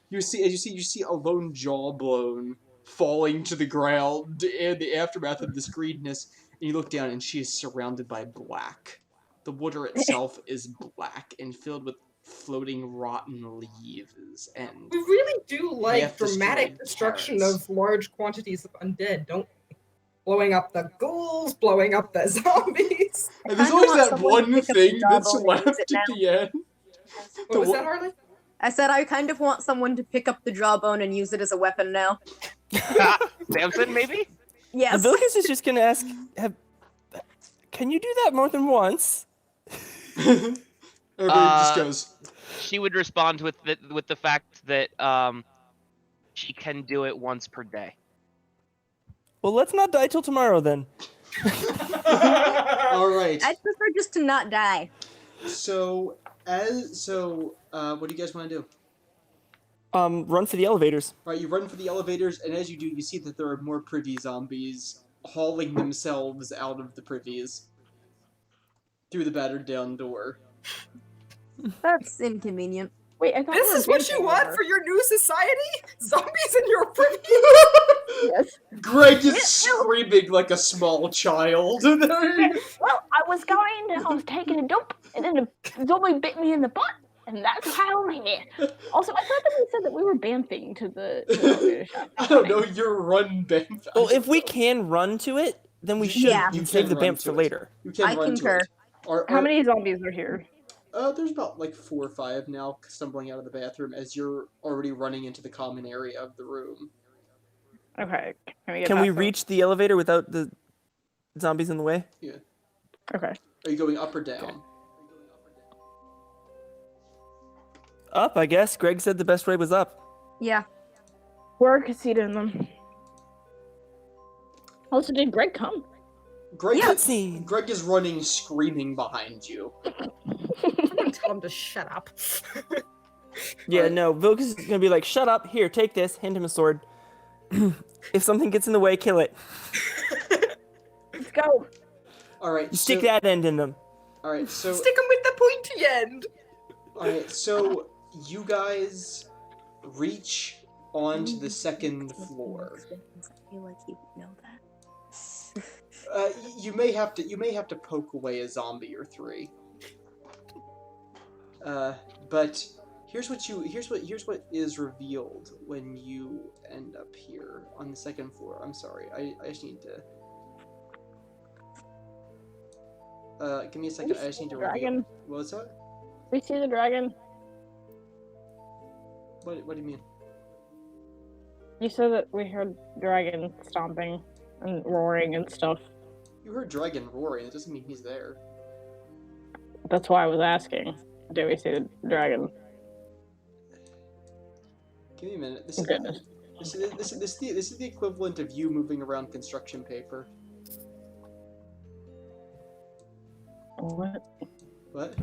You see a lone jawbone falling to the ground in the aftermath of this greenness. And you look down, and she is surrounded by black. The water itself is black and filled with floating rotten leaves and. We really do like dramatic half-destroyed destruction carrots. of large quantities of undead, don't we? Blowing up the ghouls, blowing up the zombies. And there's kinda always want that someone one to pick up the thing that's jawbone and use left it at the end. What was that, Harley? I said I kind of want someone to pick up the jawbone and use it as a weapon now. Samson, maybe? Yes. Vilkas is just gonna ask, can you do that more than once? Everybody just goes. She would respond with the fact that she can do it once per day. Well, let's not die till tomorrow then. All right. I'd prefer just to not die. So what do you guys want to do? Run for the elevators. All right, you run for the elevators, and as you do, you see that there are more privy zombies hauling themselves out of the privies through the battered down door. That's inconvenient. Wait, I thought This we is were what you being want over. for your new society? Zombies in your privy? Yes. Greg is screaming like a small child. Well, I was taking a dump, and then a zombie bit me in the butt, and that's how I'm here. Also, I thought that we said that we were bamfing to the elevator shaft. I don't know, you're run bamf. Well, if we can run to it, then we should Yeah. You save can the run BAMF to for it. later. You can I run concur. to it. How many zombies are here? There's about like 4 or 5 now stumbling out of the bathroom as you're already running into the common area of the room. Okay. Can we get Can we past them? reach the elevator without the zombies in the way? Yeah. Okay. Are you going up or down? Okay. Up, I guess. Greg said the best way was up. Yeah. We're seated in them. Also, did Greg come? Greg, Cutscene. Greg is running, screaming behind you. I'm gonna tell him to shut up. Yeah, Alright. no. Vilkas is gonna be like, "Shut up! Here, take this." Hand him a sword. If something gets in the way, kill it. Let's go. All right. You stick that end in them. All right. So. Stick him with the pointy end. All right. So you guys reach onto the second floor. I feel like you would know that. You may have to poke away a zombie or 3. But here's what is revealed when you end up here on the second floor. I'm sorry. I just need to. Give me a second. I just need to reveal. Dragon. What was that? We see the dragon. What do you mean? You said that we heard dragon stomping and roaring and stuff. You heard dragon roaring. It doesn't mean he's there. That's why I was asking. Do we see the dragon? Give me a minute. This Goodness. is the equivalent of you moving around construction paper. What? What?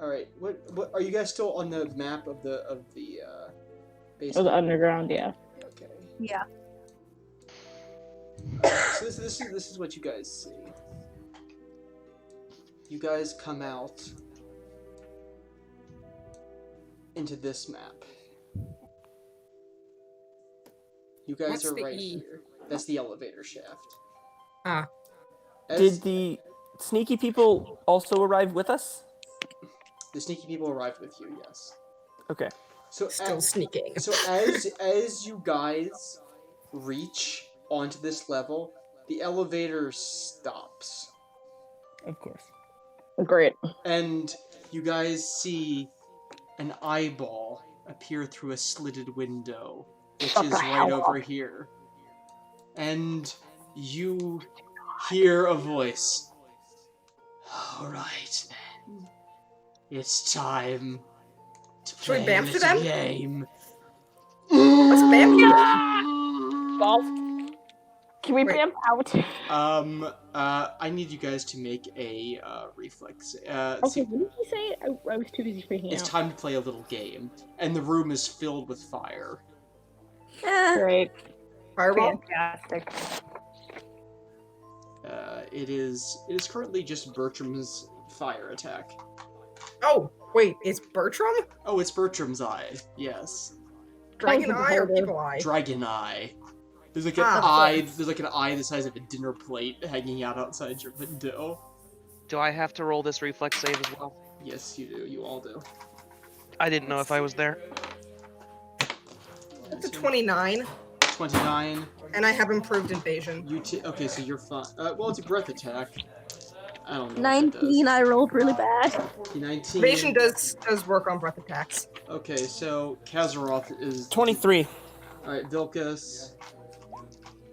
All right. What are you guys still on the map of the Oh, basement? the underground, yeah. Okay. Yeah. So this is what you guys see. You guys come out into this map. You guys What's are the right E? here. That's the elevator shaft. Ah. Did the sneaky people also arrive with us? The sneaky people arrived with you? Yes. Okay. So Still sneaking. So as you guys reach onto this level, the elevator stops. Of course. Great. And you guys see an eyeball appear through a slitted window, which Shut is the right hell over up. here. And you hear a voice. Alright then. It's time to Should we play bamf to this them? game. Let's bamf to them. Golf. Can we Wait. bamf out? I need you guys to make a reflex. Okay, See, what did you say? I was too busy freaking it's out. time to play a little game, and the room is filled with fire. Great. Fireball. Fantastic. It is currently just Bertram's fire attack. Oh, wait, it's Bertram? Oh, it's Bertram's eye. Yes, Dragon Oh, eye or beholder. people eye? dragon eye. There's like an Ah, eye. course. There's like an eye the size of a dinner plate hanging out outside your window. Do I have to roll this reflex save as well? Yes, you do. You all do. I didn't know if I was there. It's a 29, 29. and I have improved evasion. Okay, so you're fine. Well, it's a breath attack. I don't know. 19, I rolled really bad. 19. Evasion does work on breath attacks. Okay, so Kazaroth is 23. All right, Vilkas.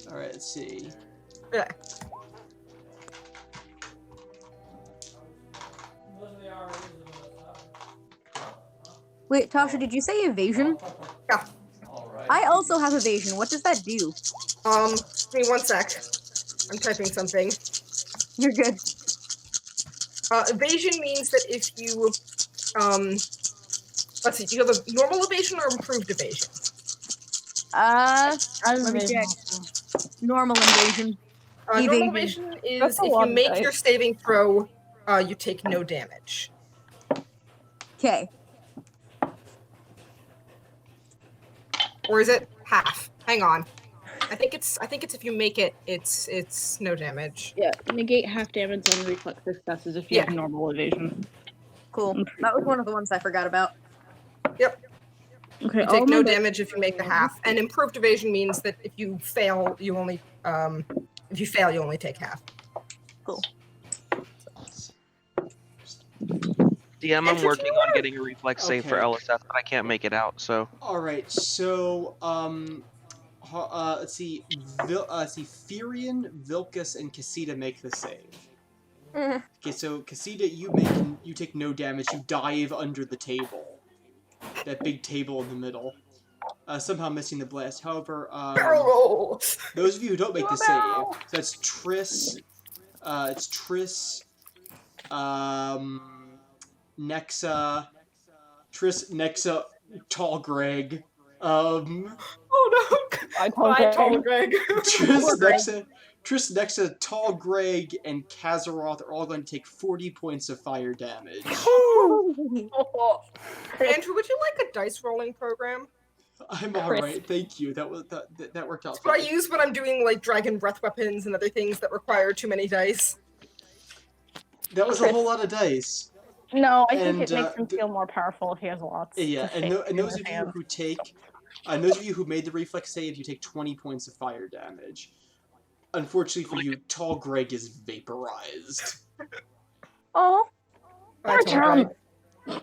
All right, let's see. Yeah. Wait, Tasha, did you say evasion? Yeah. I also have evasion. What does that do? Give me 1 sec. I'm typing something. You're good. Evasion means that if you, let's see, do you have a normal evasion or improved evasion? Let me check. Normal evasion. Normal Evasion. evasion is That's a if lot you of make dice. your saving throw, you take no damage. Okay. Or is it half? Hang on. I think it's if you make it, it's no damage. Yeah, negate half damage on reflex successes if you have Yeah. normal evasion. Cool. That was one of the ones I forgot about. Yep. Okay, You I'll take no remember- damage if you make the half, and improved evasion means that if you fail, you only take half. Cool. DM, I'm working on getting a reflex save for Okay. LSF, but I can't make it out, so. All right, so let's see. Firion, Vilkas, and Casita make the save. Eh. Okay, so Casita, you take no damage. You dive under the table, that big table in the middle, somehow missing the blast. However, Barrel roll. those of you who don't make the save, so that's Triss. It's Triss. Nexa, Tall Greg, Oh no! I told Bye, Tall you. Greg. Triss, Nexa, Tall Greg, and Kazaroth are all going to take 40 points of fire damage. Andrew, would you like a dice rolling program? I'm alright, thank you. That worked out It's what I fine. use when I'm doing like dragon breath weapons and other things that require too many dice. That was a whole lot of dice. No, I think And, it makes him feel more powerful if he has lots. Yeah, to and, save and those in of his you hand. who take, those of you who made the reflex save, you take 20 points of fire damage. Unfortunately for you, Tall Greg is vaporized. Oh, Bye, Tall Bertram! Greg.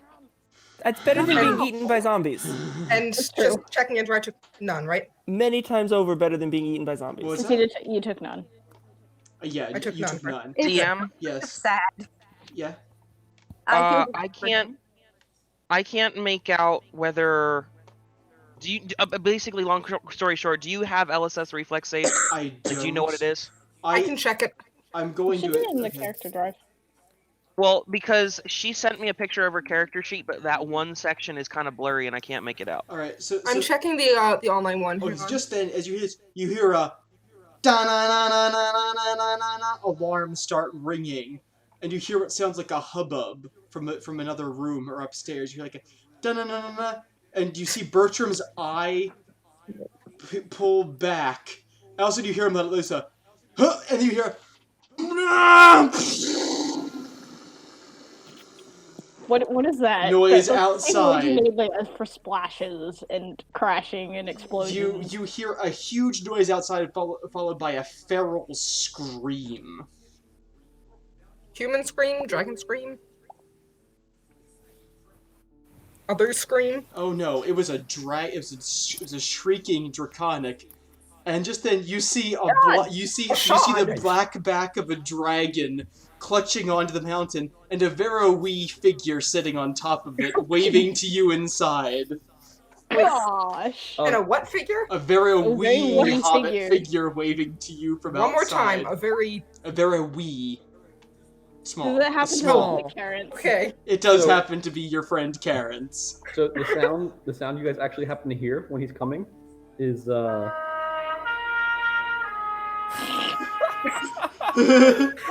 That's better than being eaten by zombies. And That's just true. checking Andrew, I took none, right? Many times over better than being eaten by zombies. What was You, that? you took none. Yeah, I took you none, took right? none. it's DM, Yes. sad. Yeah. I can't make out whether. Do you basically, long story short, do you have LSS reflex save? I don't. Do you know what it is? I can check it. I'm It going should to. be in the Okay. character drive. Well, because she sent me a picture of her character sheet, but that one section is kind of blurry and I can't make it out. All right. So. I'm checking the online one. Oh, Hang it's on. just then as you hear this, you hear a da na na na na na na na na na alarm start ringing, and you hear what sounds like a hubbub from another room or upstairs. You hear like a da na na na na, and you see Bertram's eye pull back. And also, you hear him let loose a, huh, and you hear. What is that? Noise That outside. made, like, for splashes and crashing and explosions. You hear a huge noise outside followed by a feral scream. Human scream, dragon scream. Other scream. Oh no, it was a shrieking draconic, and just then you see you see the black back of a dragon clutching onto the mountain, and a very wee figure sitting on top of it, waving to you inside. Gosh. And a what figure? A very wee wee hobbit figure waving to you from One more outside. time, a very wee. Small. Does that happen Small. to Karen? Okay. It does So- happen to be your friend Karen's. So the sound you guys actually happen to hear when he's coming is I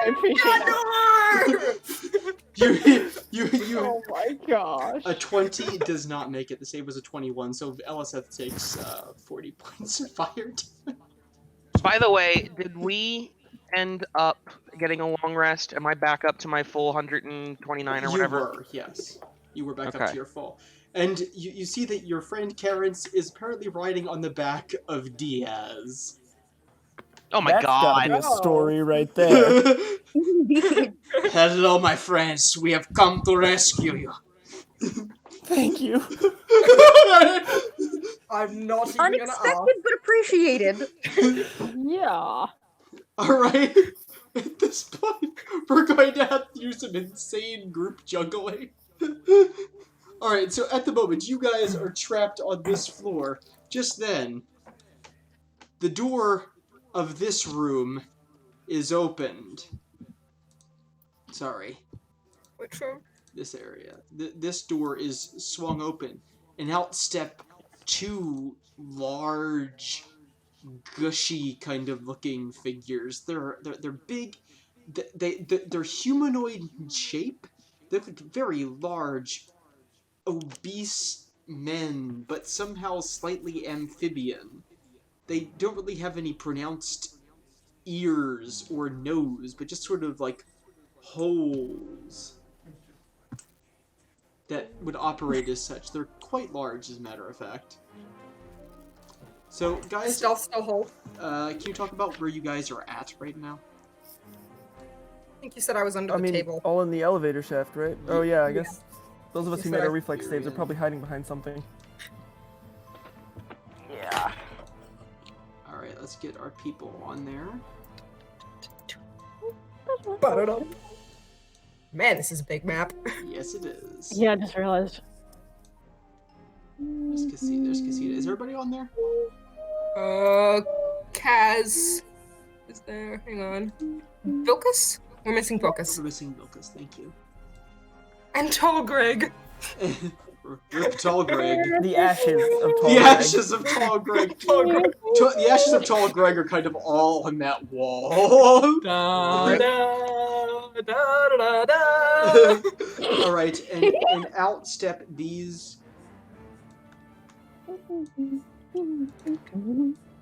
appreciate that. You. Oh my gosh. A 20 does not make it. The save was a 21, so LSF takes 40 points of fire damage. By the way, did we end up getting a long rest? Am I back up to my full 129 or whatever? You were, yes. You were back up Okay. to your full. And you see that your friend Karen's is apparently riding on the back of Diaz. Oh my That's gotta god. be a story right there. Hello, my friends. We have come to rescue you. Thank you. I'm not even gonna ask. Unexpected but appreciated. Yeah. Alright. At this point, we're going to have to do some insane group juggling. Alright, so at the moment, you guys are trapped on this floor. Just then, the door of this room is opened. Sorry. Which room? This area. This door is swung open, and out step two large, gushy kind of looking figures. They're big. They're humanoid in shape. They're like very large, obese men, but somehow slightly amphibian. They don't really have any pronounced ears or nose, but just sort of like holes that would operate as such. They're quite large, as a matter of fact. So, guys, Stealth still hold. can you talk about where you guys are at right now? I think you said I was under I the mean, table. all in the elevator shaft, right? Oh yeah, I guess those of us You who said made our I- reflex saves are probably hiding behind something. Yeah. Alright, let's get our people on there. Ba-da-dum. Man, this is a big map. Yes, it is. Yeah, I just realized. There's Casita. Is everybody on there? Kaz is there. Hang on. Vilcus? We're missing Vilcus. We're missing Vilcus, thank you. And Tall Greg. Rip Tall Greg. The ashes of Tall The Greg. ashes of Tall Greg. The ashes of Tall Greg are kind of all on that wall. Da, da, da, da, da. Alright, and out step these.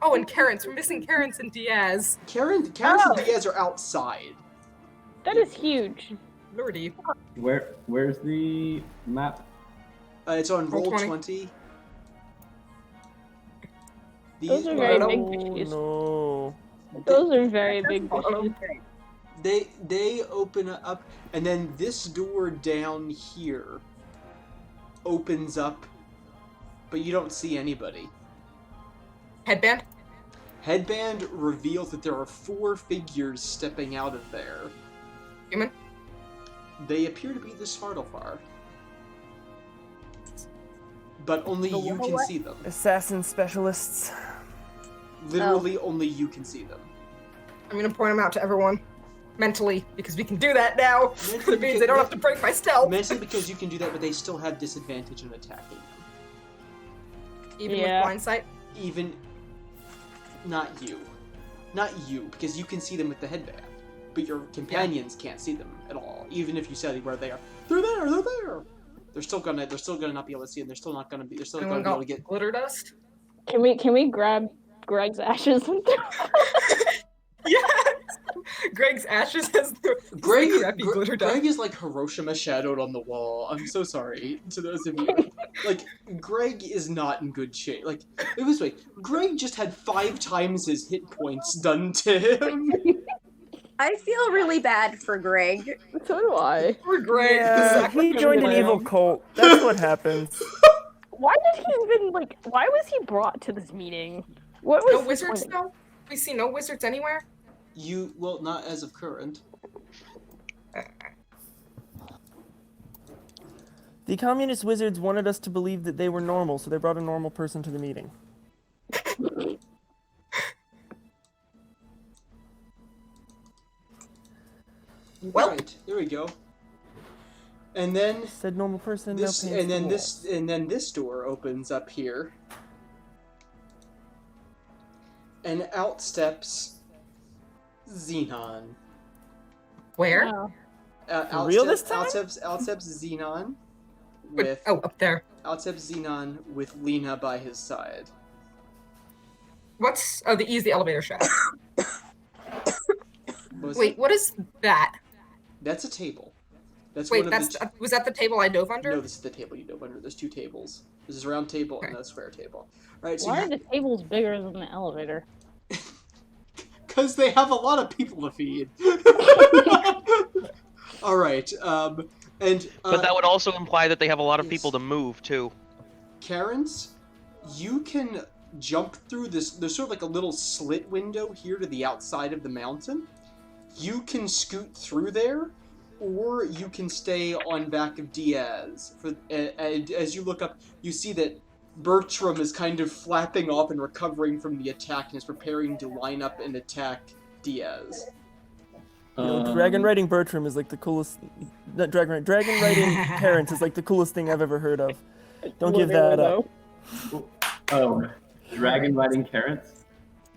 Oh, and Karen's. We're missing Karen's and Diaz. Karen's Oh. and Diaz are outside. That is huge. Lordy. where's the map? It's on Roll roll 20. 20. Those are very Oh, big Oh fishes. no. Those are very big fishes. They open up, and then this door down here opens up, but you don't see anybody. Headband? Headband reveals that there are 4 figures stepping out of there. Human? They appear to be the Svartalfar. But only The you what? can see them. Assassin specialists. Literally, only you can see them. I'm gonna point them out to everyone. Mentally, because we can do that now. Mentally, It means they don't have to break my stealth. Mentally, because you can do that, but they still have disadvantage in attacking them. Even Yeah. with blind sight. Even... Not you. Not you, because you can see them with the headband. But your companions can't see them at all, even if you said where they are. They're there, they're there! They're still gonna not be able to see them, they're still gonna be Anyone able to got get... glitter dust? Can we grab Greg's ashes? Yes! Greg's ashes has the crappy glitter dust. Greg is like Hiroshima shadowed on the wall. I'm so sorry to those of you. Like, Greg is not in good shape. Like, it was like, Greg just had 5 times his hit points done to him. I feel really bad for Greg. So do I. We're great. Yeah, he joined an evil cult. That's what happens. Why did he even why was he brought to this meeting? What was No the wizards point? though? We see no wizards anywhere? Well, not as of current. The communist wizards wanted us to believe that they were normal, so they brought a normal person to the meeting. Well, Right, there we go. And then Said normal person. this, no pants and then for this, and then this door opens up here, and out steps Xenon. where? Oh. Out real steps, this time? Out steps Xenon with Up there. out steps Xenon with Lena by his side. What's the easy elevator shaft? What was Wait, it? what is that? That's a table. That's Wait, one of that's the. was that the table I dove under? No, this is the table you dove under. There's two tables. There's a round table and a square table. All right, so Why are the tables bigger than the elevator? because they have a lot of people to feed. All right, and But that would also imply that they have a lot of people to move too. Karen's, you can jump through this. There's sort of like a little slit window here to the outside of the mountain. You can scoot through there, or you can stay on back of Diaz. As you look up, you see that Bertram is kind of flapping off and recovering from the attack and is preparing to line up and attack Diaz. You know, dragon riding Bertram is like the coolest. Not dragon riding Terrence is like the coolest thing I've ever heard of. Don't give that up. Oh, dragon riding Terrence?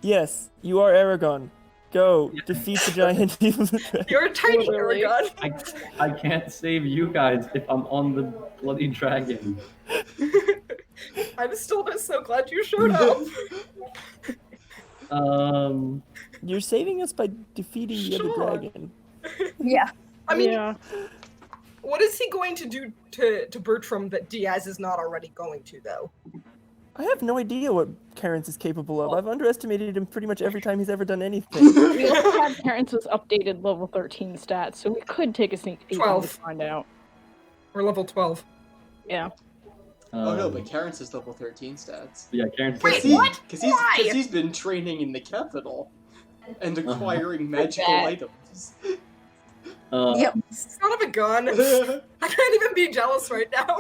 Yes, you are Aragon. Go defeat the giant evil dragon. You're a tiny Literally. Aragon. I can't save you guys if I'm on the bloody dragon. I'm still just so glad you showed up. You're saving us by defeating the other Sure. dragon. Yeah. I mean, yeah. what is he going to do to Bertram that Diaz is not already going to, though? I have no idea what Terrence is capable of. I've underestimated him pretty much every time he's ever done anything. We also have Terrence's updated level 13 stats, so we could take a sneak peek and 12. find out. We're level 12. Yeah. Oh no, but Karen's is level 13 stats. Yeah, Karen's Wait, Because what? Why? he's been training in the capital and acquiring magical Bad. items. Yep. Son of a gun. I can't even be jealous right now.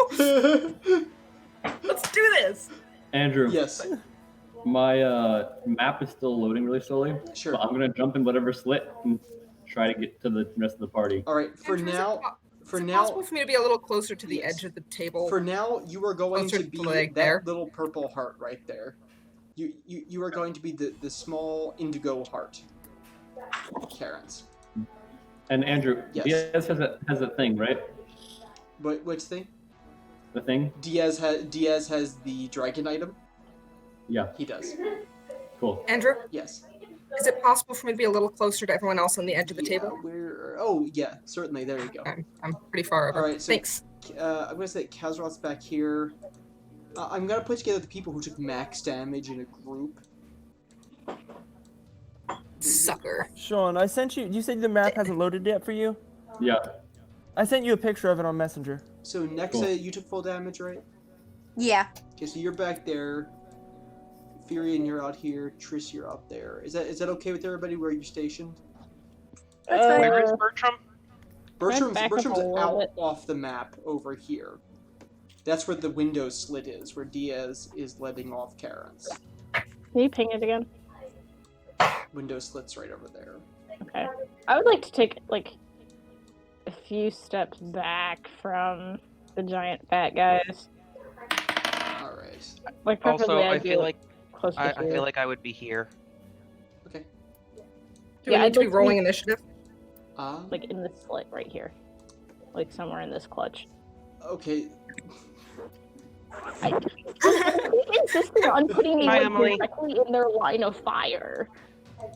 Let's do this. Andrew, Yes, my map is still loading really slowly. sure. So I'm gonna jump in whatever slit and try to get to the rest of the party. All right, for Andrew, now, is it possible for me to be a little closer to the Yes. edge of the table? for now, you are going Closer to to be the leg that there. little purple heart right there. You are going to be the small indigo heart. Karen's. And Andrew, Yes. Diaz has a thing, right? Which thing? The thing? Diaz has the dragon item. Yeah, He does. cool. Andrew, Yes. is it possible for me to be a little closer to everyone else on the edge of the table? Oh yeah, certainly. There you go. I'm pretty far over. All right, so Thanks. I'm gonna say Kazroth's back here. I'm gonna put together the people who took max damage in a group. Sucker. Sean, I sent you. You said the map hasn't loaded yet for you. Yeah. I sent you a picture of it on Messenger. So Nexa, Cool. you took full damage, right? Yeah. Okay, so you're back there. Furion, you're out here. Triss, you're out there. Is that okay with everybody where you're stationed? That's fine. Where is Bertram? Bertram's back up a little out bit. off the map over here. That's where the window slit is, where Diaz is letting off Karen's. Can you ping it again? Window slit's right over there. Okay. I would like to take, a few steps back from the giant fat guys. Alright. Preferably Also, I I'd be, feel like close to I here. feel like I would be here. Okay. Do Yeah, we need I'd to be like to rolling be- initiative? In this slit right here. Somewhere in this clutch. Okay. I keep insisting on putting me Hi, Emily. directly in their line of fire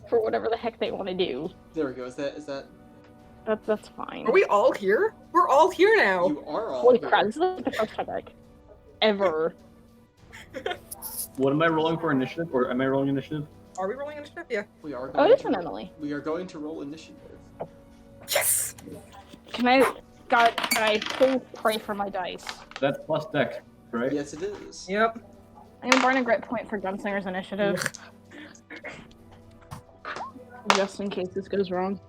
for whatever the heck they want to do. There we go. Is that That's fine. Are we all here? We're all here now. you are all Holy here. crap, this is like the first time ever. What am I rolling for initiative? Or am I rolling initiative? Are we rolling initiative? Yeah. We are Oh, going it is to from roll- Emily. We are going to roll initiative. Yes. Can I please pray for my dice? That's plus dex, right? Yes, it is. Yep. I'm gonna burn a grit point for Gunslinger's initiative. Just in case this goes wrong.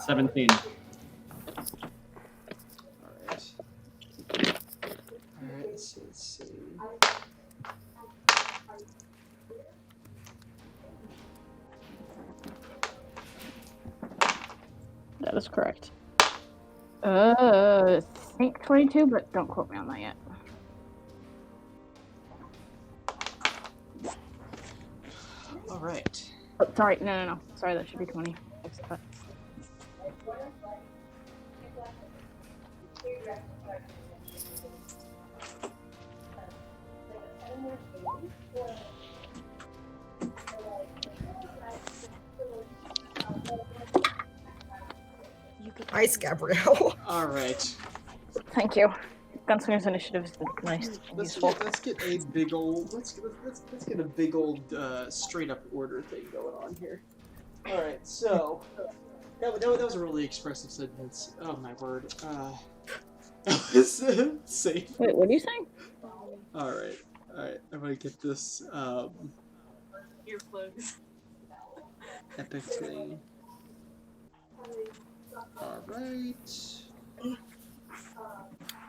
17. Alright. Alright, so let's see. That is correct. I think 22, but don't quote me on that yet. Alright. Oh, sorry, no. Sorry, that should be 20. Nice, Gabrielle. Alright. Thank you. Gunslinger's initiative is nice and Let's useful. get a big old let's get a big old straight up order thing going on here. Alright, so that was a really expressive sentence. Oh my word. That was safe. Wait, what are you saying? Alright. I'm gonna get this Earplugs. epic thing. Alright.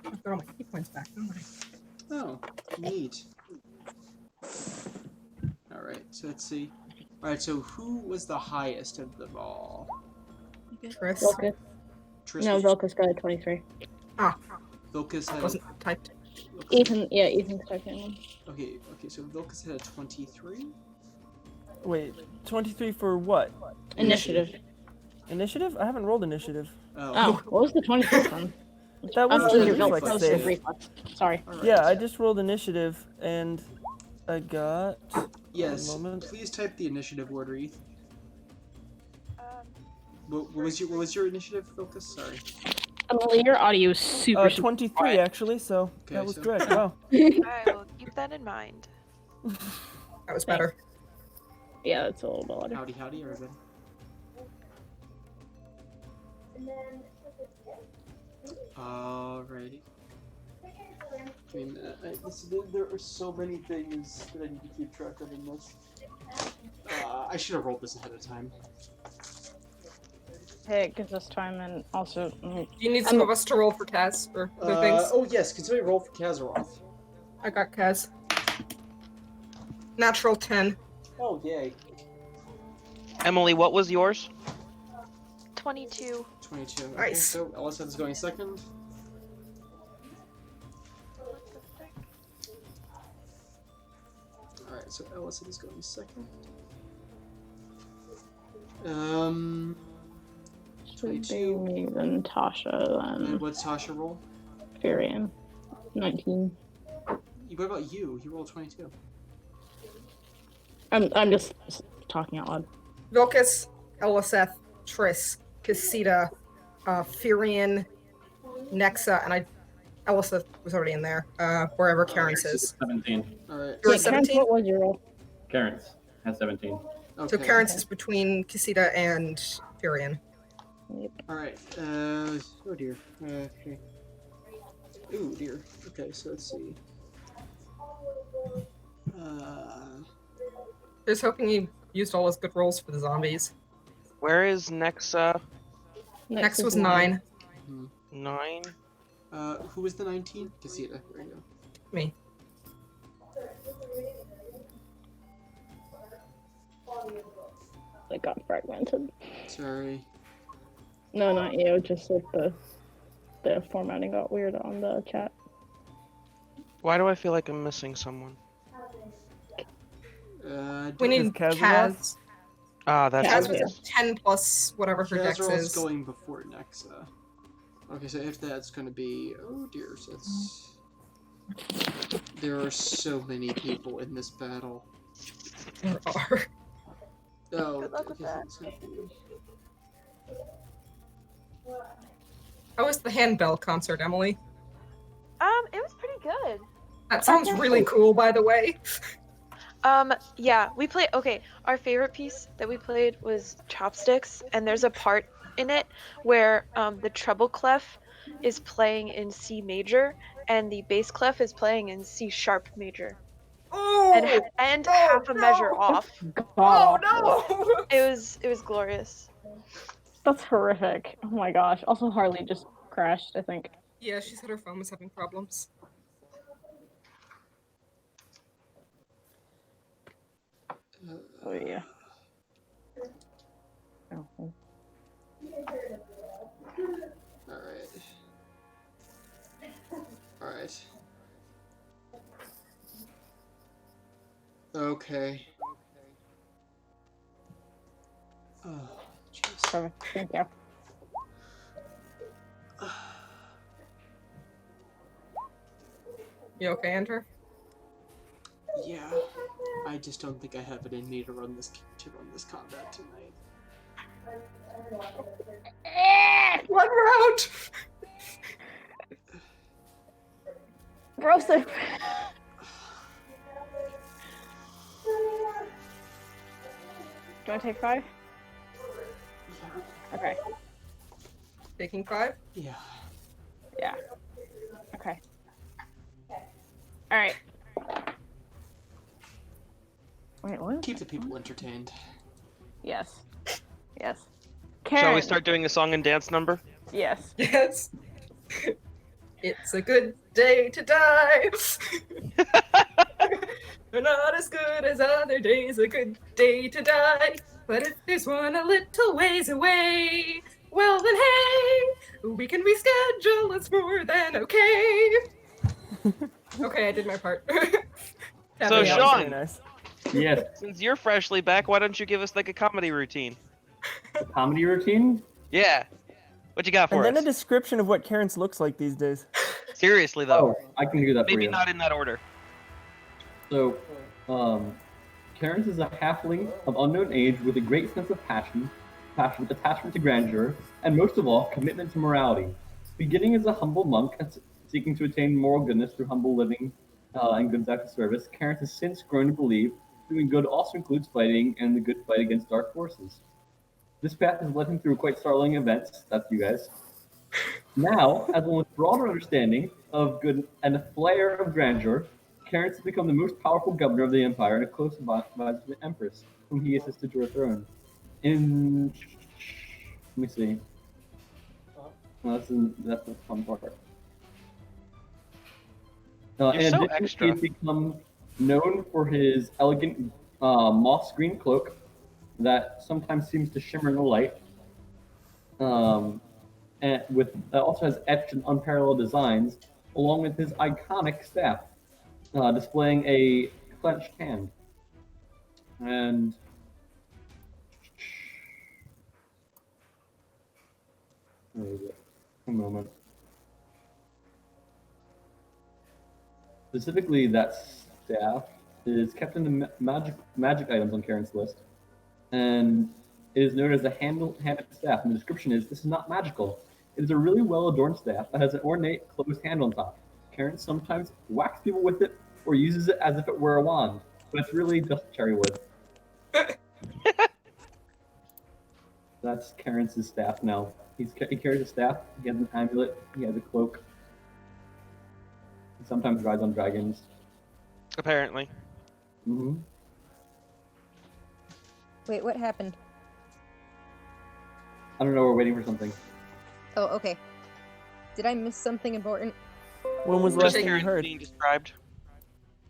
I've got all my key points back, don't I? Oh, neat. Alright, so let's see. Alright, so who was the highest of them all? Chris. Vilcus. Tris No, was- Vilcus got a 23. Vilcus had Wasn't typed. Ethan's typing. Okay, so Vilcus had a 23? Wait, 23 for what? Initiative. Initiative? I haven't rolled initiative. Oh, what was the 23 from? That was Oh, the your reflex Vilcus. save. Reflex. Sorry. Alright. Yeah, I just rolled initiative and I got. Yes, One moment. please type the initiative order, Eth. What was your initiative, Vilcus? Sorry. Emily, your audio is super 23 quiet. actually, so Okay, that was so- correct. Wow. I will keep that in mind. That was better. Yeah, it's a little bit louder. Howdy, everybody. Alrighty. I mean, there are so many things that I need to keep track of in this. I should have rolled this ahead of time. Hey, it gives us time and also. Do you need some of us to roll for Kaz or other things? Oh yes, can somebody roll for Kazaroth? I got Kaz. Natural 10. Oh yay. Emily, what was yours? 22. 22. Okay, Nice. so Eliseth is going second. Alright, so Eliseth is going second. 22. Me, then Tasha, And then what's Tasha roll? Furian. 19. What about you? You rolled 22. I'm just talking out loud. Vilcus, Eliseth, Triss, Casita, Furian, Nexa, and Eliseth was already in there. Wherever Karen's is. 17. Alright. You're Wait, Karen, 17? what was your roll? Karen's has 17. Okay. So Karen's is between Casita and Furian. Alright. Oh dear. Okay. Ooh dear. Okay, so let's see. Just hoping he used all his good rolls for the zombies. Where is Nexa? Next was 9. 9? Who was the 19? Casita. There you go. Me. It got fragmented. Sorry. No, not you. Just like the formatting got weird on the chat. Why do I feel like I'm missing someone? We need Kazaroth? Kaz. Ah, that's Kaz what it was is. 10 plus whatever her dex Kazaroth's is. going before Nexa. Okay, so if that's gonna be... Oh dear, so that's... There are so many people in this battle. There are. Oh, Good luck with okay, that. it's not for you. How was the handbell concert, Emily? It was pretty good. That sounds really cool, by the way. Yeah, we play. Okay, our favorite piece that we played was Chopsticks, and there's a part in it where the treble clef is playing in C major, and the bass clef is playing in C sharp major, and half a measure off. Oh no! It was glorious. That's horrific. Oh my gosh. Also, Harley just crashed, I think. Yeah, she said her phone was having problems. Oh yeah. Oh. Alright. Okay. Oh, jeez. Perfect. Thank you. You okay, Andrew? Yeah. I just don't think I have it in me to run this combat tonight. One route! Roast it. Do you want to take 5? Yeah. Okay. Taking 5? Yeah. Yeah. Okay. Alright. Wait, what? Keep the people entertained. Yes. Yes. Shall we Karen. start doing a song and dance number? Yes. Yes. It's a good day to die. We're not as good as other days, a good day to die. But if there's one a little ways away, well then hey, we can reschedule, it's more than okay. Okay, I did my part. So, Yeah, Sean, very nice. Yes. since you're freshly back, why don't you give us like a comedy routine? Comedy routine? Yeah. What you got for And then us? a description of what Karen's looks like these days. Seriously though, Oh, I can do that for maybe you. not in that order. So, Terrence is a halfling of unknown age with a great sense of passion, attachment to grandeur, and most of all, commitment to morality. Beginning as a humble monk and seeking to attain moral goodness through humble living and good acts of service, Terrence has since grown to believe doing good also includes fighting and the good fight against dark forces. This path has led him through quite startling events, that's you guys. Now, as one with broader understanding of good and a flair of grandeur, Terrence has become the most powerful governor of the empire and a close advisor to the Empress, whom he assisted to her throne. Let me see. No, that's the fun part. You're In so addition, extra. he's become known for his elegant moss green cloak that sometimes seems to shimmer in the light. And also has etched and unparalleled designs, along with his iconic staff, displaying a clenched hand. And where is it? A moment. Specifically, that staff is kept in the magic items on Karen's list, and it is known as a handed staff. And the description is: this is not magical. It is a really well adorned staff that has an ornate closed handle on top. Karen sometimes whacks people with it or uses it as if it were a wand, but it's really just cherry wood. That's Karen's staff now. He carries a staff, he has an amulet, he has a cloak. He sometimes rides on dragons. Apparently. Mm-hmm. Wait, what happened? I don't know, we're waiting for something. Oh, okay. Did I miss something important? When was the last thing you Karen heard? being described.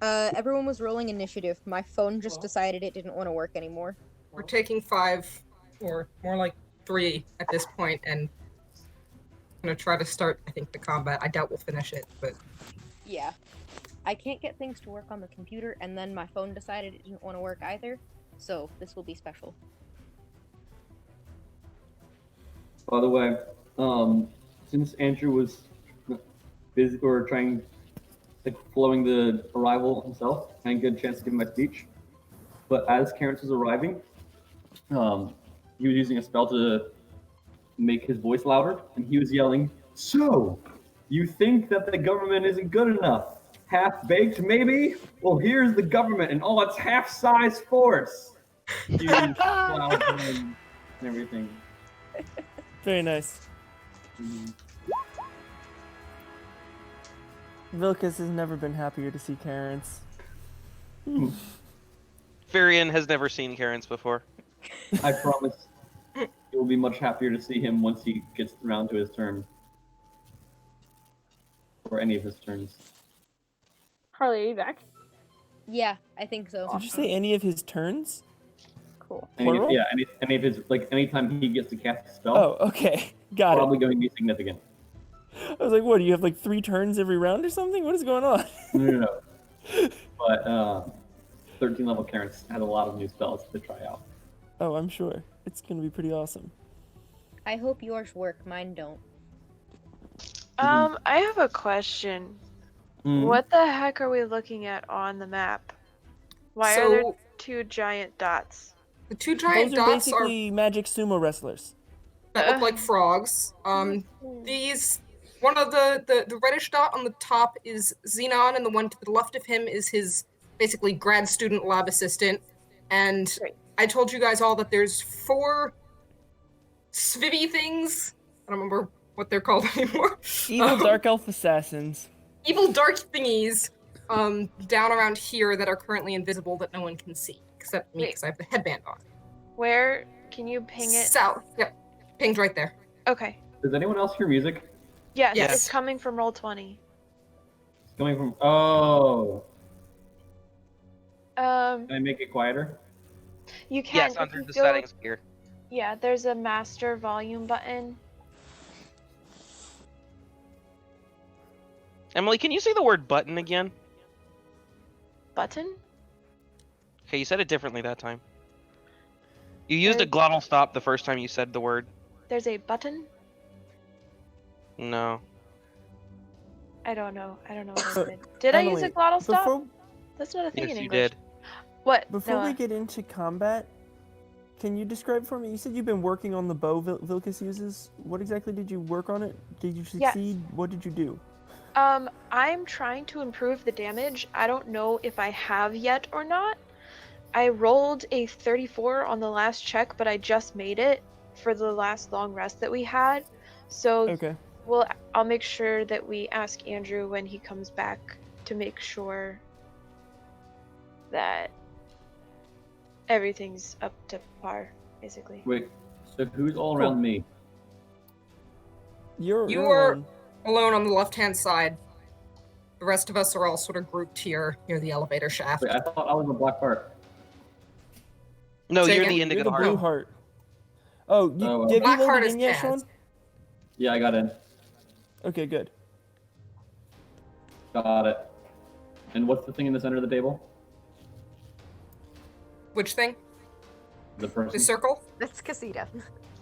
Everyone was rolling initiative. My phone just decided it didn't want to work anymore. We're taking 5, or more like 3 at this point, and I'm gonna try to start, I think, the combat. I doubt we'll finish it, but Yeah. I can't get things to work on the computer, and then my phone decided it didn't want to work either, so this will be special. By the way, since Andrew was busy or trying, like, flowing the arrival himself, I didn't get a chance to give him my speech. But as Terrence was arriving, he was using a spell to make his voice louder, and he was yelling, "So, you think that the government isn't good enough? Half-baked, maybe? Well, here's the government in all its half-size force. Huge cloud and everything. Very nice. Vilkas has never been happier to see Karens. Varian has never seen Karen's before. I promise you will be much happier to see him once he gets around to his turn. Or any of his turns. Harley, are you back? Yeah, I think so. Did you say any of his turns? Cool. Plural? Any of his, like, anytime he gets to cast a spell, Oh, okay. Got probably it. going to be significant. I was like, what, do you have like 3 turns every round or something? What is going on? No. But 13 level Karen has a lot of new spells to try out. Oh, I'm sure. It's going to be pretty awesome. I hope yours work. Mine don't. I have a question. What the heck are we looking at on the map? Why are there 2 giant dots? The 2 giant Those are dots basically magic sumo wrestlers. that look like frogs. These one of the reddish dot on the top is Xenon, and the one to the left of him is his basically grad student lab assistant. And I told you guys all that there's 4 Svivy things. I don't remember what they're called anymore. Evil dark elf assassins. Evil dark thingies down around here that are currently invisible that no one can see except me because I have the headband on. Where? Can you ping it? South. Yep. Pinged right there. Okay. Does anyone else hear music? Yes, Yes. it's coming from Roll20. It's coming from. Oh. Um, Can I make it quieter? you can. Yes, if under you the go- settings here. Yeah, there's a master volume button. Emily, can you say the word button again? Button? Okay, you said it differently that time. You used a glottal stop the first time you said the word. There's a button? No. I don't know. I don't know what I did. Did I use a Emily, glottal stop? Before, That's not a thing Yes, in you English. did. What? before we Noah? get into combat, can you describe for me? You said you've been working on the bow Vilkas uses. What exactly did you work on it? Did you Yes. succeed? What did you do? I'm trying to improve the damage. I don't know if I have yet or not. I rolled a 34 on the last check, but I just made it for the last long rest that we had. So Okay. I'll make sure that we ask Andrew when he comes back to make sure that everything's up to par, basically. Wait, so who's all around me? You You are alone on the left-hand side. The rest of us are all sort of grouped here near the elevator shaft. Wait, I thought I was a black part. No, Say you're again? the You're indigo the heart. blue heart. Oh, Oh, well. have you Black heart loaded is in yet, Kaz. Sean? Yeah, I got in. Okay, good. Got it. And what's the thing in the center of the table? Which thing? The person. The circle? That's Casita.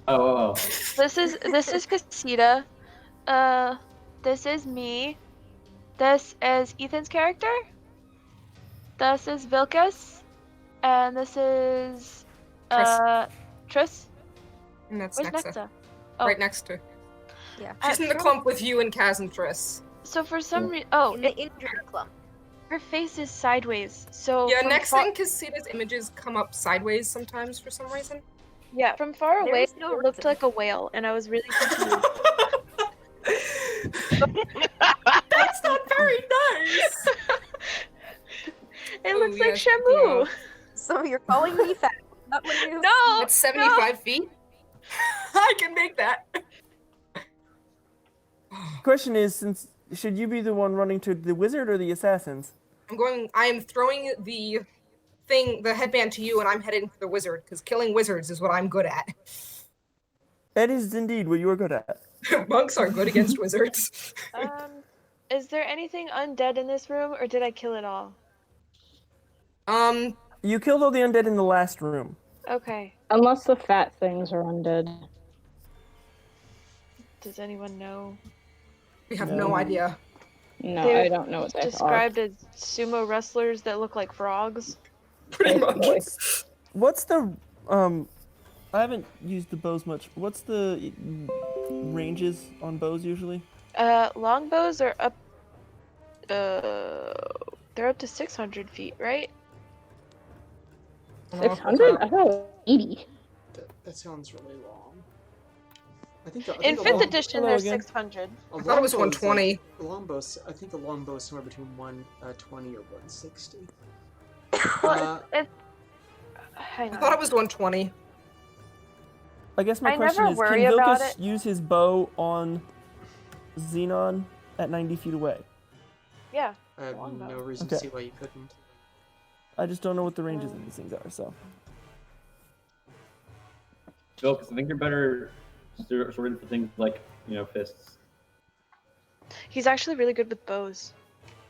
Oh. This is Casita. This is me. This is Ethan's character. This is Vilkas. And this is Triss. And that's Where's Nexa. Nexa? Oh. Right next to. Yeah. She's in the clump with you and Kaz and Triss. So for some reason, In the injured clump. her face is sideways. So Yeah, from next far- thing, Casita's images come up sideways sometimes for some reason. Yeah, from far There away, was no it looked reason. like a whale, and I was really confused. That's not very nice! It Oh, looks like yes, Shamu. So you're calling me fat? Not what it is? No, That's 75 feet? I can make that! Question is, should you be the one running to the wizard or the assassins? I am throwing the headband to you, and I'm heading for the wizard, because killing wizards is what I'm good at. That is indeed what you are good at. Monks are good against wizards. Is there anything undead in this room, or did I kill it all? You killed all the undead in the last room. Okay. Unless the fat things are undead. Does anyone know? We have No. no idea. No, They're I don't know what they Described as sumo wrestlers that look like frogs. Pretty are. much. What's the I haven't used the bows much. What's the ranges on bows usually? Longbows are up They're up to 600 feet, right? 600? I thought it was 80. That sounds really long. I think In a 5th edition, Hello there's again. 600. I thought it was 120. A longbow, I think a longbow is somewhere between 120 or 160. Well, hang I on. thought it was 120. I guess my I question never is, worry can about Vilcus it. use his bow on Xenon at 90 feet away? Yeah. I have Longbow. no reason Okay. to see why you couldn't. I just don't know what the ranges of these things are, so. Vilcus, I think you're better sorted for things like, fists. He's actually really good with bows.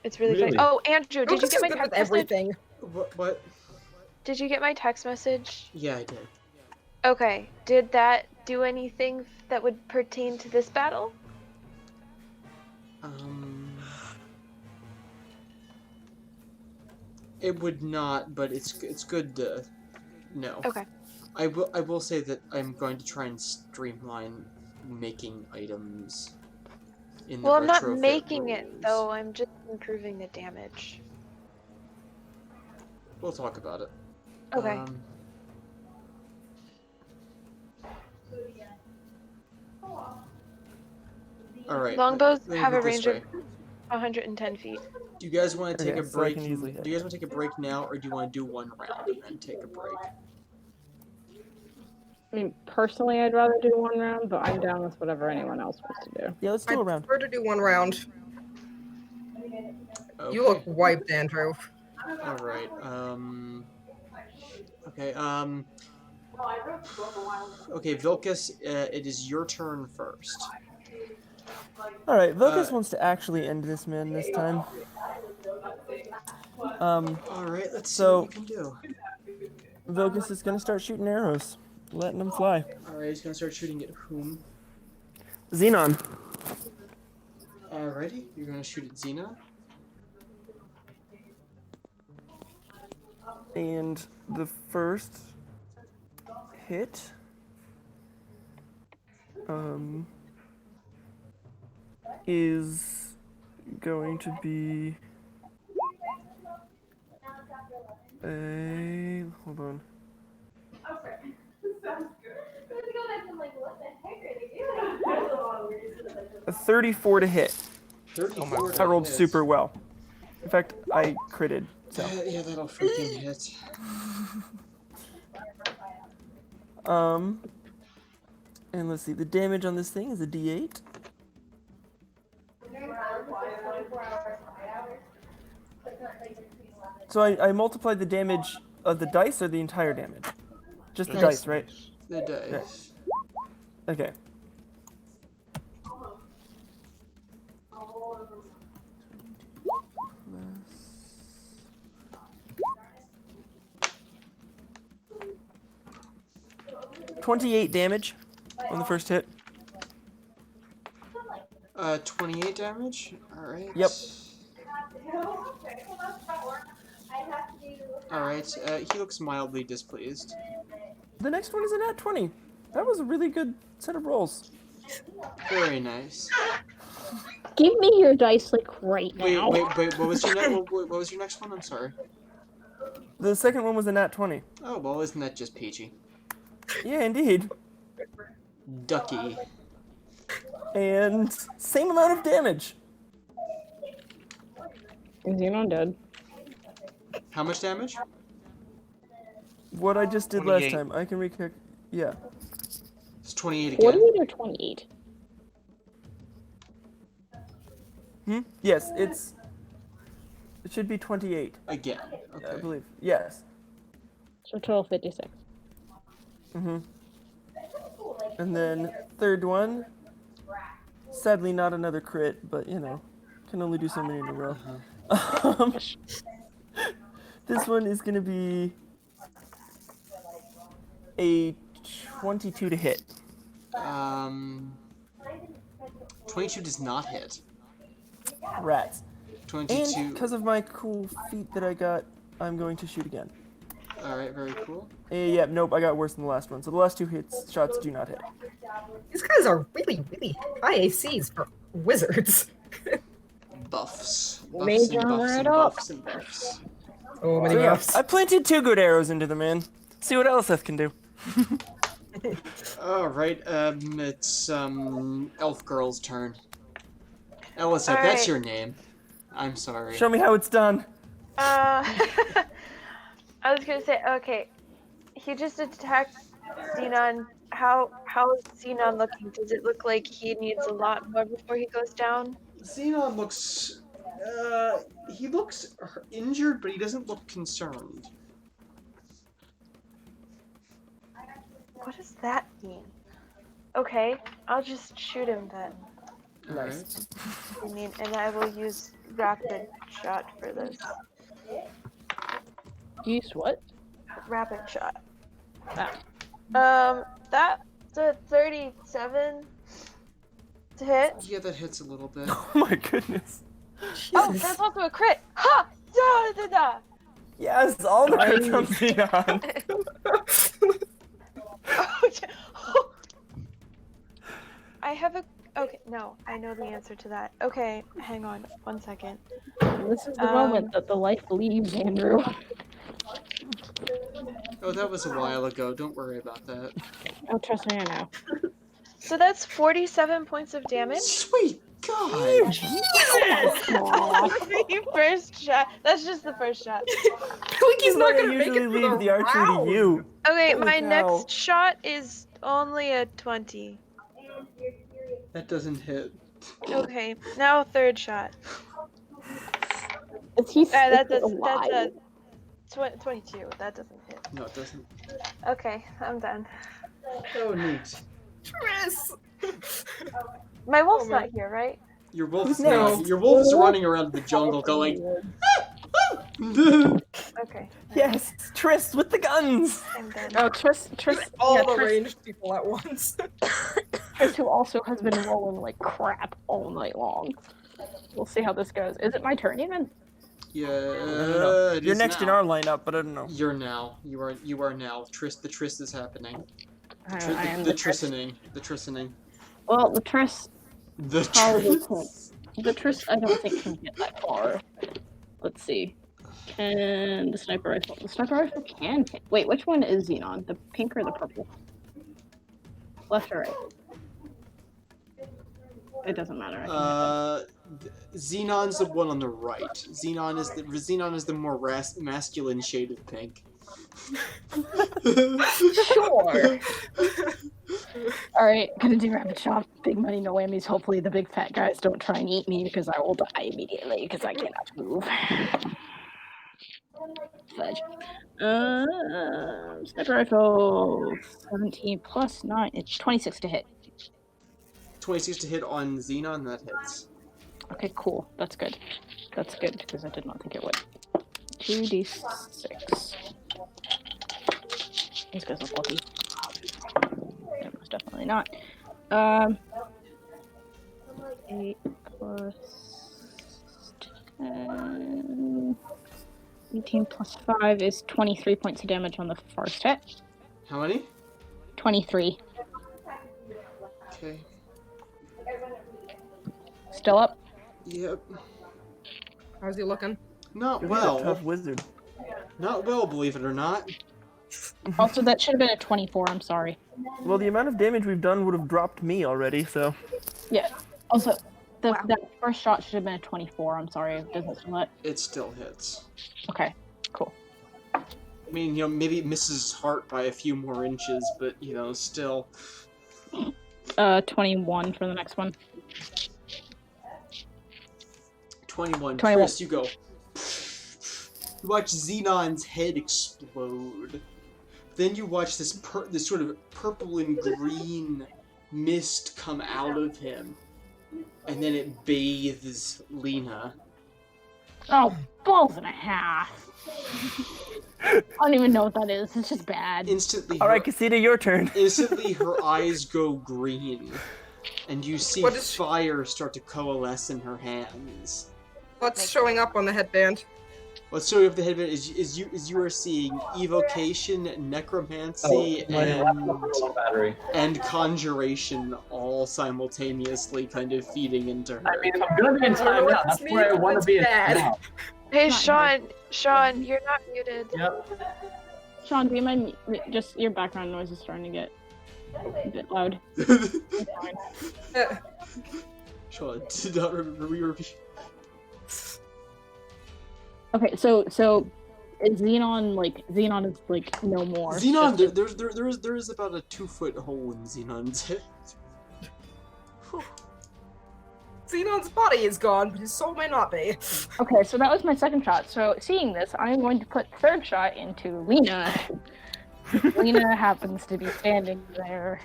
It's really Really? funny. Oh, Andrew, did you Lucas get is my good text with message? everything. What? Did you get my text message? Yeah, I did. Okay. Did that do anything that would pertain to this battle? It would not, but it's good to know. Okay. I will say that I'm going to try and streamline making items in the Well, I'm not retrofit making it rules. though. I'm just improving the damage. We'll talk about it. Okay. All right. Longbows let me have put a it this range of way. 110 feet. Do you guys want to take Okay, a so I break? can easily hit. Do you guys want to take a break now, or do you want to do one round and then take a break? I mean, personally, I'd rather do one round, but I'm down with whatever anyone else wants to do. Yeah, let's do I a round. prefer to do one round. Okay. You look wiped, Andrew. All right. Okay. Okay, Vilcus, it is your turn first. Alright, Vilcus wants to actually end this man this time. Alright, let's see so- what you can do. Vilcus is gonna start shooting arrows, letting them fly. Alright, he's gonna start shooting at whom? Xenon. Alrighty, you're gonna shoot at Xena. And the first hit is going to be hold on. A 34 to hit. 34 I rolled hit. super well. In fact, I critted. So. Yeah, that'll freaking hit. And let's see, the damage on this thing is a D8. So I multiplied the damage of the dice or the entire damage? Just the dice, right? The dice. Okay. $28 damage on the first hit. 28 damage? Alright. Yep. Alright, he looks mildly displeased. The next one is a nat 20. That was a really good set of rolls. Very nice. Give me your dice, like, right now. Wait, what was your what was your next one? I'm sorry. The second one was a nat 20. Oh, well, isn't that just peachy? Yeah, indeed. Ducky. And same amount of damage. Xenon dead. How much damage? What I just did 28. last time. I can recalculate. Yeah. It's 28 again. 48 or 28? Yes, it should be 28. Again. I Okay. believe. Yes. So total 56. And then third one. Sadly, not another crit, but can only do so many in a row. This one is gonna be a 22 to hit. 22 does not hit. Rats. 22. And because of my cool feat that I got, I'm going to shoot again. Alright, very cool. Yeah, nope, I got worse than the last one. So the last two shots do not hit. These guys are really, really high ACs for wizards. buffs. Buffs Mage and armor buffs it and up. buffs and buffs. Oh, many So yeah, buffs. I planted 2 good arrows into the man. See what Eliseth can do. Alright, it's, Elf Girl's turn. Eliseth, that's Alright. your name. I'm sorry. Show me how it's done. I was gonna say, okay, he just attacked Xenon. How is Xenon looking? Does it look like he needs a lot more before he goes down? Xenon looks, he looks injured, but he doesn't look concerned. What does that mean? Okay, I'll just shoot him then. Alright. And I will use rapid shot for this. Use what? Rapid shot. Ah. That's a 37 to hit. Yeah, that hits a little bit. Oh my goodness. Oh, that's also a crit. Ha! Da da da. Yes, all the crits from Xenon. I have a. Okay, no, I know the answer to that. Okay, hang on 1 second. This is the moment that the life leaves Andrew. Oh, that was a while ago. Don't worry about that. Oh, trust me, I know. So that's 47 points of damage. Sweet God! The first shot. That's just the first shot. He's not gonna make usually it for leave the the archery round. to you. Okay, Holy my cow. next shot is only a 20. That doesn't hit. Okay, now third shot. Is he That's alive? a 22. That doesn't hit. No, it doesn't. Okay, I'm done. Oh, neat. Tris! My wolf's man. not here, right? Your wolf's No. not. Your wolf is running around the jungle going. Okay. Yes, Triss with the guns. I'm done. Oh, Triss, All yeah, the Triss, ranged people at once. Triss, who also has been rolling like crap all night long. We'll see how this goes. Is it my turn even? Yeah, it You're is next in now. our lineup, but I don't know. You're now. You are now. The Triss is happening. I The am the Triss. Trissening. The Trissening. Well, the Triss The probably Triss. can't. The Triss, I don't think can get that far. Let's see. Can the sniper rifle? The sniper rifle can hit. Wait, which one is Xenon? The pink or the purple? Left or right? It doesn't matter. I can Xenon's the one on the right. Xenon is the more masculine shade of pink. Sure. Alright, gonna do rapid shot. Big money, no whammies. Hopefully the big fat guys don't try and eat me because I will die immediately because I cannot move. Fudge. Sniper rifle. 17 plus 9. It's 26 to hit. 26 to hit on Xenon, that hits. Okay, cool. That's good. That's good because I did not think it would. 2d6. These guys look lucky. That was definitely not. 8 plus 10. 18 plus 5 is 23 points of damage on the first hit. How many? 23. Okay. Still up? Yep. How's he looking? Not You're a well. tough wizard. Not well, believe it or not. Also, that should have been a 24. I'm sorry. Well, the amount of damage we've done would have dropped me already, so. Yeah. Also, Wow. that first shot should have been a 24. I'm sorry. It doesn't still hit. It still hits. Okay. Cool. I mean, maybe it misses his heart by a few more inches, but, still. 21 for the next one. 21. 21. Chris, you go. You watch Xenon's head explode. Then you watch this sort of purple and green mist come out of him. And then it bathes Lena. Oh, balls and a half. I don't even know what that is. It's just bad. Instantly, Alright, Casita, your turn. instantly her eyes go green. And you see What is- fire start to coalesce in her hands. What's showing up on the headband? What story of the headband is you are seeing evocation, necromancy, and conjuration all simultaneously kind of feeding into her. I mean, if I'm gonna be in time now, that's where I want to be in time now. Hey, Not Sean, you're not muted. Yep. Sean, do you mind? Just your background noise is starting to get a bit loud. Sean, did not remember we were. Okay, so is Xenon is like no more. Xenon, Just there is about a 2-foot hole in Xenon's head. Xenon's body is gone, but his soul may not be. Okay, so that was my second shot. So seeing this, I'm going to put third shot into Lena. Lena happens to be standing there.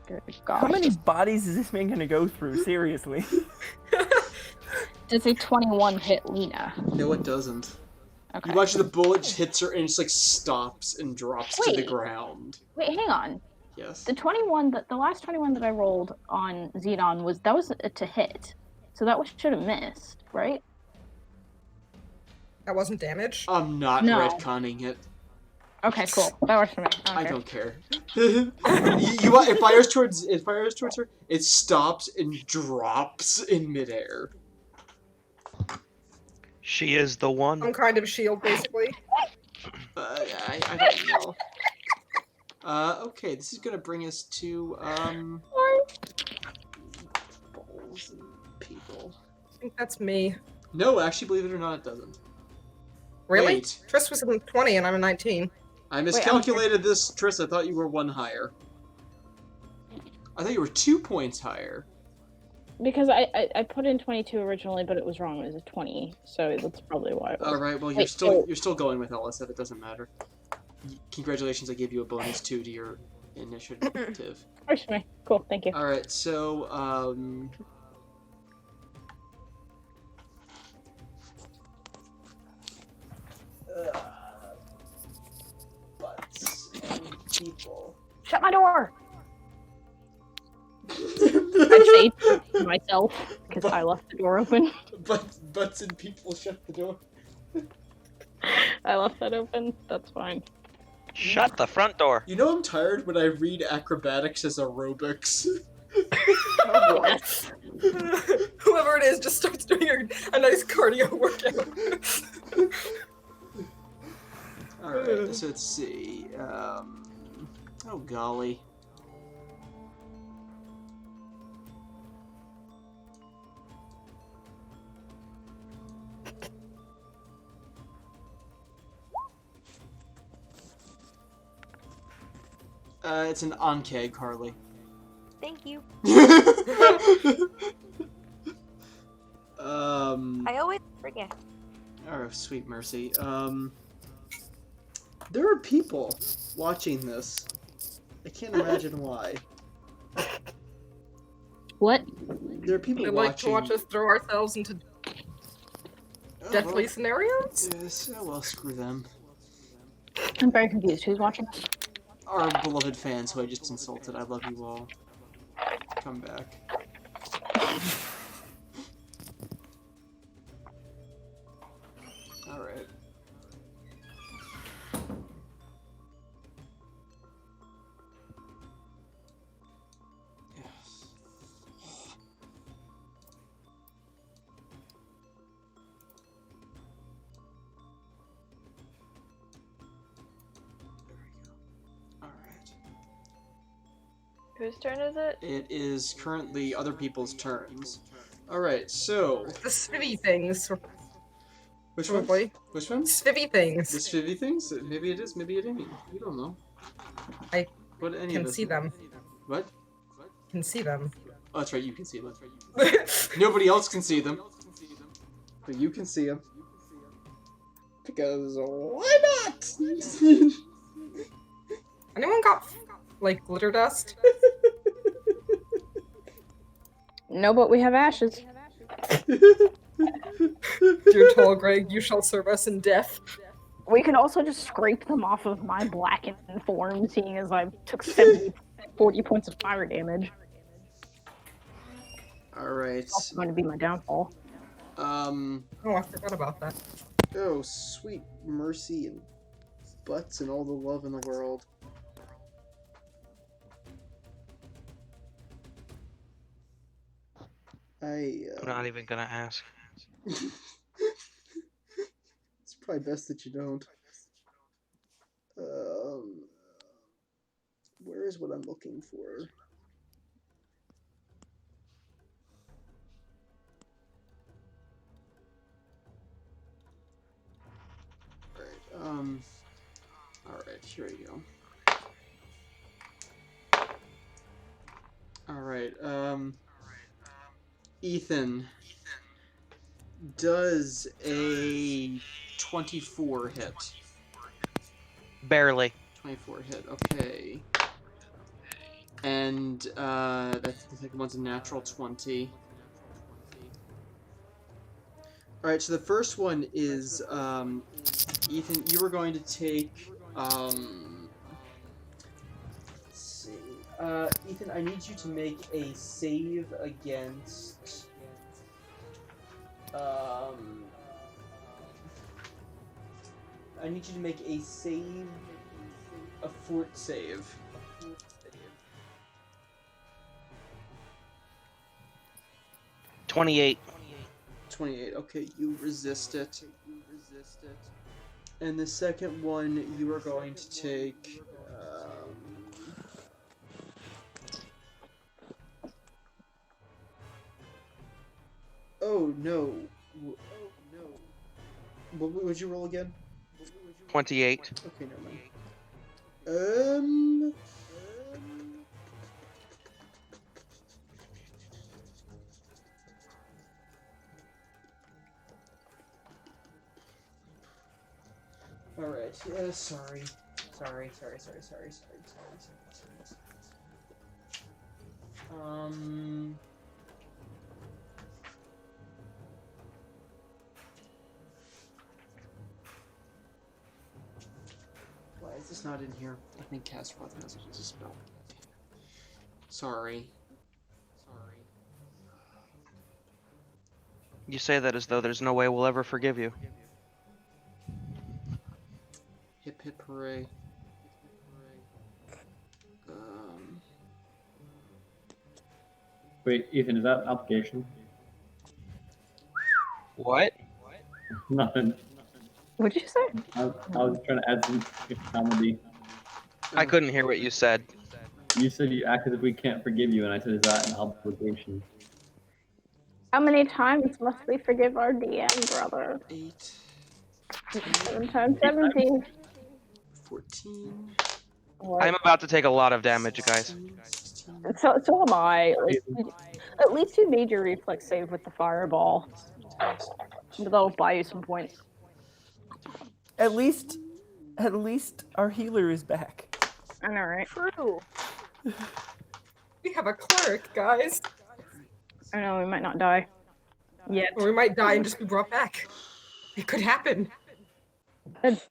Good gosh. How many bodies is this man gonna go through? Seriously. Does a 21 hit Lena? No, it doesn't. Okay. You watch the bullet hits her and just like stops and drops to the Wait. ground. Wait, hang on. Yes. The 21 the last 21 that I rolled on Xenon was to hit. So that should have missed, right? That wasn't damage? I'm not No. retconning it. Okay, cool. That works for me. I don't care. It fires towards her. It stops and drops in midair. She is the one. Some kind of shield, basically. I don't know. Okay, this is gonna bring us to balls and people. I think that's me. No, actually, believe it or not, it doesn't. Really? Wait. Triss was in 20 and I'm a 19. I miscalculated this, Triss. I thought you were 1 higher. I thought you were 2 points higher. Because I put in 22 originally, but it was wrong. It was a 20, so that's probably why it was. All right. Well, Wait, you're still going with LSF. It doesn't matter. Congratulations! I gave you a bonus 2 to your initiative. Works for me. Cool. Thank you. All right. So butts and people. Shut my door. I say to myself because I left the door open. Butts and people. Shut the door. I left that open. That's fine. Shut the front door. You know I'm tired when I read acrobatics as aerobics. Oh, yes. Whoever it is just starts doing a nice cardio workout. Alright, so let's see. Oh golly. It's an Anke, Carly. Thank you. I always forget. Oh, sweet mercy. There are people watching this. I can't imagine why. What? There are people They watching. like to watch us throw ourselves into deathly scenarios? Yes, oh well, screw them. I'm very confused. Who's watching? Our beloved fans who I just insulted. I love you all. Come back. Alright. Yes. There we go. Alright. Whose turn is it? It is currently other people's turns. Alright, so... The svivy things. Which one? Probably. Which one? Svivy things. The Svivy things? Maybe it is, maybe it ain't. You don't know. I What any can of us see them. What? Can see them. Oh, that's right, you can see them. Nobody else can see them. But you can see them. Because why not? Anyone got, like, glitter dust? No, but we have ashes. Dear tall Greg, you shall serve us in death. We could also just scrape them off of my blackened form, seeing as I took 40 points of fire damage. Alright. That's going to be my downfall. Oh, I forgot about that. Oh, sweet mercy and butts and all the love in the world. I'm not even gonna ask. It's probably best that you don't. Where is what I'm looking for? Alright, alright, here we go. Alright, Ethan, does a 24 hit? Barely. 24 hit, okay. And, that's the second one's a natural 20. Alright, so the first one is, Ethan, you are going to take, let's see. Ethan, I need you to make a save against, I need you to make a fort save. 28. 28. Okay, you resist it. And the second one, you are going to take. Oh no! What would you roll again? 28. Okay, never mind. Alright, sorry. Why is this not in here? I think cast Breath Message is a spell. Sorry. You say that as though there's no way we'll ever forgive you. Hip hip hooray. Wait, Ethan, is that an application? What? Nothing. What'd you say? I was trying to add some comedy. I couldn't hear what you said. You said you act as if we can't forgive you, and I said, is that an obligation? How many times must we forgive our DM, brother? 8. 7 times 17. 14. I'm about to take a lot of damage, you guys. 16. So am I. Like, at least you made your reflex save with the fireball. That'll buy you some points. At least our healer is back. I know, right? True. We have a cleric, guys. I know, we might not die. Yet. Or we might die and just be brought back. It could happen.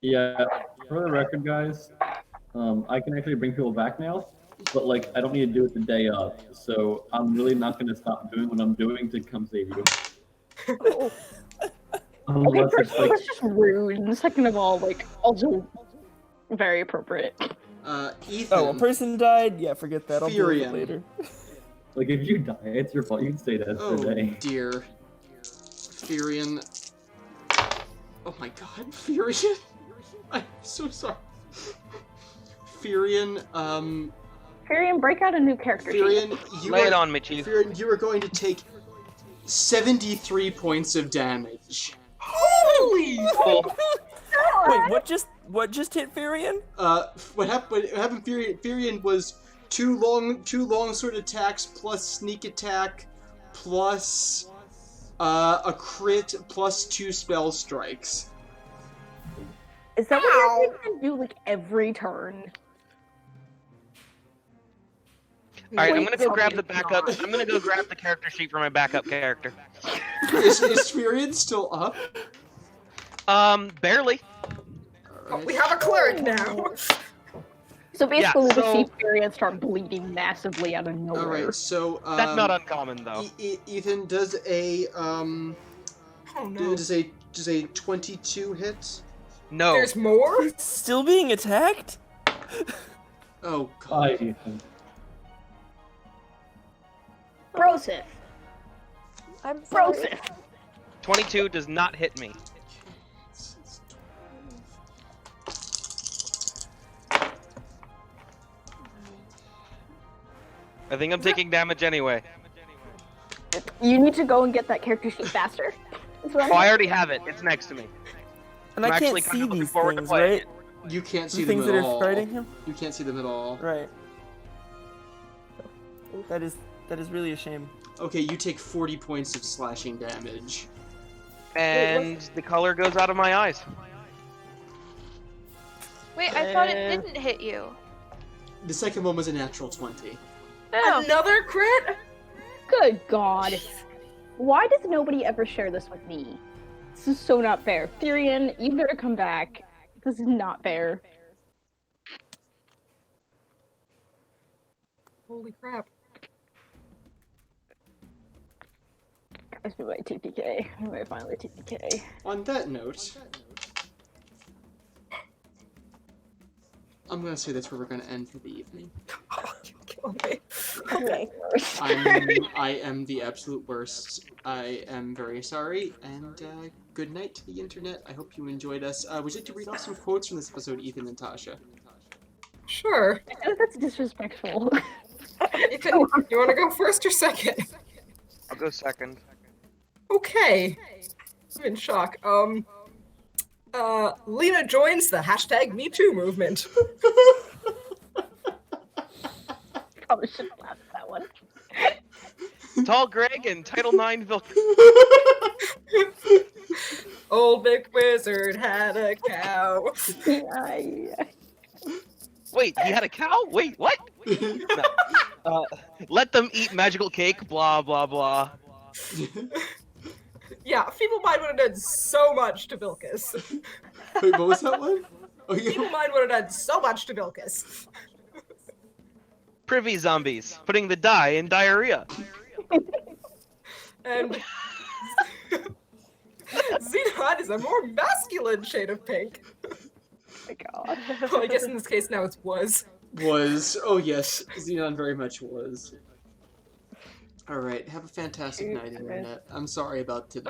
Yeah, for the record, guys, I can actually bring people back now, but like I don't need to do it the day of, so I'm really not going to stop doing what I'm doing to come save you. Okay, Unless first it's of all, like, that's just rude, and second of all, like, also very appropriate. Ethan. Oh, a person died? Yeah, forget that. I'll deal with it Furion. later. like if you die, it's your fault. You can say that for a day. Dear. Furion. Oh my god, Furion. I'm so sorry. Furion, Furion, break out a new character sheet. Furion, you Lay are, it on me, Chief. Furion, you are going to take 73 points of damage. Holy! Wait, what just hit Furion? What happened? Furion was two long sword attacks plus sneak attack, plus a crit plus 2 spell strikes. Is that what you're going to do, like, every turn? Alright, I'm Wait, gonna go no, grab the it's backup. not. I'm gonna go grab the character sheet for my backup character. Is Furion still up? Barely. Oh, we have a cleric now. So basically, we so- just see Furion start bleeding massively out of nowhere. Alright, so That's not uncommon though. Ethan, does a Oh no. does a Does a 22 hit? No. There's more? He's still being attacked? Oh, God. Broseph. I'm sorry. Broseph. 22 does not hit me. It's 12. I think I'm taking damage anyway. You need to go and get that character sheet faster. Oh, I already have it. It's next to me. And I'm I actually can't kind see of looking these forward to things, playing right? it. You can't see The them things at that are all. fighting him? You can't see them at all. Right. That is really a shame. Okay, you take 40 points of slashing damage. And the color goes out of my eyes. Wait, I thought it didn't hit you. The second one was a natural 20. No. Another crit? Good God. Why does nobody ever share this with me? This is so not fair. Tyrion, you better come back. This is not fair. Holy crap. Guys, we might TPK. We might finally TPK. On that note, I'm gonna say that's where we're gonna end for the evening. Kill me. Okay. I am the absolute worst. I am very sorry, and good night to the internet. I hope you enjoyed us. Would you like to read off some quotes from this episode, Ethan and Tasha? Sure. I think that's disrespectful. You want to go first or second? I'll go second. Okay. I'm in shock. Lena joins the hashtag #MeToo movement. Probably should have laughed at that one. Tall Greg and Title IX Vilk. Old McWizard had a cow. Yeah. Wait, he had a cow? Wait, what? No. Let them eat magical cake, blah, blah, blah. Yeah, Feeble Mind would have done so much to Vilcus. Wait, what was that one? Oh, Feeble yeah. Mind would have done so much to Vilcus. Privy zombies, putting the dye in diarrhea. And Xenon is a more masculine shade of pink. Oh my God. Well, I guess in this case now it's was. Was. Oh, yes. Xenon very much was. Alright, have a fantastic night, internet. I'm sorry about today.